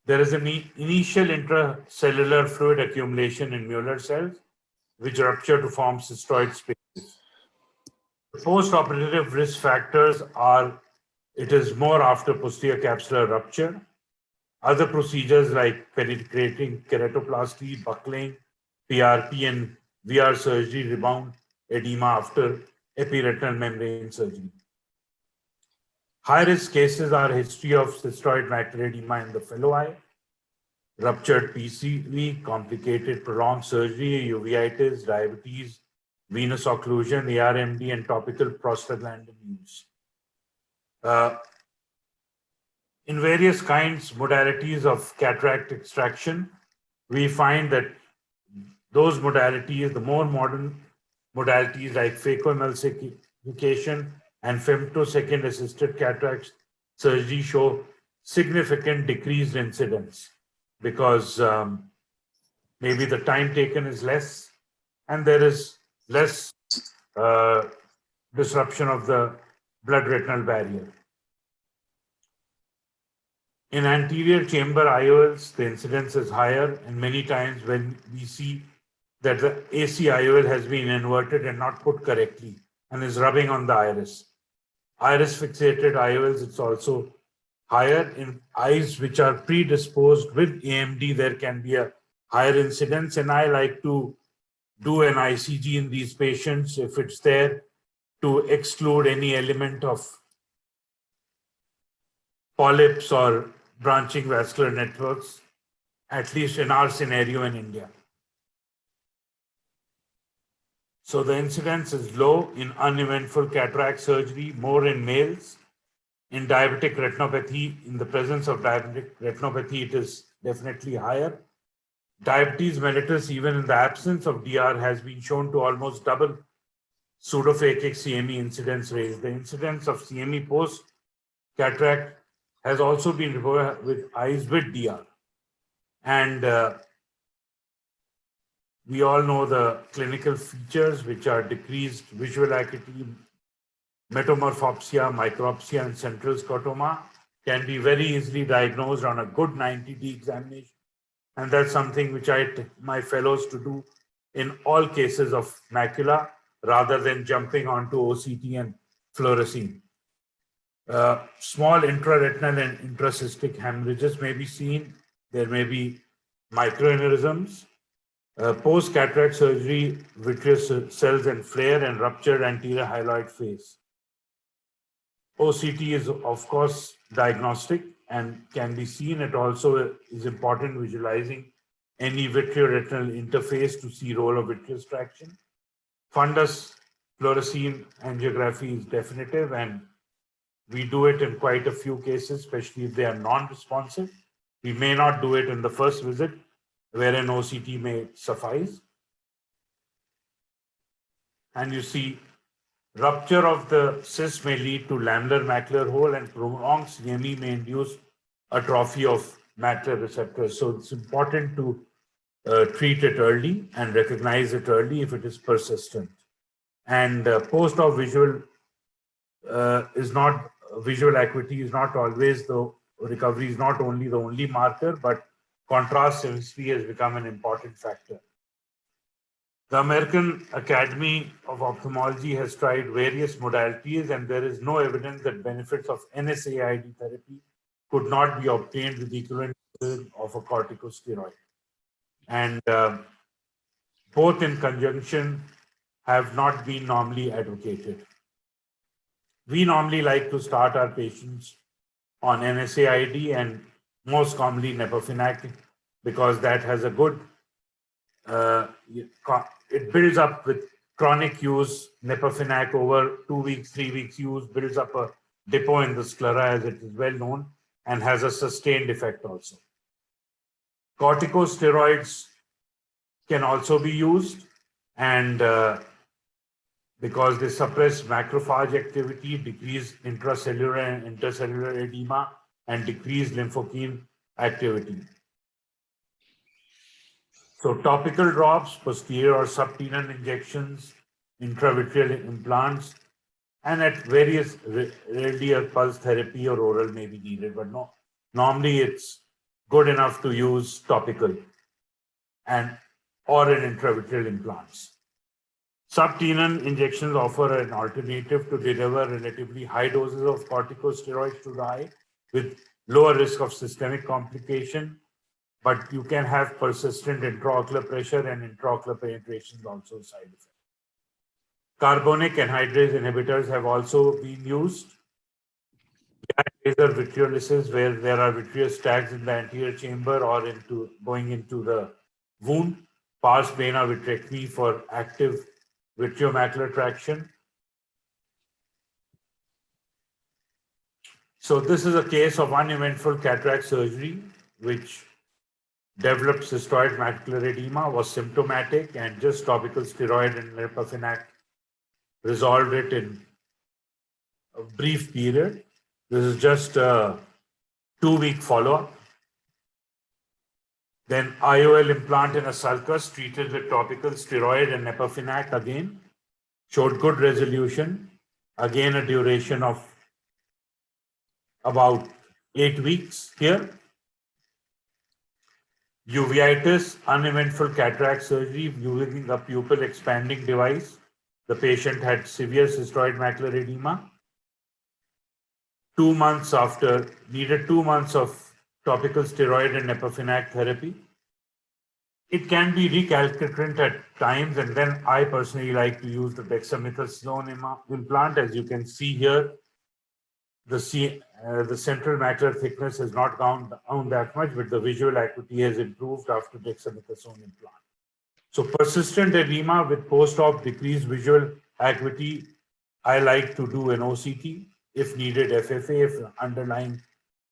There is an initial intracellular fluid accumulation in Mueller cells, which rupture to form cystoid spaces. The post-operative risk factors are, it is more after posterior capsular rupture. Other procedures like penetrating keratoplasty, buckling, PRP, and VR surgery rebound edema after epiretinal membrane surgery. High-risk cases are history of cystoid macular edema in the fellow eye, ruptured PCV, complicated prolonged surgery, uveitis, diabetes, venous occlusion, ARMD, and topical prostaglandin use. In various modalities of cataract extraction, we find that those modalities, the more modern modalities like phacoemulsification and femtosecond assisted cataract surgery show significant decreased incidence because maybe the time taken is less and there is less disruption of the blood retinal barrier. In anterior chamber IOLs, the incidence is higher, and many times when we see that the AC IOL has been inverted and not put correctly and is rubbing on the iris. Iris fixated IOLs, it's also higher. In eyes which are predisposed with AMD, there can be a higher incidence, and I like to do an ICG in these patients if it's there to exclude any element of polyps or branching vascular networks, at least in our scenario in India. So the incidence is low in uneventful cataract surgery, more in males. In diabetic retinopathy, in the presence of diabetic retinopathy, it is definitely higher. Diabetes mellitus, even in the absence of DR, has been shown to almost double pseudophakic CME incidence rate. The incidence of CME post-cataract has also been reported with eyes with DR. And we all know the clinical features, which are decreased visual acuity, metamorphopsia, micropsia, and central scotoma, can be very easily diagnosed on a good 90D examination. And that's something which I take my fellows to do in all cases of macula, rather than jumping onto OCT and fluorescein. Small intraretinal and intracystic hemorrhages may be seen. There may be microaneurysms. Post-cataract surgery, vitreous cells and flare and ruptured anterior hyaloid face. OCT is, of course, diagnostic and can be seen. It also is important visualizing any vitreoretinal interface to see role of vitreous traction. Fundus Autofluorescence angiography is definitive, and we do it in quite a few cases, especially if they are non-responsive. We may not do it in the first visit, where an OCT may suffice. And you see, rupture of the cyst may lead to lamellar macular hole, and prolonged CME may induce atrophy of macular receptors. So it's important to treat it early and recognize it early if it is persistent. And post-op visual visual acuity is not always the recovery is not only the only marker, but contrast chemistry has become an important factor. The American Academy of Ophthalmology has tried various modalities, and there is no evidence that benefits of NSAID therapy could not be obtained with equivalent of a corticosteroid. And both in conjunction have not been normally advocated. We normally like to start our patients on NSAID and most commonly Nepafinac, because that has a good, it builds up with chronic use. Nepafinac over 2 weeks, 3 weeks use builds up a depot in the sclera, as it is well known, and has a sustained effect also. Corticosteroids can also be used, and because they suppress macrophage activity, decrease intracellular and intercellular edema, and decrease lymphokine activity. So topical drops, posterior or subtenon injections, intravitreal implants, and at various, rarely a pulse therapy or oral may be needed, but no, normally it's good enough to use topical and or in intravitreal implants. Subtenon injections offer an alternative to deliver relatively high doses of corticosteroids to the eye with lower risk of systemic complication, but you can have persistent intraocular pressure and intraocular penetration also side effects. Carbonic anhydrase inhibitors have also been used. Laser vitreolysis, where there are vitreous tags in the anterior chamber or going into the wound. Pars plana vitrectomy for active vitreomacular traction. So this is a case of uneventful cataract surgery, which developed cystoid macular edema, was symptomatic, and just topical steroid and Nepafinac resolved it in a brief period. This is just a 2-week follow-up. Then IOL implant in a sulcus treated with topical steroid and Nepafinac again, showed good resolution, again a duration of about 8 weeks here. Uveitis, uneventful cataract surgery using a pupil expanding device. The patient had severe cystoid macular edema. 2 months after, needed 2 months of topical steroid and Nepafinac therapy. It can be recalcitrant at times, and then I personally like to use the dexamethasone implant. As you can see here, the central macular thickness has not gone down that much, but the visual acuity has improved after dexamethasone implant. So persistent edema with post-op decreased visual acuity, I like to do an OCT. If needed, FFA. If underlying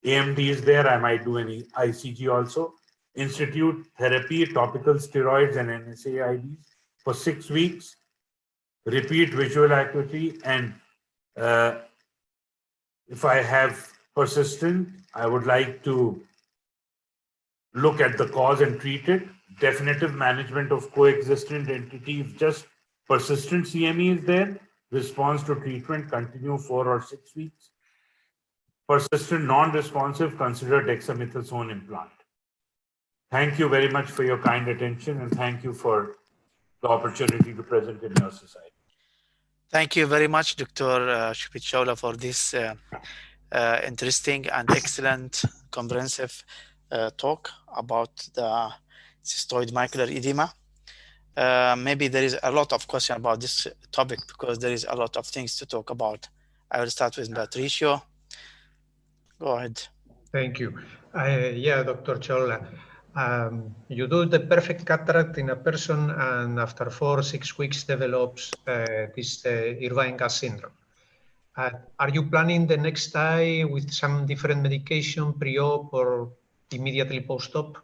AMD is there, I might do an ICG also. Institute therapy, topical steroids and NSAIDs for 6 weeks. Repeat visual acuity, and if I have persistent, I would like to look at the cause and treat it. Definitive management of coexistent entity. If just persistent CME is there, response to treatment continue 4 or 6 weeks. Persistent non-responsive, consider dexamethasone implant. Thank you very much for your kind attention, and thank you for the opportunity to present in your society. Thank you very much, Dr. Shubit Chawla, for this interesting and excellent comprehensive talk about the cystoid macular edema. Maybe there is a lot of questions about this topic because there is a lot of things to talk about. I will start with Patricio. Go ahead. Thank you. Yeah, Dr. Chawla. You do the perfect cataract in a person, and after 4 or 6 weeks develops this Irvine gas syndrome. Are you planning the next eye with some different medication pre-op or immediately post-op?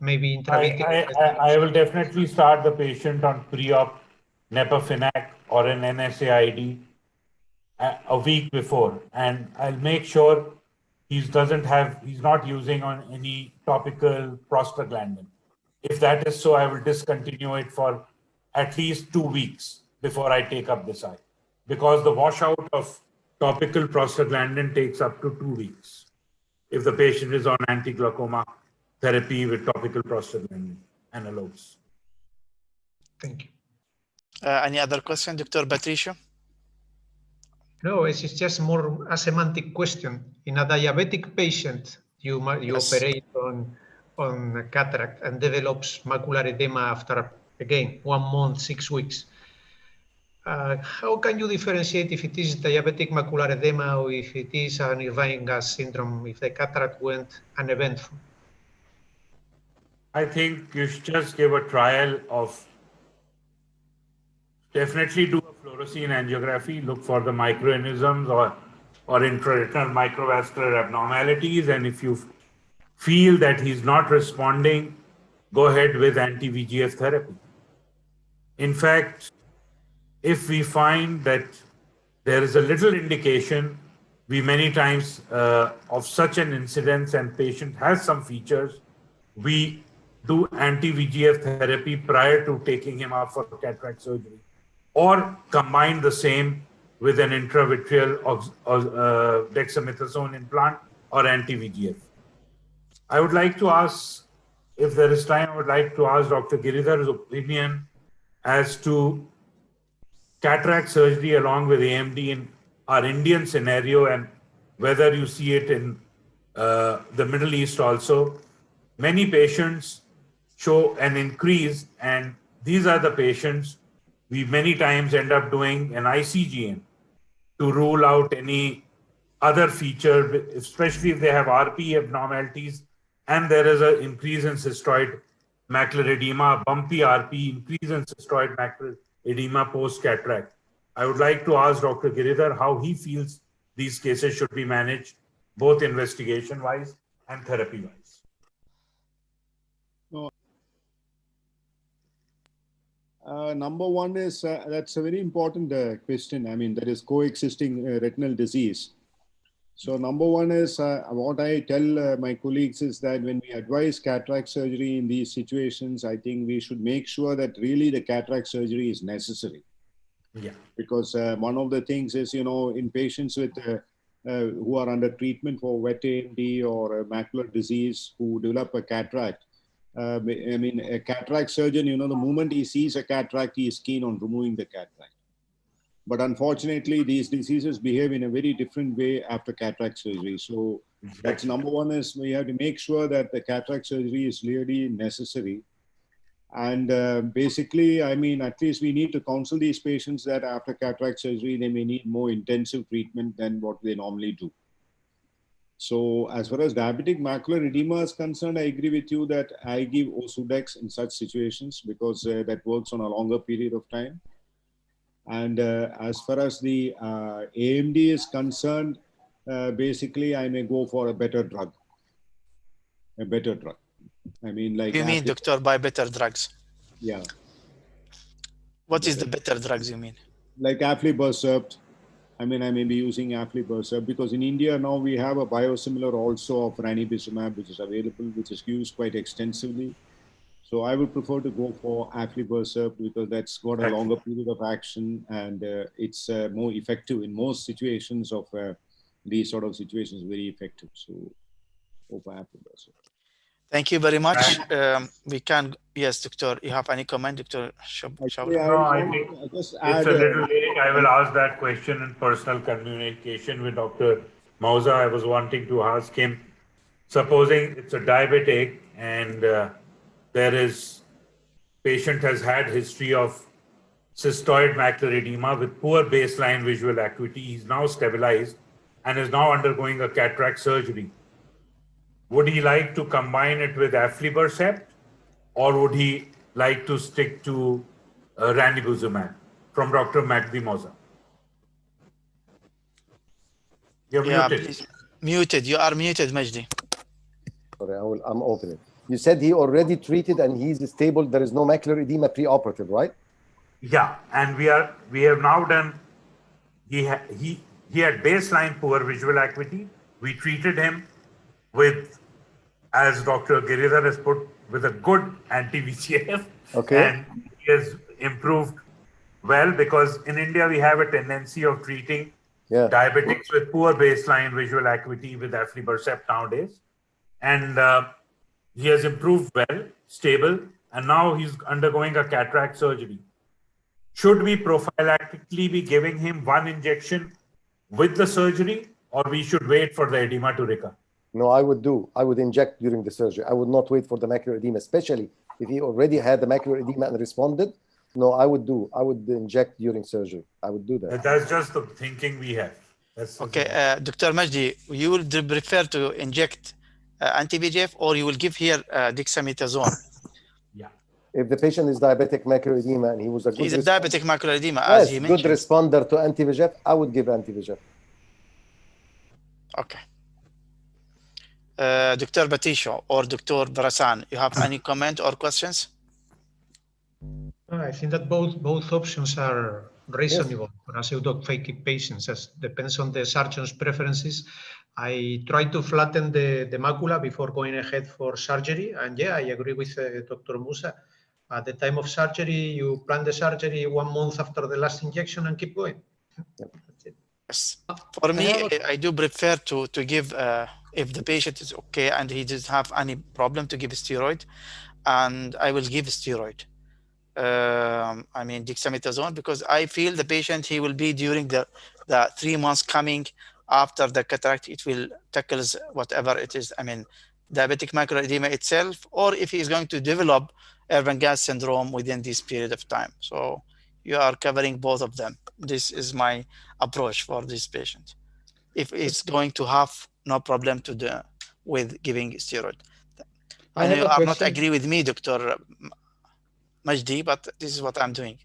Maybe intravitreal? I will definitely start the patient on pre-op Nepafinac or an NSAID a week before, and I'll make sure he's not using on any topical prostaglandin. If that is so, I will discontinue it for at least 2 weeks before I take up this eye, because the washout of topical prostaglandin takes up to 2 weeks if the patient is on anti-glaucoma therapy with topical prostaglandin analogs. Thank you. Any other question, Dr. Patricio? No, it's just more a semantic question. In a diabetic patient, you Yes. operate on cataract and develops macular edema after again, 1 month, 6 weeks. How can you differentiate if it is diabetic macular edema or if it is an Irvine gas syndrome, if the cataract went uneventful? I think you should just give a trial of, definitely do a fluorescein angiography, look for the microorganisms or intraretinal microvascular abnormalities. And if you feel that he's not responding, go ahead with anti-VEGF therapy. In fact, if we find that there is a little indication, we many times of such an incidence and patient has some features, we do anti-VEGF therapy prior to taking him up for cataract surgery, or combine the same with an intravitreal dexamethasone implant or anti-VEGF. I would like to ask, if there is time, I would like to ask Dr. Giridhar's opinion as to cataract surgery along with AMD in our Indian scenario, and whether you see it in the Middle East also. Many patients show an increase, and these are the patients we many times end up doing an ICGM to rule out any other feature, especially if they have Rpe abnormalities and there is an increase in cystoid macular edema, bumpy Rpe, increase in cystoid macular edema post-cataract. I would like to ask Dr. Giridhar how he feels these cases should be managed, both investigation-wise and therapy-wise. Number one is, that's a very important question. I mean, there is coexisting retinal disease. So number one is, what I tell my colleagues is that when we advise cataract surgery in these situations, I think we should make sure that really the cataract surgery is necessary. Yeah. Because one of the things is, you know, in patients with who are under treatment for wet AMD or macular disease who develop a cataract, I mean, a cataract surgeon, you know, the moment he sees a cataract, he is keen on removing the cataract. But unfortunately, these diseases behave in a very different way after cataract surgery. So that's number one, is we have to make sure that the cataract surgery is really necessary. And basically, I mean, at least we need to counsel these patients that after cataract surgery, they may need more intensive treatment than what they normally do. So as far as diabetic macular edema is concerned, I agree with you that I give Ozurdex in such situations because that works on a longer period of time. And as far as the AMD is concerned, basically I may go for a better drug. A better drug. I mean, like... You mean, doctor, by better drugs? Yeah. What is the better drugs you mean? Like aflibercept. I mean, I may be using aflibercept because in India now we have a biosimilar also of ranibizumab, which is available, which is used quite extensively. So I would prefer to go for aflibercept because that's got a longer period of action and it's more effective in most situations of these sort of situations, very effective. So go for aflibercept. Thank you very much. We can, yes, doctor, you have any comment, Dr. Actually, No, I think just it's a little late. I will ask that question in personal communication with Dr. Mauza. I was wanting to ask him, supposing it's a diabetic and there is, patient has had history of cystoid macular edema with poor baseline visual acuity. He's now stabilized and is now undergoing a cataract surgery. Would he like to combine it with aflibercept, or would he like to stick to ranibizumab? From Dr. Magdi Mauza. You're muted. Please. Muted. You are muted, Majdi. Sorry, I'm opening. You said he already treated and he's stable. There is no macular edema pre-operative, right? Yeah, and we have now done. He had baseline poor visual acuity. We treated him with, as Dr. Giridhar has put, with a good anti-VEGF. Okay. And he has improved well, because in India we have a tendency of treating diabetics with poor baseline visual acuity with aflibercept nowadays. And he has improved well, stable, and now he's undergoing a cataract surgery. Should we prophylactically be giving him one injection with the surgery, or we should wait for the edema to recur? No, I would inject during the surgery. I would not wait for the macular edema, especially If he already had the macular edema and responded, no, I would inject during surgery. I would do that. That's just the thinking we have. That's Okay, Dr. Majdi, you will prefer to inject anti-VEGF, or you will give here dexamethasone? Yeah. If the patient is diabetic macular edema and he was a good He's a diabetic macular edema, yes, as he good mentioned. responder to anti-VEGF, I would give anti-VEGF. Okay. Dr. Batisho or Dr. Barasan, you have any comment or questions? I think that both options are reasonable for a pseudophakic patients, as depends on the surgeon's preferences. I try to flatten the macula before going ahead for surgery. And yeah, I agree with Dr. Musa. At the time of surgery, you plan the surgery 1 month after the last injection and keep going. That's it. Yes. For me, I do prefer to give, if the patient is okay and he doesn't have any problem, to give a steroid, and I will give a steroid. I mean dexamethasone, because I feel the patient, he will be during the 3 months coming after the cataract, it will tackles whatever it is. I mean, diabetic macular edema itself, or if he is going to develop Irvine syndrome within this period of time. So you are covering both of them. This is my approach for this patient. If it's going to have no problem to do with giving steroid. I know you are not agree with me, Dr. Majdi, but this is what I'm doing.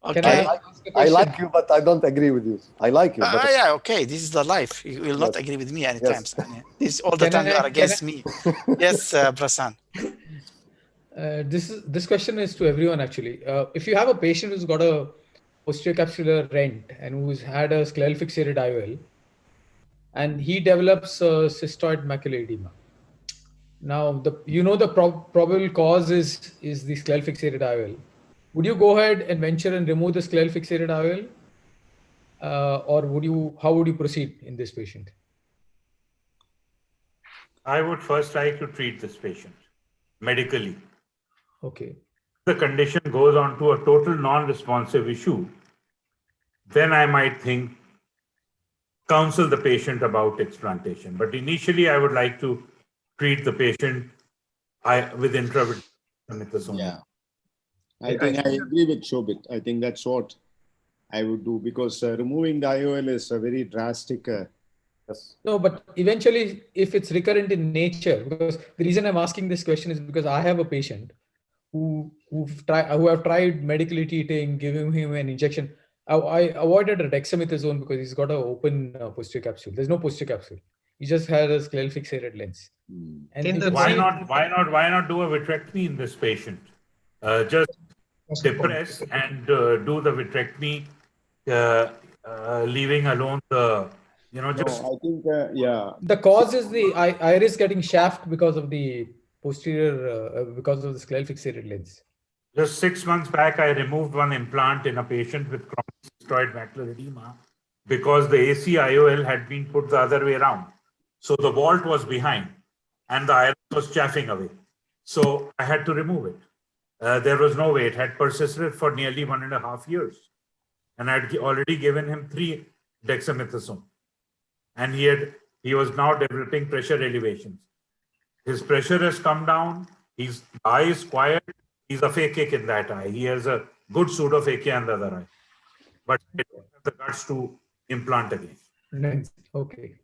Okay. I like you, but I don't agree with you. I like you. But yeah, okay. This is the life. You will not agree with me anytime. Yes. This all the time you are against me. Yes, Prasan. This question is to everyone actually. If you have a patient who's got a posterior capsular rent and who's had a scleral fixated IOL, and he develops cystoid macular edema. Now, the probable cause is the scleral fixated IOL. Would you go ahead and venture and remove the scleral fixated IOL, or how would you proceed in this patient? I would first like to treat this patient medically. Okay. The condition goes on to a total non-responsive issue, then I might counsel the patient about explantation. But initially, I would like to treat the patient with intravitreal. Yeah. I think I agree with Shobit. I think that's what I would do, because removing the IOL is a very drastic. No, but eventually, if it's recurrent in nature, because the reason I'm asking this question is because I have a patient who have tried medically treating, giving him an injection. I avoided a dexamethasone because he's got an open posterior capsule. There's no posterior capsule. He just had a scleral fixated lens. And why not do a vitrectomy in this patient? Just depress and do the vitrectomy, leaving alone the, just. No, I think, yeah. The cause is the iris getting shaft because of the posterior, because of the scleral fixated lens. Just 6 months back, I removed one implant in a patient with chronic cystoid macular edema because the AC IOL had been put the other way around. So the vault was behind and the iris was chaffing away. So I had to remove it. There was no way. It had persisted for nearly 1.5 years. And I had already given him 3 dexamethasone. And he was now developing pressure elevations. His pressure has come down. His eye is quiet. He's a phakic in that eye. He has a good pseudophakia in the other eye. But I don't have the guts to implant again. Okay.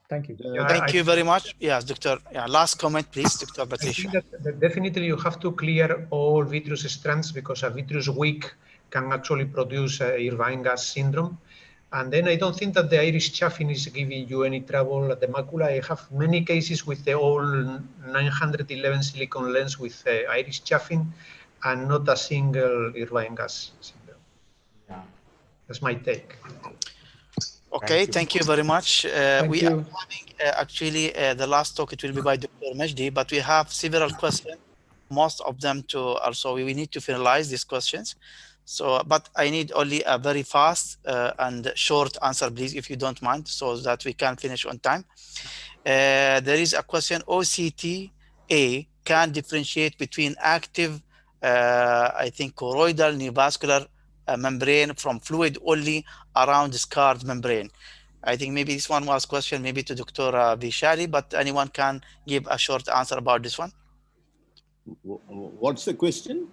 Thank you. Thank you very much. Yes, Doctor. Yeah, last comment, please, Dr. Batisha. I think that definitely you have to clear all vitreous strands, because a vitreous wick can actually produce Irvine gas syndrome. And then I don't think that the iris chaffing is giving you any trouble at the macula. I have many cases with the old 911 silicone lens with iris chaffing and not a single Irvine gas syndrome. Yeah. That's my take. Okay, thank you very much. We are having actually the last talk, it will be by Dr. Majdi, but we have several questions, most of them to also, we need to finalize these questions. So, but I need only a very fast and short answer, please, if you don't mind, so that we can finish on time. There is a question, OCTA can differentiate between active, I think, choroidal neovascular membrane from fluid only around the scarred membrane. I think maybe this one was question maybe to Dr. Vishali, but anyone can give a short answer about this one? What's the question?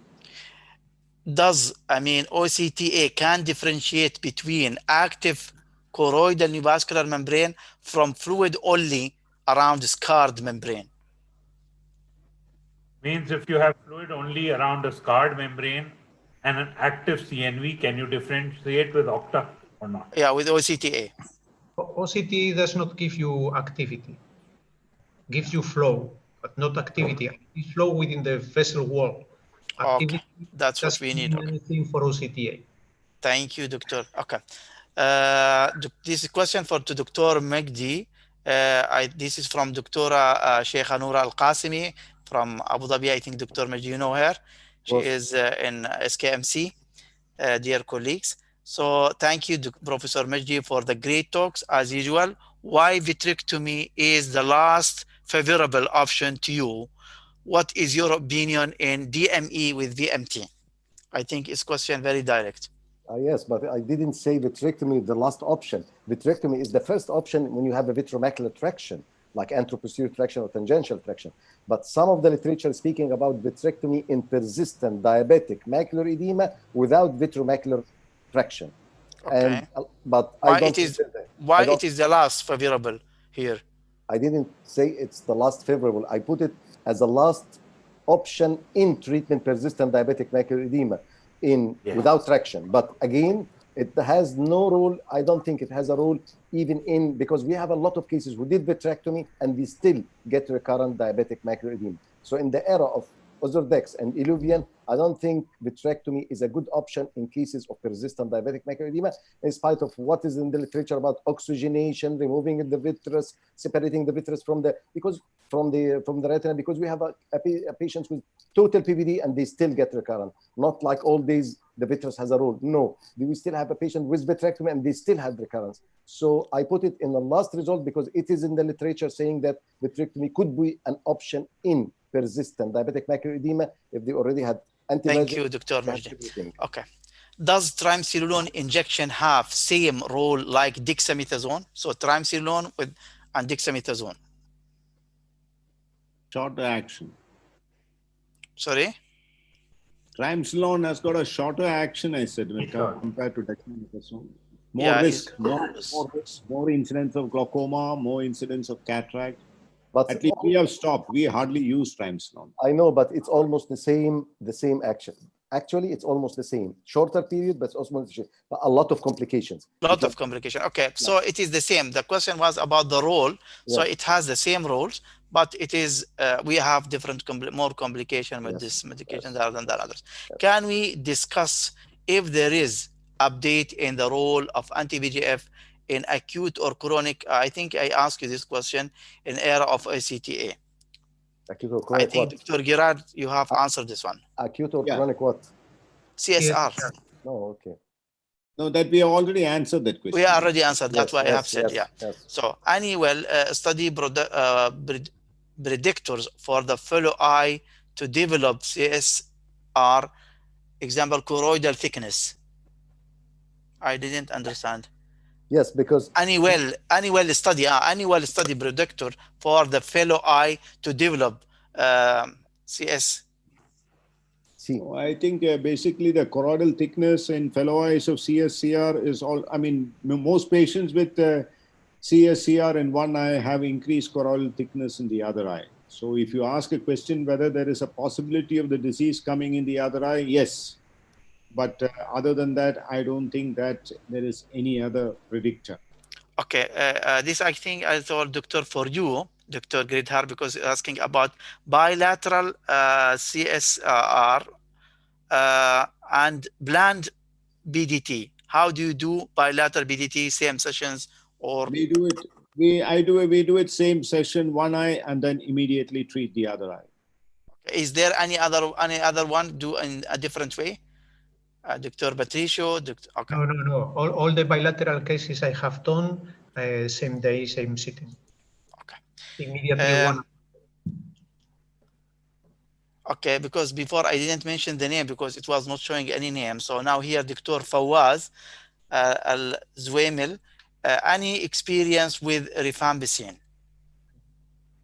Does, I mean, OCTA can differentiate between active choroidal neovascular membrane from fluid only around scarred membrane? Means if you have fluid only around a scarred membrane and an active CNV, can you differentiate with Octa or not? Yeah, with OCTA. OCT does not give you activity, gives you flow, but not activity. It flow within the vessel wall. Activity That's what we doesn't need. mean Okay. anything for OCTA. Thank you, Doctor. Okay. This is a question to Dr. Megdi. This is from Dr. Sheikha Noura Al-Qasimi from Abu Dhabi. I think Dr. Megdi, you know her. She is in SKMC, dear colleagues. So thank you, Professor Megdi, for the great talks as usual. Why vitrectomy is the last favorable option to you? What is your opinion in DME with VMT? I think it's question very direct. Yes, but I didn't say vitrectomy is the last option. Vitrectomy is the first option when you have a vitromacular traction, like anteroposterior traction or tangential traction. But some of the literature is speaking about vitrectomy in persistent diabetic macular edema without vitromacular traction. Okay. But why I don't. It is the last favorable here? I didn't say it's the last favorable. I put it as a last option in treatment persistent diabetic macular edema without traction. But again, it has no role. I don't think it has a role even in, because we have a lot of cases who did vitrectomy and we still get recurrent diabetic macular edema. So in the era of Ozurdex and Iluvien, I don't think vitrectomy is a good option in cases of persistent diabetic macular edema, in spite of what is in the literature about oxygenation, removing the vitreous, separating the vitreous from the retina, because we have a patients with total PVD and they still get recurrent. Not like all days the vitreous has a role. No, we still have a patient with vitrectomy and they still have recurrence. So I put it in the last result because it is in the literature saying that vitrectomy could be an option in persistent diabetic macular edema if they already had antivirgins. Thank you, Dr. Majdi. Okay. Does triamcinolone injection have same role like dexamethasone? So triamcinolone and dexamethasone. Shorter action. Sorry? Triamcinolone has got a shorter action, I said, when compared to dexamethasone. More risk, more incidence of glaucoma, more incidence of cataract. But at least we have stopped. We hardly use triamcinolone. I know, but it's almost the same action. Actually, it's almost the same. Shorter period, but it's also a lot of complications. Okay, so it is the same. The question was about the role. So it has the same roles, but it is we have different more complication with this medication rather than the others. Can we discuss if there is update in the role of anti-VEGF in acute or chronic? I think I asked you this question in era of ACTA. Acute or chronic, I think what? Dr. Girard, you have answered this one. Acute or chronic what? CSR. Oh, okay. No, that we already answered that question. We already answered. That's why I have said, So annual study predictors for the fellow eye to develop CSR, example, choroidal thickness. I didn't understand. Yes, because annual study predictor for the fellow eye to develop CS. So I think basically the choroidal thickness in fellow eyes of CSCR is all. I mean, most patients with CSCR in one eye have increased choroidal thickness in the other eye. So if you ask a question whether there is a possibility of the disease coming in the other eye, yes. But other than that, I don't think that there is any other predictor. Okay, this I think I thought, Doctor, for you, Dr. Gridhar, because you're asking about bilateral CSR and bland BDT. How do you do bilateral BDT, same sessions, or? We do it. We do it same session, one eye, and then immediately treat the other eye. Okay. Is there any other one do in a different way? Dr. Patricio? Okay. No. All the bilateral cases I have done, same day, same sitting. Okay. Immediately one. Okay, because before I didn't mention the name because it was not showing any name. So now here, Dr. Fawaz Al-Zwemil, any experience with rifampicin?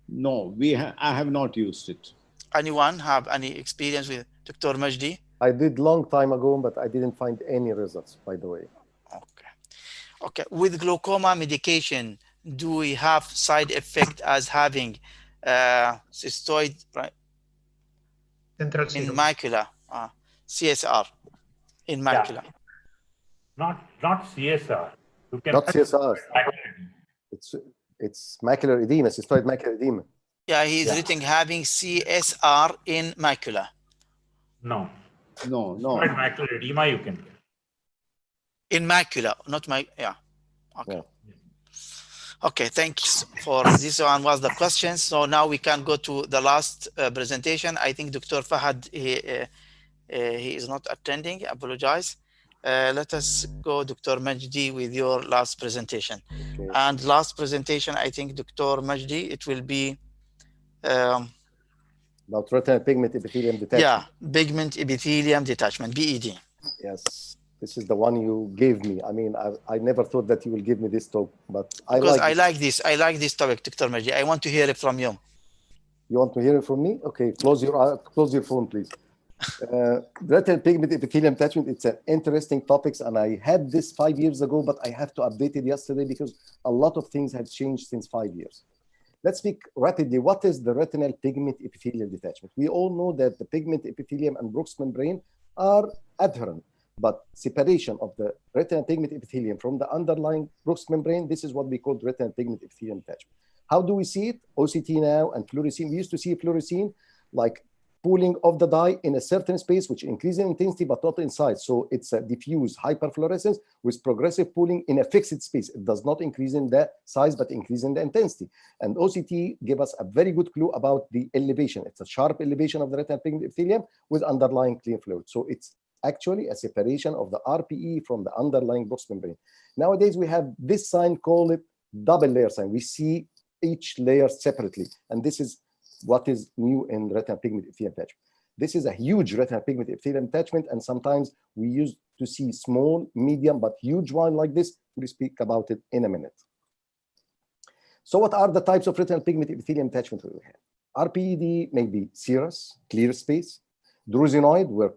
No, I have not used it. Anyone have any experience with Dr. Majdi? I did long time ago, but I didn't find any results, by the way. Okay. Okay. With glaucoma medication, do we have side effect as having cystoid, right, Central in serous. macula, CSR in macula? Yeah. Not CSR. You can Not CSR. It's macular edema, cystoid macular edema. Yeah, he's Yeah. written having CSR in macula. No. No, no. Cystoid macular edema you can get. In macula, not my, yeah. Okay. Yeah. Okay, thanks for this one was the question. So now we can go to the last presentation. I think Dr. Fahad, he is not attending, apologize. Let us go, Dr. Majdi, with your last presentation. Okay. And last presentation, I think, Dr. Majdi, it will be About retinal pigment epithelium detachment. yeah, pigment epithelium detachment, PED. Yes, this is the one you gave me. I mean, I never thought that you will give me this talk, but Because I like I like this topic, Dr. Majdi. I want to hear it from you. You want to hear it from me? Okay, close your phone, please. Retinal pigment epithelium detachment, it's an interesting topic, and I had this 5 years ago, but I have to update it yesterday because a lot of things have changed since 5 years. Let's speak rapidly. What is the retinal pigment epithelial detachment? We all know that the pigment epithelium and Brooks membrane are adherent, but separation of the retinal pigment epithelium from the underlying Brooks membrane, this is what we call retinal pigment epithelium detachment. How do we see it? OCT now and fluorescein. We used to see fluorescein like pooling of the dye in a certain space, which increases in intensity, but not in size. So it's a diffuse hyperfluorescence with progressive pooling in a fixed space. It does not increase in the size, but increase in the intensity. And OCT gave us a very good clue about the elevation. It's a sharp elevation of the retinal pigment epithelium with underlying clear fluid. So it's actually a separation of the RPE from the underlying Brooks membrane. Nowadays, we have this sign, call it double layer sign. We see each layer separately. And this is what is new in retinal pigment epithelium detachment. This is a huge retinal pigment epithelium detachment, and sometimes we used to see small, medium, but huge one like this. We'll speak about it in a minute. So what are the types of retinal pigment epithelium detachment we have? RPED may be serous, clear space, drusenoid, where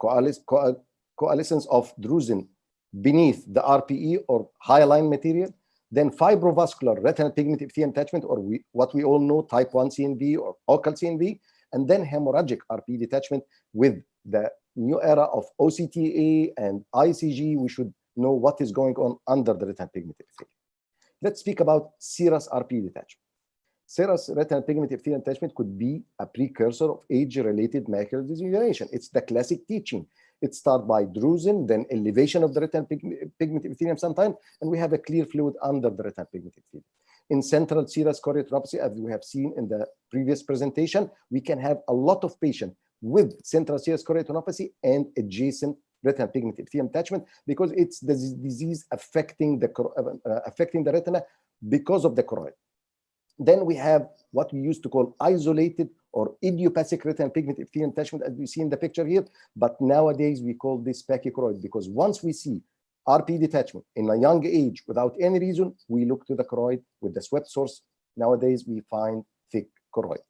coalescence of drusen beneath the RPE or hyaline material. Then fibrovascular retinal pigment epithelium detachment, or what we all know, type 1 CNV or occult CNV, and then hemorrhagic Rpe detachment. With the new era of OCTA and ICG, we should know what is going on under the retinal pigment epithelium. Let's speak about serous Rpe detachment. Serous retinal pigment epithelium detachment could be a precursor of age-related macular degeneration. It's the classic teaching. It starts by drusen, then elevation of the retinal pigment epithelium sometimes, and we have a clear fluid under the retinal pigment epithelium. In central serous chorioretinopathy, as we have seen in the previous presentation, we can have a lot of patients with central serous chorioretinopathy and adjacent retinal pigment epithelium detachment because it's the disease affecting the retina because of the choroid. Then we have what we used to call isolated or idiopathic retinal pigment epithelium detachment, as we see in the picture here. But nowadays we call this pachychoroid because once we see Rpe detachment in a young age without any reason, we look to the choroid with the sweat source. Nowadays we find thick choroid.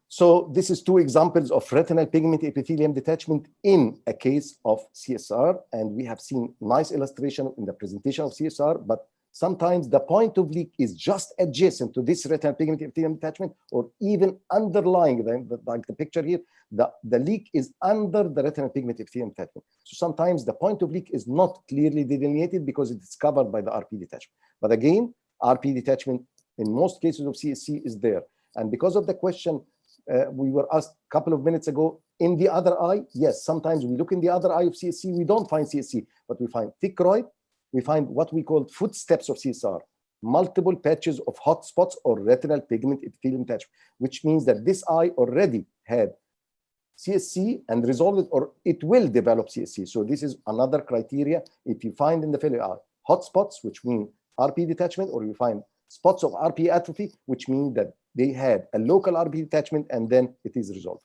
So this is two examples of retinal pigment epithelium detachment in a case of CSR, and we have seen nice illustration in the presentation of CSR, but sometimes the point of leak is just adjacent to this retinal pigment epithelium detachment, or even underlying them, like the picture here, the leak is under the retinal pigment epithelium detachment. So sometimes the point of leak is not clearly delineated because it's covered by the Rpe detachment. But again, Rpe detachment in most cases of CSC is there. And because of the question we were asked a couple of minutes ago, in the other eye, yes, sometimes we look in the other eye of CSC, we don't find CSC, but we find thick choroid. We find what we call footsteps of CSR, multiple patches of hot spots or retinal pigment epithelium detachment, which means that this eye already had CSC and resolved it, or it will develop CSC. So this is another criteria. If you find in the fellow eye hot spots, which mean Rpe detachment, or you find spots of Rpe atrophy, which mean that they had a local Rpe detachment and then it is resolved.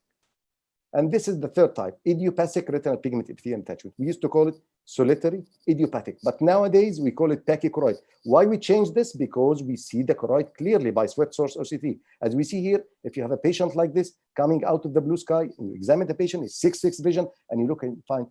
And this is the third type, idiopathic retinal pigment epithelium detachment. We used to call it solitary idiopathic, but nowadays we call it pachychoroid. Why we change this? Because we see the choroid clearly by sweat source OCT. As we see here, if you have a patient like this coming out of the blue sky, and you examine the patient, it's 6/6 vision, and you look and find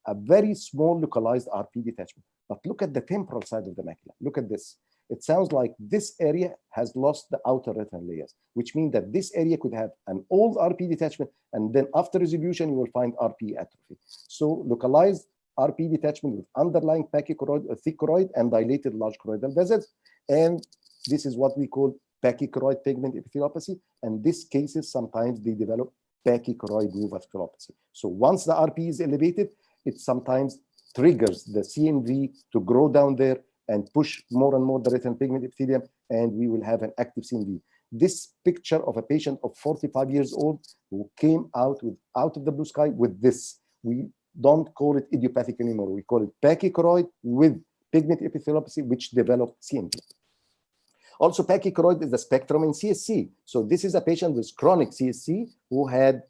a very small localized Rpe detachment. But look at the temporal side of the macula. Look at this. It sounds like this area has lost the outer retinal layers, which means that this area could have an old Rpe detachment, and then after resolution, you will find Rpe atrophy. So localized Rpe detachment with underlying pachychoroid, thick choroid, and dilated large choroidal vessels. And this is what we call pachychoroid pigment epitheliopathy. And these cases, sometimes they develop pachychoroid neovasculopathy. So once the Rpe is elevated, it sometimes triggers the CNV to grow down there and push more and more the retinal pigment epithelium, and we will have an active CNV. This picture of a patient of 45 years old who came out of the blue sky with this. We don't call it idiopathic anymore. We call it pachychoroid with pigment epitheliopathy, which developed CNV. Also, pachychoroid is the spectrum in CSC. So this is a patient with chronic CSC who had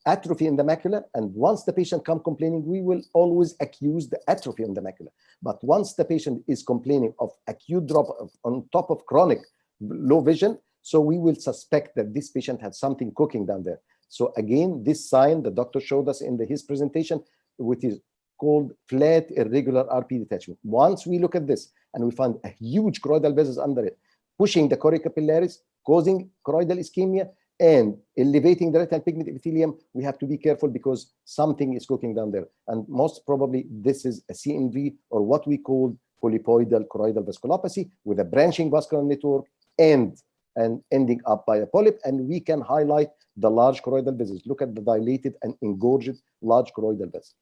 atrophy in the macula, and once the patient comes complaining, we will always accuse the atrophy in the macula. But once the patient is complaining of acute drop on top of chronic low vision, so we will suspect that this patient had something cooking down there. So again, this sign the doctor showed us in his presentation, which is called flat irregular Rpe detachment. Once we look at this and we find a huge choroidal vessels under it, pushing the choriocapillaris, causing choroidal ischemia, and elevating the retinal pigment epithelium, we have to be careful because something is cooking down there. And most probably this is a CNV, or what we call polypoidal choroidal vasculopathy, with a branching vascular network and ending up by a polyp. And we can highlight the large choroidal vessels. Look at the dilated and engorged large choroidal vessel.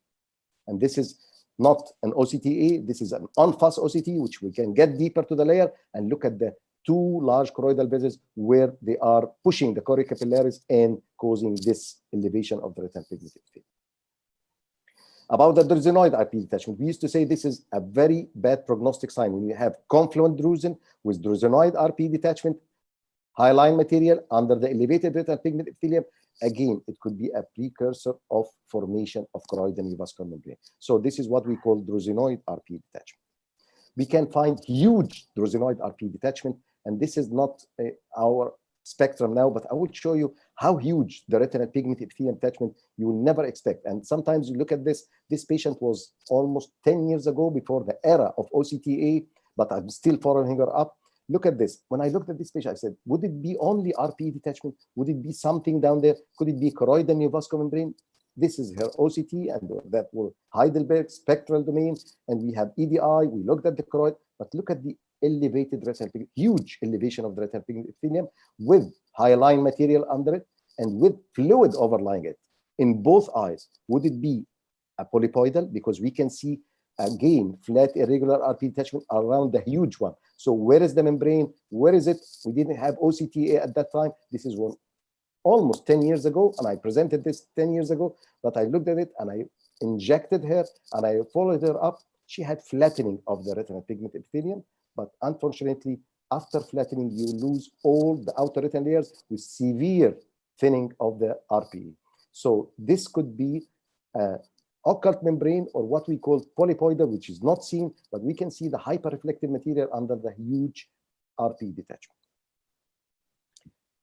And this is not an OCTA, this is an on-fast OCT, which we can get deeper to the layer and look at the two large choroidal vessels where they are pushing the choriocapillaris and causing this elevation of the retinal pigment epithelium. About the drusenoid Rpe detachment, we used to say this is a very bad prognostic sign. When you have confluent drusen with drusenoid Rpe detachment, hyaline material under the elevated retinal pigment epithelium, again, it could be a precursor of formation of choroidal neovascular membrane. So this is what we call drusenoid Rpe detachment. We can find huge drusenoid Rpe detachment, and this is not our spectrum now, but I will show you how huge the retinal pigment epithelium detachment you will never expect. And sometimes you look at this patient was almost 10 years ago, before the era of OCTA, but I'm still following her up. Look at this. When I looked at this patient, I said, would it be only Rpe detachment? Would it be something down there? Could it be choroidal neovascular membrane? This is her OCT, and that will Heidelberg spectral domain, and we have EDI. We looked at the choroid, but look at the elevated retinal pigment, huge elevation of the retinal pigment epithelium with hyaline material under it and with fluid overlying it in both eyes. Would it be a polypoidal? Because we can see again flat irregular Rpe detachment around the huge one. So where is the membrane? Where is it? We didn't have OCTA at that time. This is one almost 10 years ago, and I presented this 10 years ago, but I looked at it and I injected her and I followed her up. She had flattening of the retinal pigment epithelium, but unfortunately, after flattening, you lose all the outer retinal layers with severe thinning of the Rpe. So this could be occult membrane, or what we call polypoidal, which is not seen, but we can see the hyperreflective material under the huge Rpe detachment.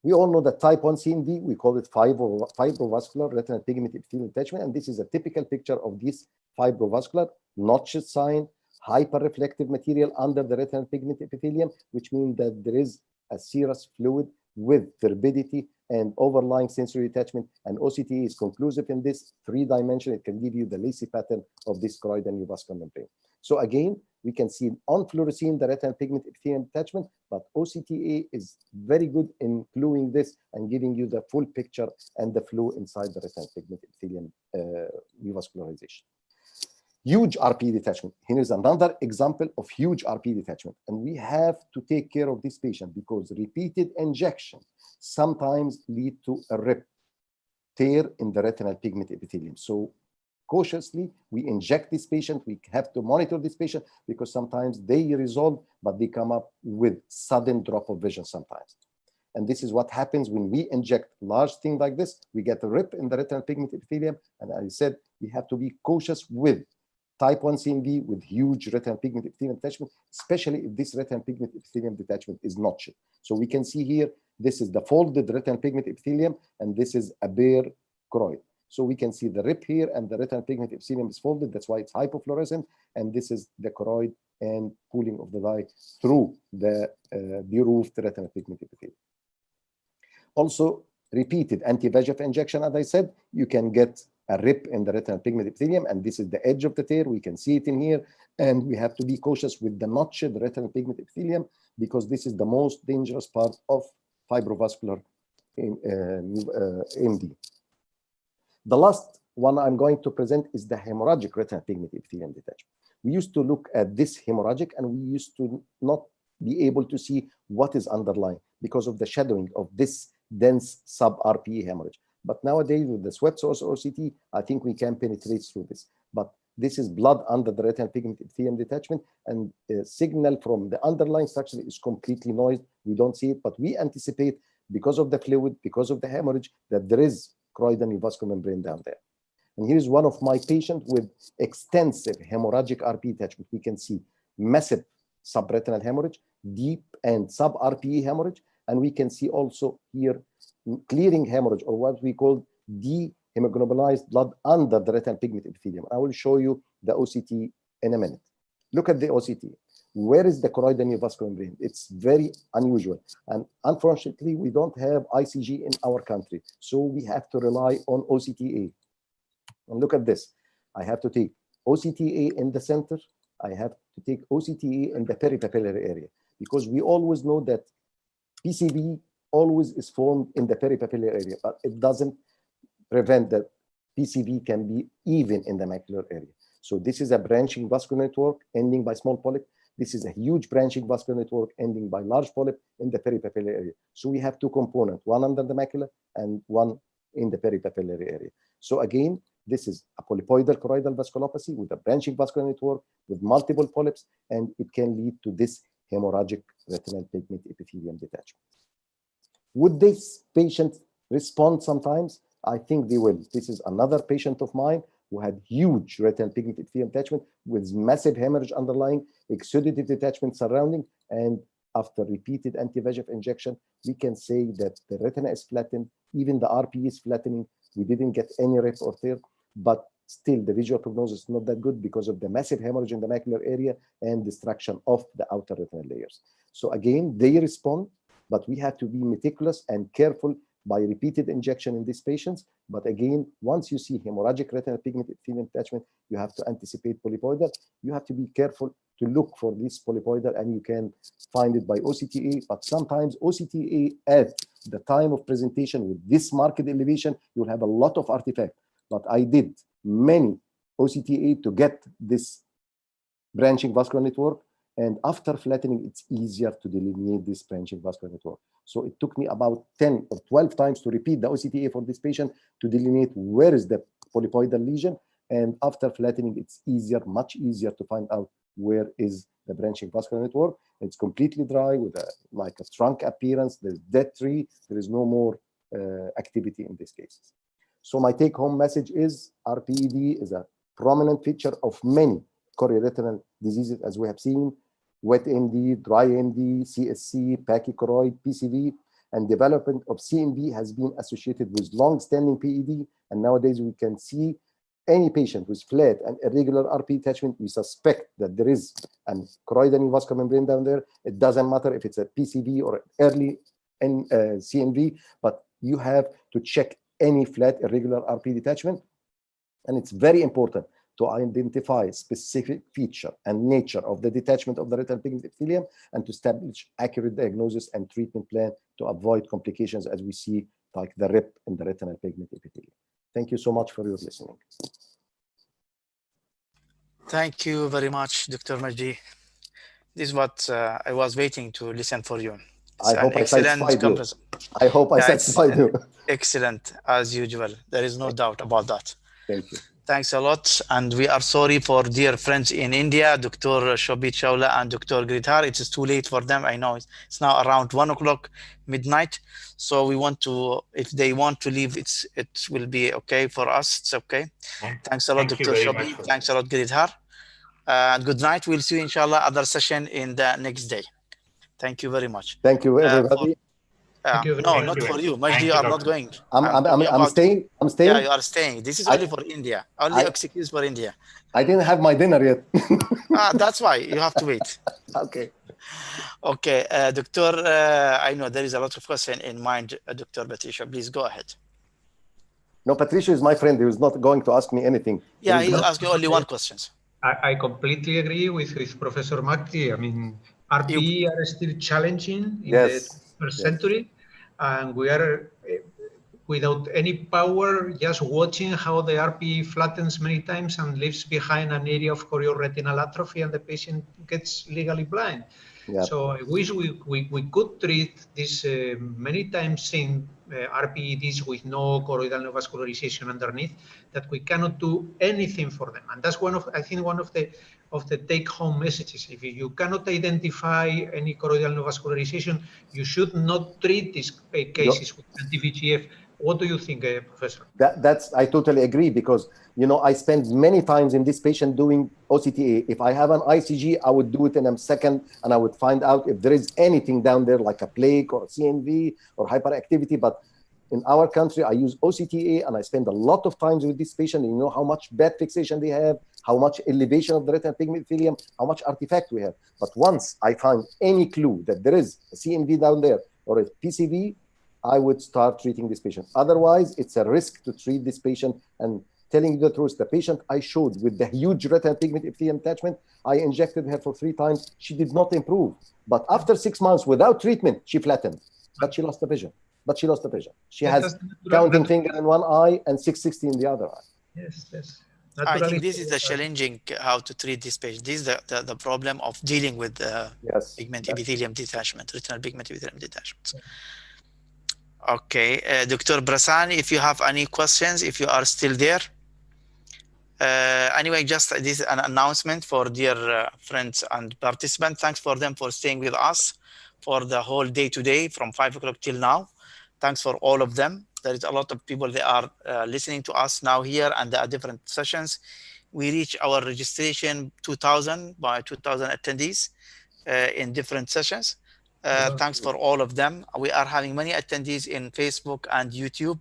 We all know that type 1 CNV, we call it fibrovascular retinal pigment epithelial detachment, and this is a typical picture of this fibrovascular notched sign, hyperreflective material under the retinal pigment epithelium, which means that there is a serous fluid with turbidity and overlying sensory detachment, and OCTA is conclusive in this 3-dimension. It can give you the lacy pattern of this choroidal neovascular membrane. So again, we can see on fluorescein the retinal pigment epithelium detachment, but OCTA is very good in gluing this and giving you the full picture and the flow inside the retinal pigment epithelium neovascularization. Huge Rpe detachment. Here is another example of huge Rpe detachment. And we have to take care of this patient because repeated injection sometimes lead to a rip, tear in the retinal pigment epithelium. So cautiously, we inject this patient. We have to monitor this patient because sometimes they resolve, but they come up with sudden drop of vision sometimes. And this is what happens when we inject large thing like this. We get a rip in the retinal pigment epithelium. And I said, we have to be cautious with type 1 CNV with huge retinal pigment epithelium detachment, especially if this retinal pigment epithelium detachment is notched. So we can see here, this is the folded retinal pigment epithelium, and this is a bare choroid. So we can see the rip here, and the retinal pigment epithelium is folded. That's why it's hypofluorescent. And this is the choroid and pooling of the dye through the beroofed retinal pigment epithelium. Also, repeated anti-VEGF injection, as I said, you can get a rip in the retinal pigment epithelium, and this is the edge of the tear. We can see it in here, and we have to be cautious with the notched retinal pigment epithelium because this is the most dangerous part of fibrovascular AMD. The last one I'm going to present is the hemorrhagic retinal pigment epithelium detachment. We used to look at this hemorrhagic, and we used to not be able to see what is underlying because of the shadowing of this dense sub-RPE hemorrhage. But nowadays, with the sweat source OCT, I think we can penetrate through this. But this is blood under the retinal pigment epithelium detachment, and the signal from the underlying structure is completely noised. We don't see it, but we anticipate because of the fluid, because of the hemorrhage, that there is choroidal neovascular membrane down there. And here's one of my patients with extensive hemorrhagic Rpe detachment. We can see massive subretinal hemorrhage, deep and sub-RPE hemorrhage, and we can see also here clearing hemorrhage, or what we call dehemoglobinized blood under the retinal pigment epithelium. I will show you the OCT in a minute. Look at the OCT. Where is the choroidal neovascular membrane? It's very unusual. And unfortunately, we don't have ICG in our country. So we have to rely on OCTA. And look at this. I have to take OCTA in the center. I have to take OCTA in the peripapillary area, because we always know that PCV always is formed in the peripapillary area, but it doesn't prevent that PCV can be even in the macular area. So this is a branching vascular network ending by small polyp. This is a huge branching vascular network ending by large polyp in the peripapillary area. So we have two components, one under the macula and one in the peripapillary area. So again, this is a polypoidal choroidal vasculopathy with a branching vascular network with multiple polyps, and it can lead to this hemorrhagic retinal pigment epithelium detachment. Would this patient respond sometimes? I think they will. This is another patient of mine who had huge retinal pigment epithelium detachment with massive hemorrhage underlying, exudative detachment surrounding, and after repeated anti-VEGF injection, we can say that the retina is flattened, even the RPE is flattening. We didn't get any rip or tear, but still the visual prognosis is not that good because of the massive hemorrhage in the macular area and destruction of the outer retinal layers. So again, they respond, but we have to be meticulous and careful by repeated injection in these patients. But again, once you see hemorrhagic retinal pigment epithelium detachment, you have to anticipate polypoidal. You have to be careful to look for this polypoidal, and you can find it by OCTA. But sometimes OCTA at the time of presentation with this marked elevation, you'll have a lot of artifact. But I did many OCTA to get this branching vascular network. And after flattening, it's easier to delineate this branching vascular network. So it took me about 10 or 12 times to repeat the OCTA for this patient to delineate where is the polypoidal lesion. And after flattening, it's easier, much easier to find out where is the branching vascular network. It's completely dry with like a trunk appearance. There's dead tree. There is no more activity in these cases. So my take-home message is RPED is a prominent feature of many chorioretinal diseases, as we have seen: wet AMD, dry AMD, CSC, pachychoroid, PCV, and development of CNV has been associated with long-standing PED. And nowadays we can see any patient with flat and irregular Rpe detachment, we suspect that there is a choroidal neovascular membrane down there. It doesn't matter if it's a PCV or early CNV, but you have to check any flat irregular Rpe detachment. And it's very important to identify specific feature and nature of the detachment of the retinal pigment epithelium and to establish accurate diagnosis and treatment plan to avoid complications as we see like the rip in the retinal pigment epithelium. Thank you so much for your listening. Thank you very much, Dr. Majdi. This is what I was waiting to listen for you. It's I hope I satisfied you. I hope I satisfied you. Excellent, as usual. There is no doubt about that. Thank you. Thanks a lot. And we are sorry for dear friends in India, Dr. Shobit Chawla and Dr. Gridhar. It is too late for them. I know it's now around 1 o'clock midnight. So we want to, if they want to leave, it will be okay for us. It's okay. Thanks a lot, Thank you Dr. very much Shobit. for Thanks a lot, Gridhar. Good night. We'll see you, inshallah, other session in the next day. Thank you very much. Thank you, everybody. Thank you very No, much. not for you. Thank Majdi, you you, are not Doctor. going. I'm talking staying. I'm staying. Yeah, you are staying. This is only for India. Only excuse for India. I didn't have my dinner yet. That's why you have to wait. Okay. Okay, Doctor, I know there is a lot of question in mind, Dr. Patricia. Please go ahead. No, Patricia is my friend. He was not going to ask me anything. Yeah, he'll ask you only one question. I completely agree with Professor Makti. I mean, RPE are still challenging in the 21st century, and we are without any power, just watching how the RPE flattens many times and leaves behind an area of chorioretinal atrophy, and the patient gets legally blind. Yep. So I wish we could treat this many times seen RPEDs with no choroidal neovascularization underneath, that we cannot do anything for them. And that's one of the take-home messages. If you cannot identify any choroidal neovascularization, you should not treat these cases with anti-VEGF. What do you think, Professor? I totally agree, because I spend many times in this patient doing OCTA. If I have an ICG, I would do it in a second, and I would find out if there is anything down there like a plaque or CNV or hyperactivity. But in our country, I use OCTA, and I spend a lot of times with this patient. You know how much bed fixation they have, how much elevation of the retinal pigment epithelium, how much artifact we have. But once I find any clue that there is a CNV down there or a PCV, I would start treating this patient. Otherwise, it's a risk to treat this patient. And telling you the truth, the patient I showed with the huge retinal pigment epithelium detachment, I injected her for 3 times. She did not improve. But after 6 months without treatment, she flattened. But she lost the vision. She has counting finger in one eye and 660 in the other eye. Yes. I think this is the challenging how to treat this patient. This is the problem of dealing with pigment epithelium detachment, retinal pigment epithelium detachment. Okay, Dr. Brasani, if you have any questions, if you are still there. Anyway, just this is an announcement for dear friends and participants. Thanks for them for staying with us for the whole day today from 5 o'clock till now. Thanks for all of them. There is a lot of people, they are listening to us now here, and there are different sessions. We reach our registration 2,000 by 2,000 attendees in different sessions. Thanks for all of them. We are having many attendees in Facebook and YouTube.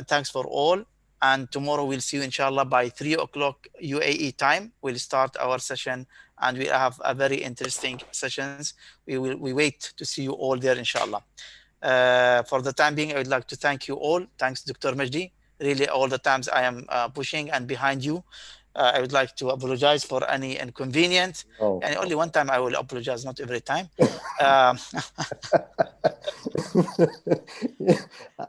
Thanks for all. And tomorrow we'll see you, inshallah, by 3 o'clock UAE time. We'll start our session, and we have a very interesting sessions. We wait to see you all there, inshallah. For the time being, I would like to thank you all. Thanks, Dr. Majdi. Really, all the times I am pushing and behind you. I would like to apologize for any inconvenience. And only one time I will apologize, not every time.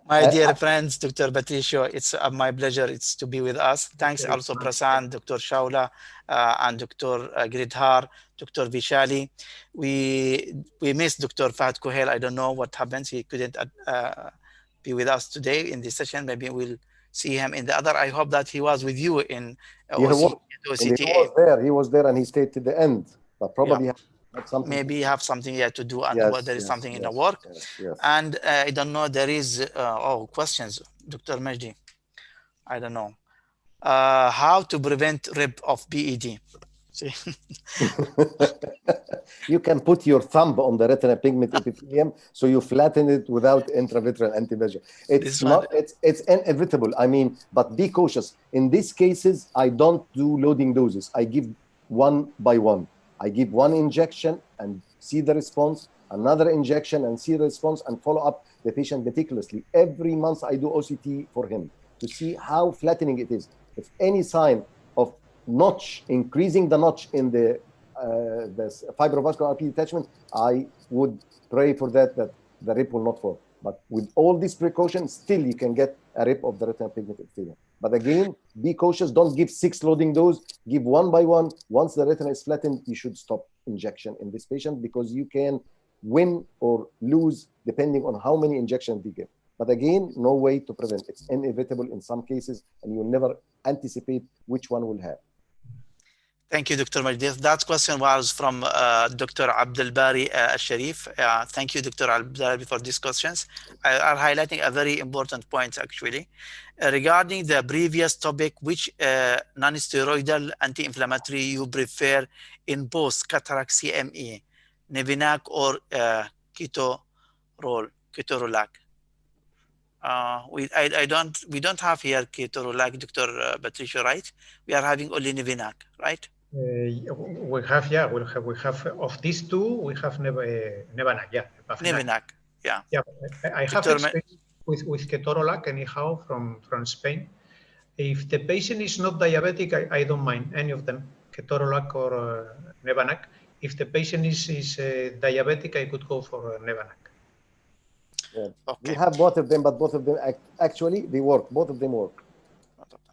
My dear friends, Dr. Patricio, it's my pleasure. It's to be with us. Thanks also, Prasan, Dr. Shaula, and Dr. Gridhar, Dr. Vishali. We missed Dr. Fahad Kohel. I don't know what happens. He couldn't be with us today in this session. Maybe we'll see him in the other. I hope that he was with you in OCTA. He was there, and he stayed to the end. But probably had something. Maybe you have something to do, and there is something in the work. And I don't know. There is questions, Dr. Majdi. I don't know how to prevent rip of PED. See? You can put your thumb on the retinal pigment epithelium, so you flatten it without intravitreal anti-VEGF. It's inevitable. I mean, but be cautious. In these cases, I don't do loading doses. I give one by one. I give one injection and see the response, another injection and see the response, and follow up the patient meticulously. Every month I do OCT for him to see how flattening it is. If any sign of notch, increasing the notch in the fibrovascular Rpe detachment, I would pray for that the rip will not fall. But with all these precautions, still you can get a rip of the retinal pigment epithelium. But again, be cautious. Don't give 6 loading doses. Give one by one. Once the retina is flattened, you should stop injection in this patient, because you can win or lose depending on how many injections they give. But again, no way to prevent. It's inevitable in some cases, and you'll never anticipate which one will have. Thank you, Dr. Majdi. That question was from Dr. Abdelbari Al-Sharif. Thank you, Dr. Abdelbari, for these questions. Are highlighting a very important point, actually. Regarding the previous topic, which non-steroidal anti-inflammatory you prefer in both cataract CME, Nevinac or ketorolac? We don't have here ketorolac, Dr. Patricia, right? We are having only Nevinac, right? We have of these two, we have Nevanac, yeah. Nevinac, yeah. Yeah, I have experience with ketorolac anyhow from Spain. If the patient is not diabetic, I don't mind any of them, ketorolac or Nevanac. If the patient is diabetic, I could go for Nevanac. Yeah. Okay. We have both of them, but both of them actually they work. Both of them work.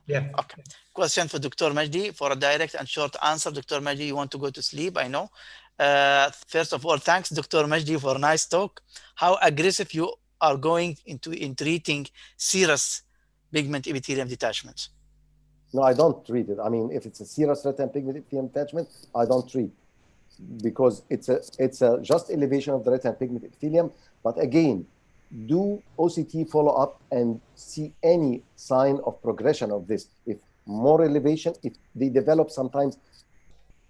Yeah. Okay. Question for Dr. Majdi for a direct and short answer. Dr. Majdi, you want to go to sleep, I know. First of all, thanks, Dr. Majdi, for a nice talk. How aggressive you are going in treating serous pigment epithelium detachment? No, I don't treat it. I mean, if it's a serous retinal pigment epithelium detachment, I don't treat, because it's a just elevation of the retinal pigment epithelium. But again, do OCT follow-up and see any sign of progression of this. If more elevation, if they develop sometimes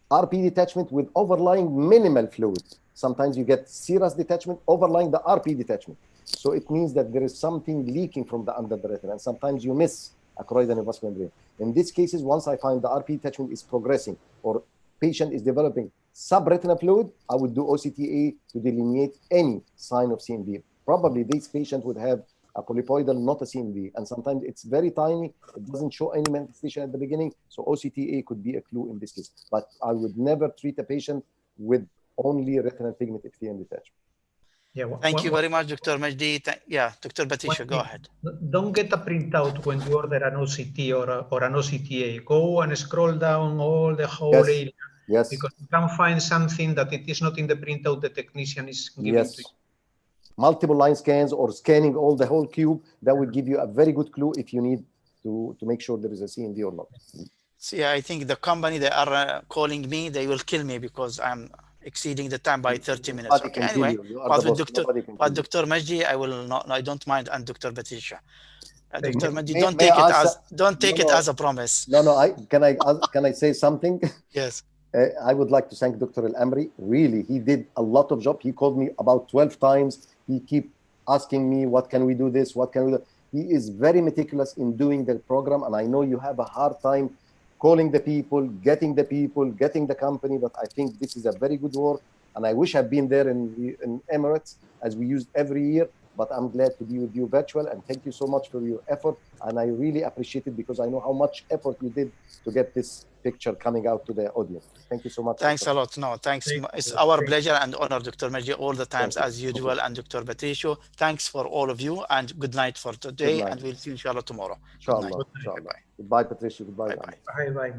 Rpe detachment with overlying minimal fluid. Sometimes you get serous detachment overlying the Rpe detachment. So it means that there is something leaking from the under the retina, and sometimes you miss a choroidal neovascular membrane. In these cases, once I find the Rpe detachment is progressing or patient is developing subretinal fluid, I would do OCTA to delineate any sign of CNV. Probably these patients would have a polypoidal, not a CNV, and sometimes it's very tiny. It doesn't show any manifestation at the beginning, so OCTA could be a clue in this case. But I would never treat a patient with only retinal pigment epithelium detachment. Yeah, Thank you very much, Dr. Majdi. Yeah, Dr. Batisha, go ahead. Don't get a printout when you order an OCT or an OCTA. Go and scroll down all the whole area. Yes. Because you can find something that it is not in the printout the technician is giving to you. Multiple line scans or scanning all the whole cube, that would give you a very good clue if you need to make sure there is a CNV or not. See, I think the company, they are calling me, they will kill me because I'm exceeding the time by 30 minutes. Okay, anyway, but Dr. Majdi, I don't mind, and Dr. Batisha. Dr. Majdi, don't take it as a promise. No, can I say something? Yes. I would like to thank Dr. Al-Amri. Really, he did a lot of job. He called me about 12 times. He keep asking me, what can we do this? What can we do? He is very meticulous in doing the program. And I know you have a hard time calling the people, getting the company. But I think this is a very good work. And I wish I'd been there in Emirates as we used every year. But I'm glad to be with you virtual. And thank you so much for your effort. And I really appreciate it because I know how much effort you did to get this picture coming out to the audience. Thank you so much. Thanks a lot. No, thanks. It's our pleasure and honor, Dr. Majdi, all the times as usual. And Dr. Patricio, thanks for all of you. And good night for today. And we'll see you inshallah tomorrow. Inshallah. Goodbye, Patricio. Goodbye. Bye.